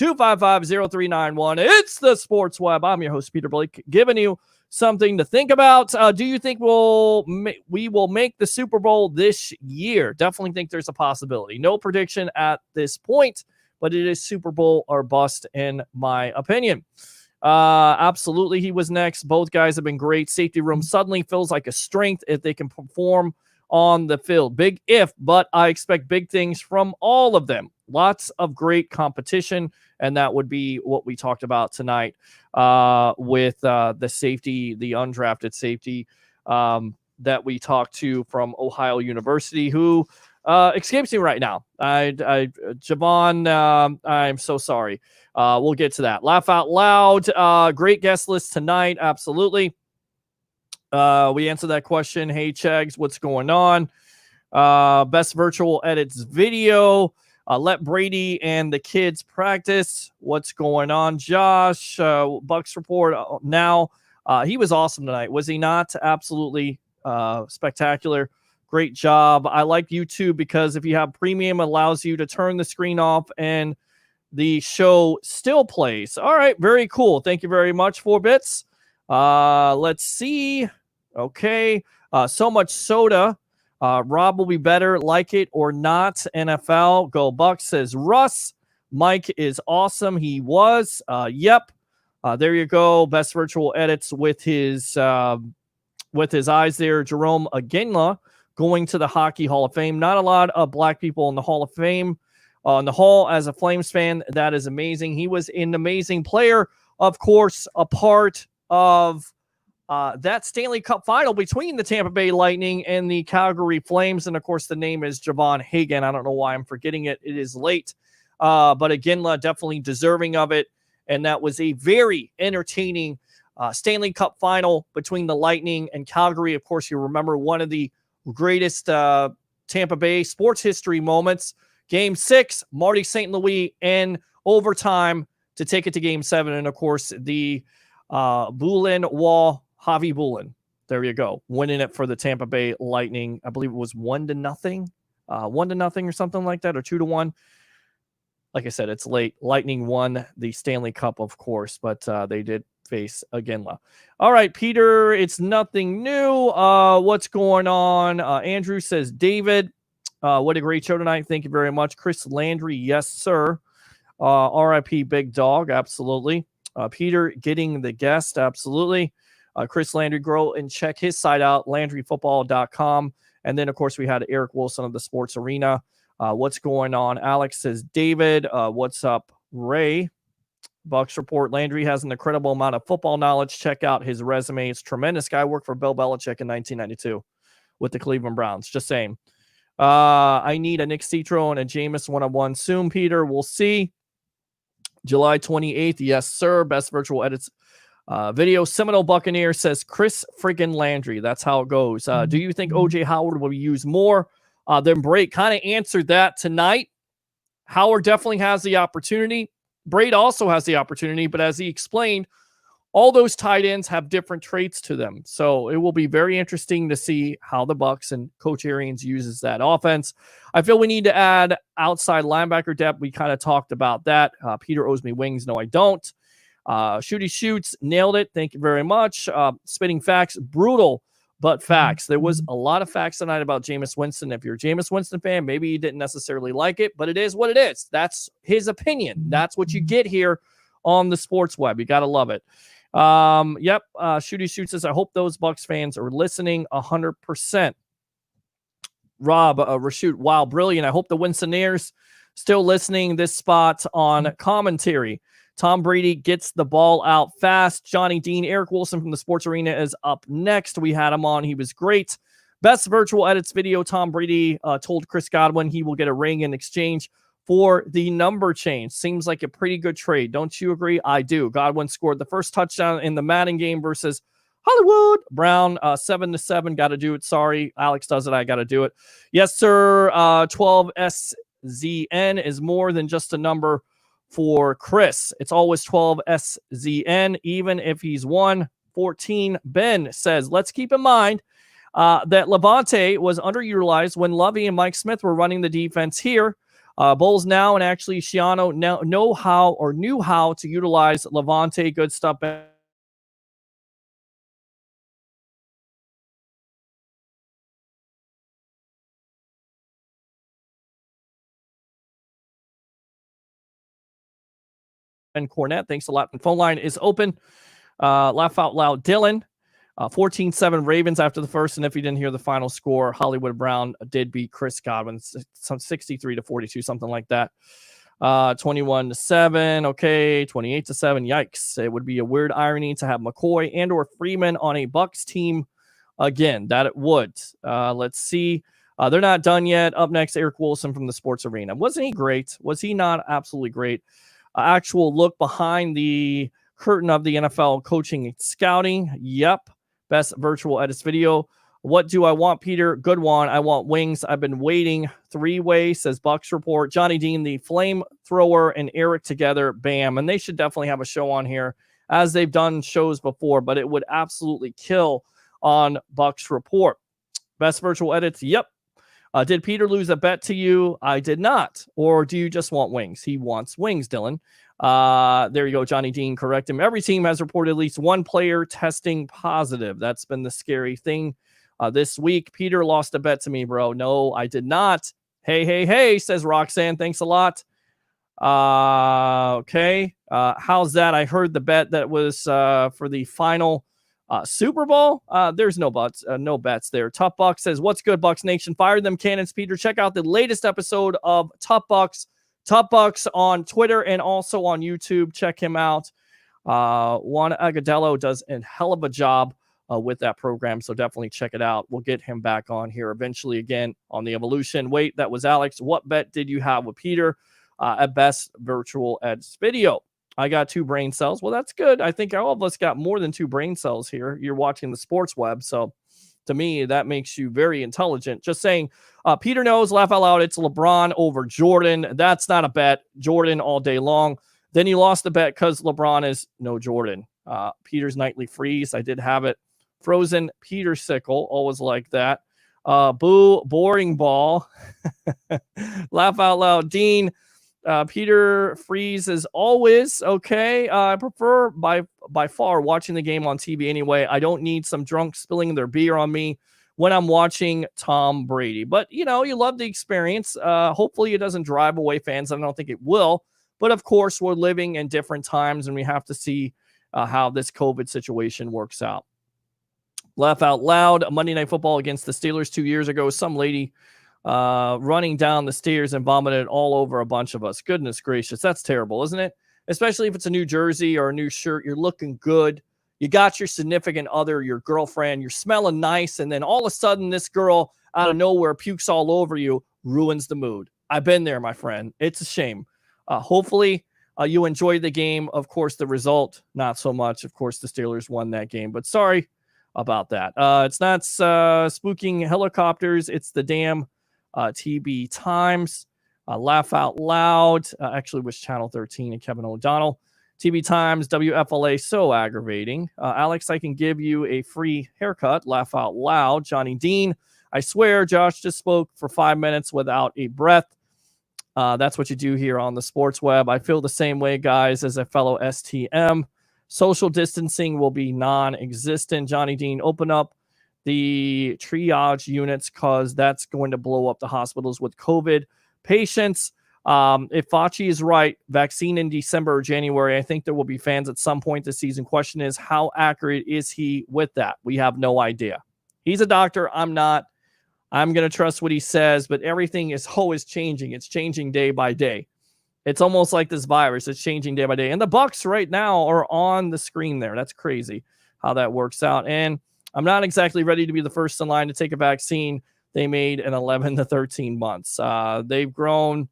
727-255-0391. It's the Sports Web. I'm your host, Peter Blake, giving you something to think about. Do you think we will make the Super Bowl this year? Definitely think there's a possibility. No prediction at this point, but it is Super Bowl or bust in my opinion. Absolutely, he was next. Both guys have been great. Safety room suddenly feels like a strength if they can perform on the field. Big if, but I expect big things from all of them. Lots of great competition, and that would be what we talked about tonight with the safety, the undrafted safety that we talked to from Ohio University, who escapes me right now. Javon, I'm so sorry. We'll get to that. Laugh out loud. Great guest list tonight. Absolutely. We answered that question. Hey, Chegs, what's going on? Best virtual edits video. Let Brady and the kids practice. What's going on, Josh? Bucs report now. He was awesome tonight, was he not? Absolutely spectacular. Great job. I like YouTube because if you have premium, it allows you to turn the screen off and the show still plays. All right, very cool. Thank you very much, 4 bits. Let's see. Okay. So much soda. Rob will be better, like it or not. NFL, go Bucs, says Russ. Mike is awesome. He was. Yep. There you go. Best virtual edits with his eyes there. Jerome Aginla going to the Hockey Hall of Fame. Not a lot of black people in the Hall of Fame. In the Hall, as a Flames fan, that is amazing. He was an amazing player. Of course, a part of that Stanley Cup final between the Tampa Bay Lightning and the Calgary Flames. And, of course, the name is Javon Hagan. I don't know why I'm forgetting it. It is late. But Aginla definitely deserving of it. And that was a very entertaining Stanley Cup final between the Lightning and Calgary. Of course, you remember one of the greatest Tampa Bay sports history moments. Game 6, Marty St. Louis in overtime to take it to Game 7. And, of course, the Bulin Wall, Javi Bulin. There you go. Winning it for the Tampa Bay Lightning. I believe it was 1-0. 1-0 or something like that, or 2-1. Like I said, it's late. Lightning won the Stanley Cup, of course, but they did face Aginla. All right, Peter, it's nothing new. What's going on? Andrew says, David, what a great show tonight. Thank you very much. Chris Landry, yes, sir. RIP Big Dog, absolutely. Peter getting the guest, absolutely. Chris Landry, grow and check his site out, LandryFootball.com. And then, of course, we had Eric Wilson of the Sports Arena. What's going on? Alex says, David, what's up, Ray? Bucs report, Landry has an incredible amount of football knowledge. Check out his resume. It's tremendous. Guy worked for Bill Belichick in 1992 with the Cleveland Browns. Just saying. I need a Nick Citro and a Jameis one-on-one soon, Peter. We'll see. July 28th. Yes, sir. Best virtual edits video. Seminole Buccaneer says Chris friggin' Landry. That's how it goes. Do you think O.J. Howard will be used more than Braid? Kind of answered that tonight. Howard definitely has the opportunity. Braid also has the opportunity, but as he explained, all those tight ends have different traits to them. So it will be very interesting to see how the Bucs and Coach Arians uses that offense. I feel we need to add outside linebacker depth. We kind of talked about that. Peter owes me wings. No, I don't. Shooty Shoots nailed it. Thank you very much. Spitting facts, brutal, but facts. There was a lot of facts tonight about Jameis Winston. If you're a Jameis Winston fan, maybe you didn't necessarily like it, but it is what it is. That's his opinion. That's what you get here on the sports web. You got to love it. Yep. Shooty Shoots says, I hope those Bucs fans are listening 100%. Rob, Rashut, wow, brilliant. I hope the Winstonaires still listening this spot on commentary. Tom Brady gets the ball out fast. Johnny Dean, Eric Wilson from the Sports Arena is up next. We had him on. He was great. Best virtual edits video. Tom Brady told Chris Godwin he will get a ring in exchange for the number change. Seems like a pretty good trade. Don't you agree? I do. Godwin scored the first touchdown in the Madden game versus Hollywood. Brown, 7-7. Got to do it. Sorry. Alex does it. I got to do it. Yes, sir. 12SZN is more than just a number for Chris. It's always 12SZN, even if he's 114. Ben says, let's keep in mind that Levante was underutilized when Lovey and Mike Smith were running the defense here. Bowles now and actually Shiano now knew how to utilize Levante. Good stuff. And Cornette, thanks a lot. The phone line is open. Laugh out loud, Dylan. 14-7 Ravens after the first, and if you didn't hear the final score, Hollywood Brown did beat Chris Godwin, some 63-42, something like that. 21-7, okay, 28-7. Yikes! It would be a weird irony to have McCoy and/or Freeman on a Bucs team again. That it would. Let's see. They're not done yet. Up next, Eric Wilson from the Sports Arena. Wasn't he great? Was he not absolutely great? Actual look behind the curtain of the NFL coaching and scouting. Yep. Best virtual edits video. What do I want, Peter? Good one. I want wings. I've been waiting. 3-way, says Bucs Report. Johnny Dean, the flamethrower, and Eric together. Bam. And they should definitely have a show on here as they've done shows before, but it would absolutely kill on Bucs Report. Best virtual edits. Yep. Did Peter lose a bet to you? I did not. Or do you just want wings? He wants wings, Dylan. There you go. Johnny Dean, correct him. Every team has reported at least one player testing positive. That's been the scary thing this week. Peter lost a bet to me, bro. No, I did not. Hey, says Roxanne. Thanks a lot. Okay. How's that? I heard the bet that was for the final Super Bowl. There's no bets there. Tough Bucks says, what's good, Bucks Nation? Fire them cannons, Peter. Check out the latest episode of Tough Bucks on Twitter and also on YouTube. Check him out. Juan Agadello does a hell of a job with that program, so definitely check it out. We'll get him back on here eventually again on the Evolution. Wait, that was Alex. What bet did you have with Peter at Best Virtual Eds Video? I got 2 brain cells. Well, that's good. I think all of us got more than 2 brain cells here. You're watching the sports web, so to me, that makes you very intelligent. Just saying, Peter knows, laugh out loud, it's LeBron over Jordan. That's not a bet. Jordan all day long. Then you lost the bet because LeBron is no Jordan. Peter's Nightly Freeze, I did have it. Frozen Peter Sickle, always like that. Boo, boring ball. Laugh out loud, Dean. Peter Freeze is always okay. I prefer by far watching the game on TV anyway. I don't need some drunk spilling their beer on me when I'm watching Tom Brady. But, you love the experience. Hopefully it doesn't drive away fans. I don't think it will. But, of course, we're living in different times, and we have to see how this COVID situation works out. Laugh out loud. Monday Night Football against the Steelers 2 years ago. Some lady running down the stairs and vomited all over a bunch of us. Goodness gracious. That's terrible, isn't it? especially if it's a new jersey or a new shirt. You're looking good. You got your significant other, your girlfriend. You're smelling nice. And then all of a sudden, this girl out of nowhere pukes all over you, ruins the mood. I've been there, my friend. It's a shame. Hopefully, you enjoyed the game. Of course, the result, not so much. Of course, the Steelers won that game. But sorry about that. It's not spooking helicopters. It's the damn TB Times. Laugh out loud. Actually, was Channel 13 and Kevin O'Donnell. TB Times, WFLA, so aggravating. Alex, I can give you a free haircut. Laugh out loud. Johnny Dean, I swear, Josh just spoke for 5 minutes without a breath. That's what you do here on the sports web. I feel the same way, guys, as a fellow STM. Social distancing will be non-existent. Johnny Dean, open up the triage units because that's going to blow up the hospitals with COVID patients. If Fauci is right, vaccine in December or January, I think there will be fans at some point this season. Question is, how accurate is he with that? We have no idea. He's a doctor. I'm not. I'm going to trust what he says, but everything is always changing. It's changing day by day. It's almost like this virus. It's changing day by day. And the Bucs right now are on the screen there. That's crazy how that works out. And I'm not exactly ready to be the first in line to take a vaccine they made in 11 to 13 months. They've grown.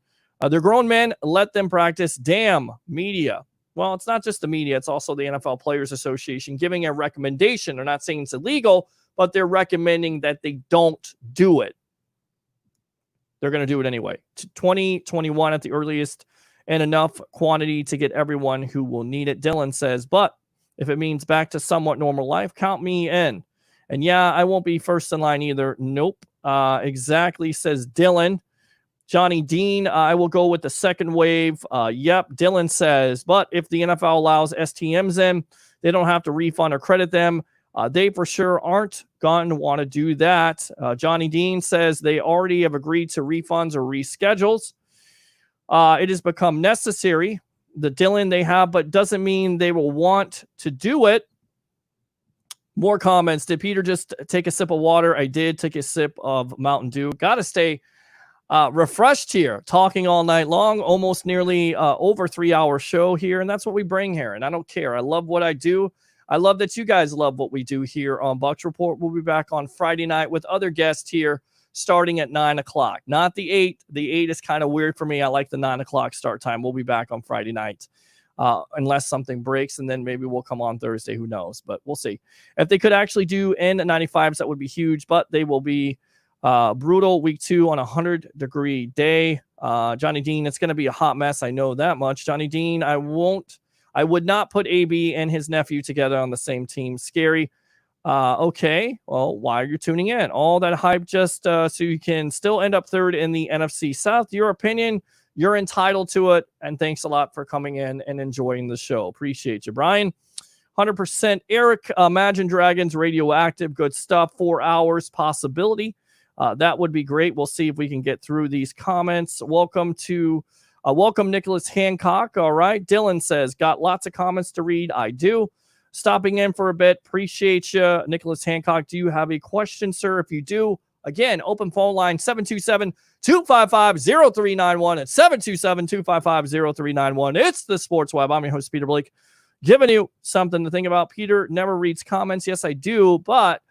They're grown men. Let them practice. Damn media. Well, it's not just the media. It's also the NFL Players Association giving a recommendation. They're not saying it's illegal, but they're recommending that they don't do it. They're going to do it anyway. 2021 at the earliest, and enough quantity to get everyone who will need it. Dylan says, but if it means back to somewhat normal life, count me in. And yeah, I won't be first in line either. Nope. Exactly, says Dylan. Johnny Dean, I will go with the second wave. Yep. Dylan says, but if the NFL allows STMs in, they don't have to refund or credit them. They for sure aren't going to want to do that. Johnny Dean says they already have agreed to refunds or reschedules. It has become necessary. The Dylan they have, but doesn't mean they will want to do it. More comments. Did Peter just take a sip of water? I did take a sip of Mountain Dew. Got to stay refreshed here, talking all night long, almost nearly over 3-hour show here. And that's what we bring here. And I don't care. I love what I do. I love that you guys love what we do here on Bucs Report. We'll be back on Friday night with other guests here starting at 9 o'clock. Not the 8. The 8 is kind of weird for me. I like the 9 o'clock start time. We'll be back on Friday night unless something breaks, and then maybe we'll come on Thursday. Who knows? But we'll see. If they could actually do N95s, that would be huge, but they will be brutal week 2 on a 100-degree day. Johnny Dean, it's going to be a hot mess. I know that much. Johnny Dean, I would not put AB and his nephew together on the same team. Scary. Okay. Well, why are you tuning in? All that hype just so you can still end up third in the NFC South. Your opinion, you're entitled to it. And thanks a lot for coming in and enjoying the show. Appreciate you, Brian. 100% Eric, Imagine Dragons, radioactive, good stuff. 4 hours possibility. That would be great. We'll see if we can get through these comments. Welcome Nicholas Hancock. All right. Dylan says, got lots of comments to read. I do. Stopping in for a bit. Appreciate you. Nicholas Hancock, do you have a question, sir? If you do, again, open phone line 727-255-0391 at 727-255-0391. It's the Sports Web. I'm your host, Peter Blake, giving you something to think about. Peter never reads comments. Yes, I do. But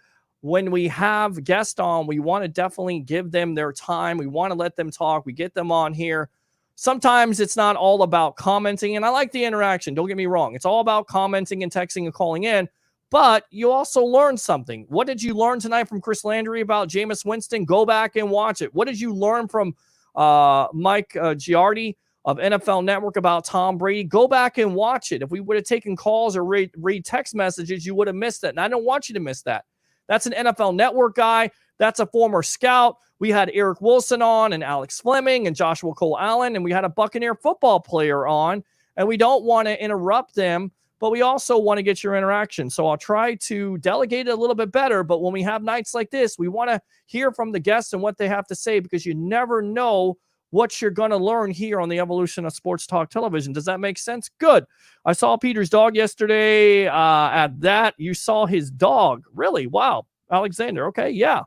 when we have guests on, we want to definitely give them their time. We want to let them talk. We get them on here. Sometimes it's not all about commenting, and I like the interaction. Don't get me wrong. It's all about commenting and texting and calling in, but you also learn something. What did you learn tonight from Chris Landry about Jameis Winston? Go back and watch it. What did you learn from Mike Giardi of NFL Network about Tom Brady? Go back and watch it. If we would have taken calls or read text messages, you would have missed it, and I don't want you to miss that. That's an NFL Network guy. That's a former scout. We had Eric Wilson on and Alex Fleming and Joshua Cole Allen, and we had a Buccaneer football player on, and we don't want to interrupt them, but we also want to get your interaction. So I'll try to delegate it a little bit better, but when we have nights like this, we want to hear from the guests and what they have to say, because you never know what you're going to learn here on the evolution of sports talk television. Does that make sense? Good. I saw Peter's dog yesterday at that. You saw his dog. Really? Wow. Alexander. Okay. Yeah.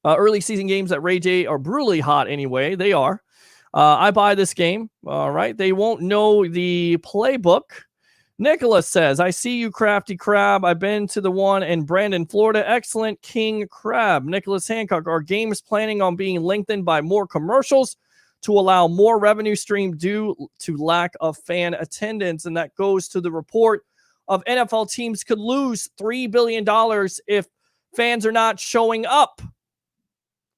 Early season games at Ray J are brutally hot anyway. They are. I buy this game. All right. They won't know the playbook. Nicholas says, I see you, Crafty Crab. I've been to the one in Brandon, Florida. Excellent King Crab. Nicholas Hancock, are games planning on being lengthened by more commercials to allow more revenue stream due to lack of fan attendance? And that goes to the report of NFL teams could lose $3 billion if fans are not showing up.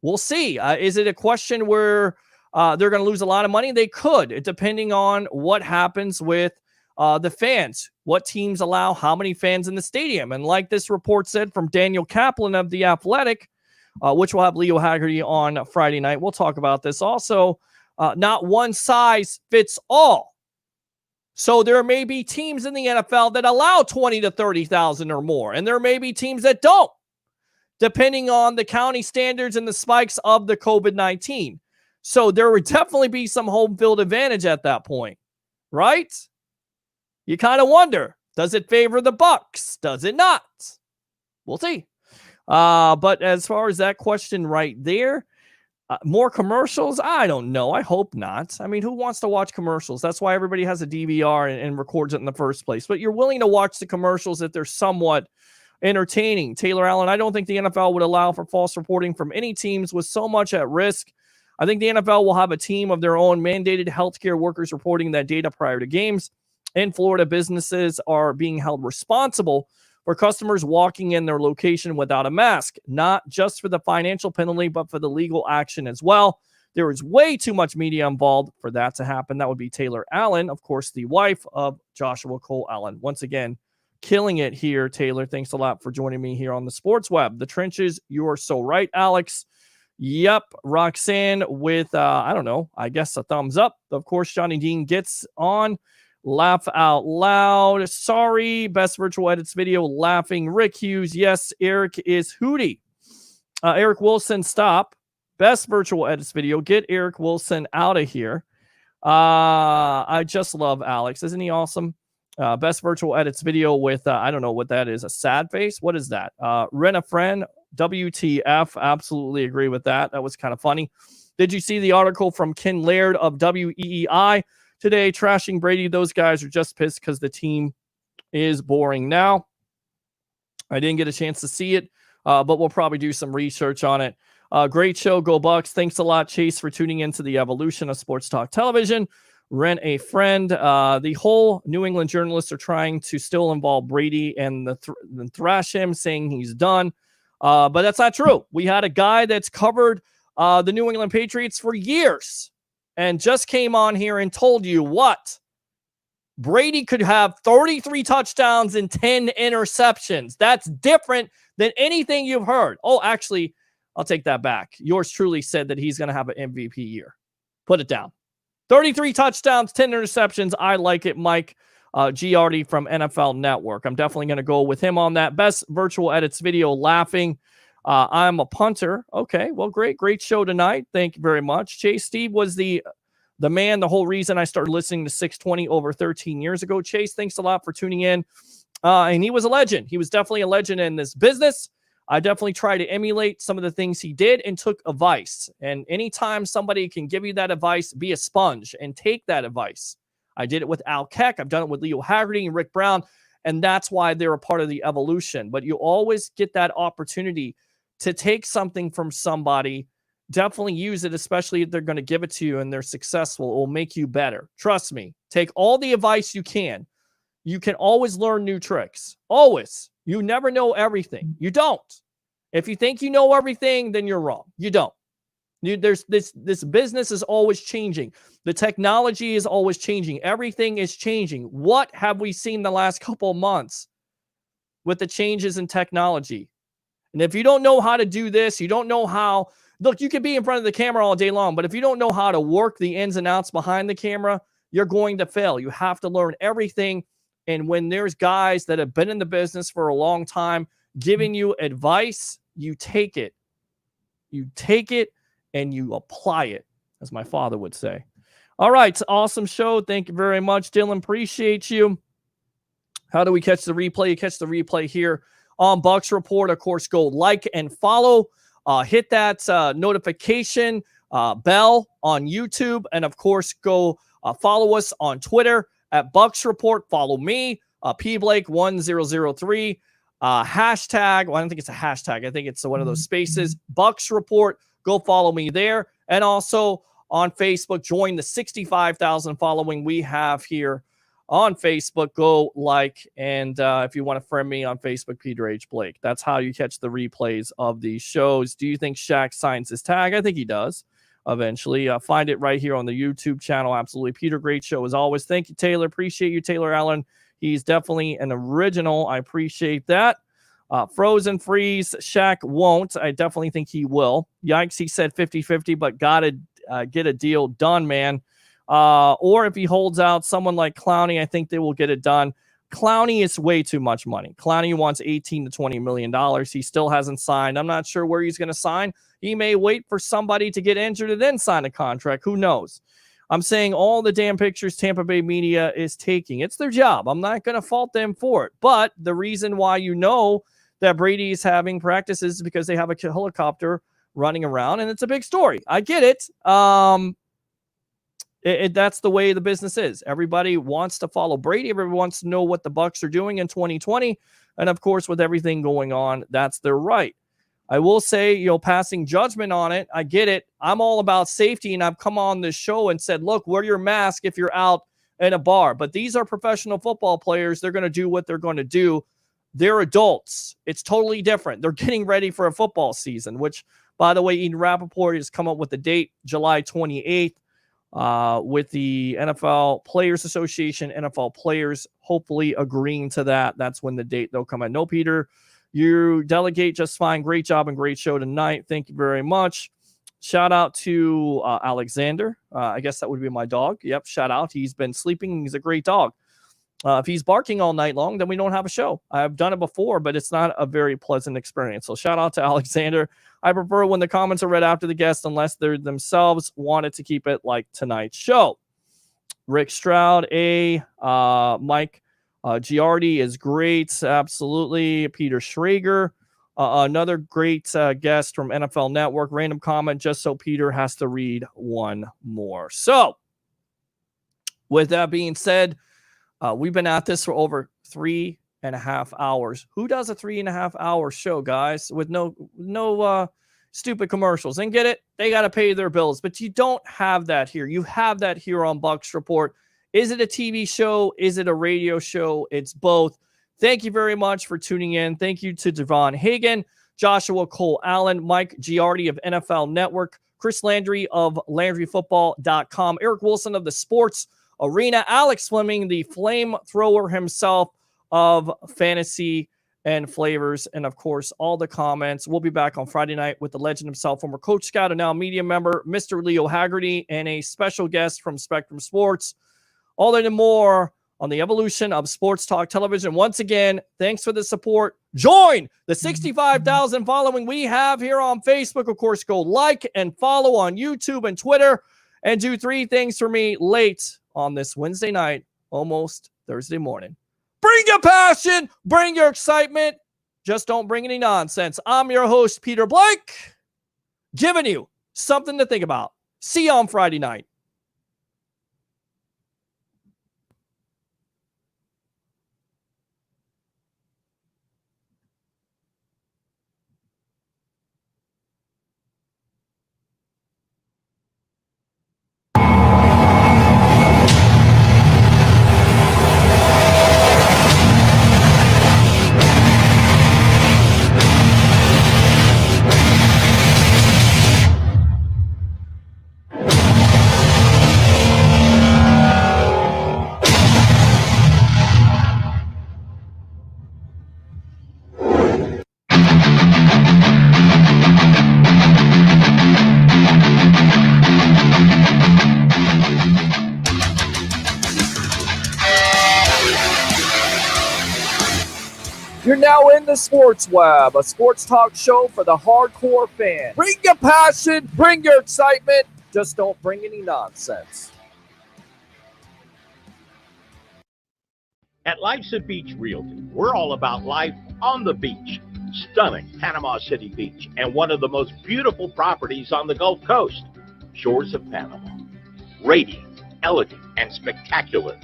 We'll see. Is it a question where they're going to lose a lot of money? They could, depending on what happens with the fans, what teams allow how many fans in the stadium. And like this report said from Daniel Kaplan of The Athletic, which will have Leo Haggerty on Friday night. We'll talk about this also. Not one size fits all. So there may be teams in the NFL that allow 20 to 30,000 or more, and there may be teams that don't, depending on the county standards and the spikes of the COVID-19. So there would definitely be some home field advantage at that point, right? You kind of wonder, does it favor the Bucs? Does it not? We'll see. But as far as that question right there, more commercials? I don't know. I hope not. I mean, who wants to watch commercials? That's why everybody has a DVR and records it in the first place. But you're willing to watch the commercials if they're somewhat entertaining. Taylor Allen, I don't think the NFL would allow for false reporting from any teams with so much at risk. I think the NFL will have a team of their own mandated healthcare workers reporting that data prior to games. In Florida, businesses are being held responsible for customers walking in their location without a mask, not just for the financial penalty, but for the legal action as well. There is way too much media involved for that to happen. That would be Taylor Allen, of course, the wife of Joshua Cole Allen. Once again, killing it here, Taylor. Thanks a lot for joining me here on the Sports Web. The trenches, you are so right, Alex. Yep, Roxanne with, I don't know, I guess a thumbs up. Of course, Johnny Dean gets on. Laugh out loud. Sorry, best virtual edits video. Laughing. Rick Hughes. Yes, Eric is Hootie. Eric Wilson, stop. Best virtual edits video. Get Eric Wilson out of here. I just love Alex. Isn't he awesome? Best virtual edits video with, I don't know what that is. A sad face? What is that? Rent a friend. WTF. Absolutely agree with that. That was kind of funny. Did you see the article from Ken Laird of WEEI today trashing Brady? Those guys are just pissed because the team is boring now. I didn't get a chance to see it, but we'll probably do some research on it. Great show. Go Bucs. Thanks a lot, Chase, for tuning into the evolution of sports talk television. Rent a friend. The whole New England journalists are trying to still involve Brady and thrash him, saying he's done. But that's not true. We had a guy that's covered the New England Patriots for years and just came on here and told you what? Brady could have 33 touchdowns and 10 interceptions. That's different than anything you've heard. Oh, actually, I'll take that back. Yours truly said that he's going to have an MVP year. Put it down. 33 touchdowns, 10 interceptions. I like it, Mike Giardi from NFL Network. I'm definitely going to go with him on that. Best virtual edits video, laughing. I'm a punter. Okay, well, great show tonight. Thank you very much. Chase Steve was the man, the whole reason I started listening to 620 over 13 years ago. Chase, thanks a lot for tuning in. And he was a legend. He was definitely a legend in this business. I definitely try to emulate some of the things he did and took advice. And anytime somebody can give you that advice, be a sponge and take that advice. I did it with Al Keck. I've done it with Leo Haggerty and Rick Brown. And that's why they're a part of the evolution. But you always get that opportunity to take something from somebody. Definitely use it, especially if they're going to give it to you and they're successful. It will make you better. Trust me. Take all the advice you can. You can always learn new tricks. Always. You never know everything. You don't. If you think you know everything, then you're wrong. You don't. There's this business is always changing. The technology is always changing. Everything is changing. What have we seen the last couple of months with the changes in technology? And if you don't know how to do this, you don't know how. Look, you can be in front of the camera all day long, but if you don't know how to work the ins and outs behind the camera, you're going to fail. You have to learn everything. And when there's guys that have been in the business for a long time giving you advice, you take it. You take it and you apply it, as my father would say. All right, awesome show. Thank you very much, Dylan. Appreciate you. How do we catch the replay? You catch the replay here on Bucs Report. Of course, go like and follow. Hit that notification bell on YouTube. And, of course, go follow us on Twitter at Bucs Report. Follow me, pblake1003. Hashtag, well, I don't think it's a hashtag. I think it's one of those spaces. Bucs Report. Go follow me there. And also on Facebook, join the 65,000 following we have here on Facebook. Go like, and if you want to friend me on Facebook, Peter H. Blake. That's how you catch the replays of these shows. Do you think Shaq signs his tag? I think he does eventually. Find it right here on the YouTube channel. Absolutely. Peter, great show as always. Thank you, Taylor. Appreciate you, Taylor Allen. He's definitely an original. I appreciate that. Frozen Freeze, Shaq won't. I definitely think he will. Yikes, he said 50-50, but got to get a deal done, man. Or if he holds out someone like Clowney, I think they will get it done. Clowney is way too much money. Clowney wants $18 to $20 million. He still hasn't signed. I'm not sure where he's going to sign. He may wait for somebody to get injured and then sign a contract. Who knows? I'm saying all the damn pictures Tampa Bay media is taking. It's their job. I'm not going to fault them for it. But the reason why you know that Brady is having practices is because they have a helicopter running around, and it's a big story. I get it. That's the way the business is. Everybody wants to follow Brady. Everybody wants to know what the Bucs are doing in 2020. And, of course, with everything going on, that's their right. I will say, passing judgment on it, I get it. I'm all about safety, and I've come on this show and said, look, wear your mask if you're out in a bar. But these are professional football players. They're going to do what they're going to do. They're adults. It's totally different. They're getting ready for a football season, which, by the way, Ian Rappaport has come up with the date, July 28th, with the NFL Players Association, NFL players hopefully agreeing to that. That's when the date they'll come out. No, Peter, you delegate just fine. Great job and great show tonight. Thank you very much. Shout out to Alexander. I guess that would be my dog. Yep, shout out. He's been sleeping. He's a great dog. If he's barking all night long, then we don't have a show. I've done it before, but it's not a very pleasant experience. So shout out to Alexander. I prefer when the comments are read after the guest unless they themselves wanted to keep it like tonight's show. Rick Stroud, Mike Giardi is great. Absolutely. Peter Schrager, another great guest from NFL Network. Random comment just so Peter has to read one more. So with that being said, we've been at this for over 3.5 hours. Who does a 3.5 hour show, guys, with no stupid commercials? And get it? They got to pay their bills, but you don't have that here. You have that here on Bucs Report. Is it a TV show? Is it a radio show? It's both. Thank you very much for tuning in. Thank you to Devon Hagan, Joshua Cole Allen, Mike Giardi of NFL Network, Chris Landry of LandryFootball.com, Eric Wilson of the Sports Arena, Alex Fleming, the flamethrower himself of fantasy and flavors, and of course, all the comments. We'll be back on Friday night with the legend himself, former Coach Scout and now media member, Mr. Leo Haggerty, and a special guest from Spectrum Sports. All that and more on the evolution of Sports Talk Television. Once again, thanks for the support. Join the 65,000 following we have here on Facebook. Of course, go like and follow on YouTube and Twitter, and do 3 things for me late on this Wednesday night, almost Thursday morning. Bring your passion, bring your excitement. Just don't bring any nonsense. I'm your host, Peter Blake, giving you something to think about. See you on Friday night. You're now in the Sports Web, a sports talk show for the hardcore fan. Bring your passion, bring your excitement, just don't bring any nonsense. At Life's Beach Realty, we're all about life on the beach. Stunning Panama City Beach and one of the most beautiful properties on the Gulf Coast. Shores of Panama. Radiant, elegant, and spectacular.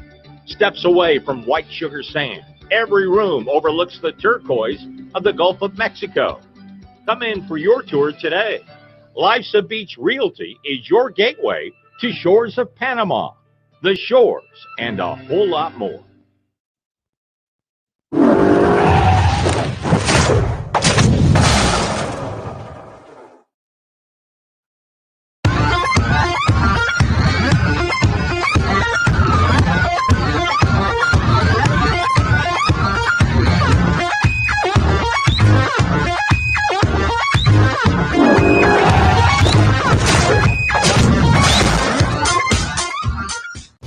Steps away from white sugar sand, every room overlooks the turquoise of the Gulf of Mexico. Come in for your tour today. Life's a Beach Realty is your gateway to Shores of Panama, the shores, and a whole lot more.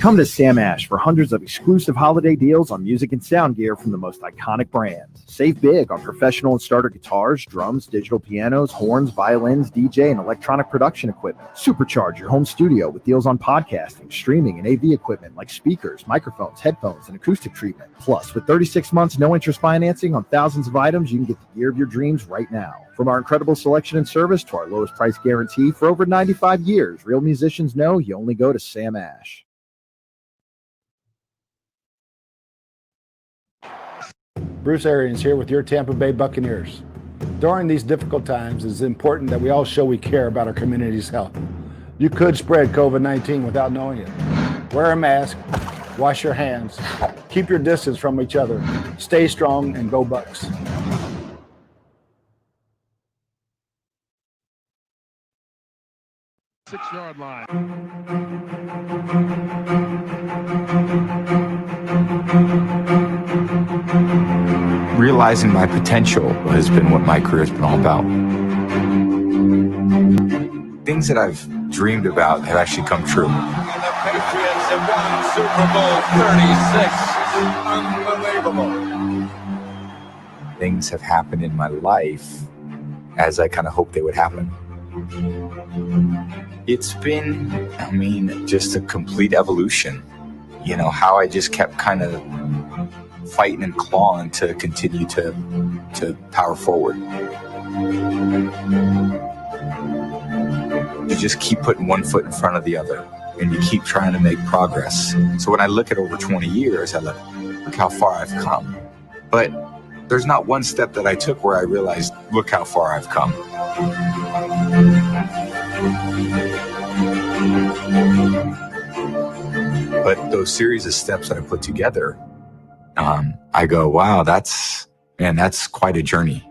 Come to Sam Ash for hundreds of exclusive holiday deals on music and sound gear from the most iconic brands. Save big on professional and starter guitars, drums, digital pianos, horns, violins, DJ, and electronic production equipment. Supercharge your home studio with deals on podcasting, streaming, and AV equipment like speakers, microphones, headphones, and acoustic treatment. Plus, with 36 months no interest financing on thousands of items, you can get the gear of your dreams right now. From our incredible selection and service to our lowest price guarantee for over 95 years, real musicians know you only go to Sam Ash. Bruce Arians here with your Tampa Bay Buccaneers. During these difficult times, it's important that we all show we care about our community's health. You could spread COVID-19 without knowing it. Wear a mask, wash your hands, keep your distance from each other, stay strong, and go Bucs. Six-yard line. Realizing my potential has been what my career has been all about. Things that I've dreamed about have actually come true. And the Patriots have won Super Bowl 36. Unbelievable. Things have happened in my life as I kind of hoped they would happen. It's been, just a complete evolution. You know, how I just kept kind of fighting and clawing to continue to power forward. You just keep putting one foot in front of the other, and you keep trying to make progress. So when I look at over 20 years, I look how far I've come. But there's not one step that I took where I realized, look how far I've come. But those series of steps that I put together, I go, wow, that's quite a journey.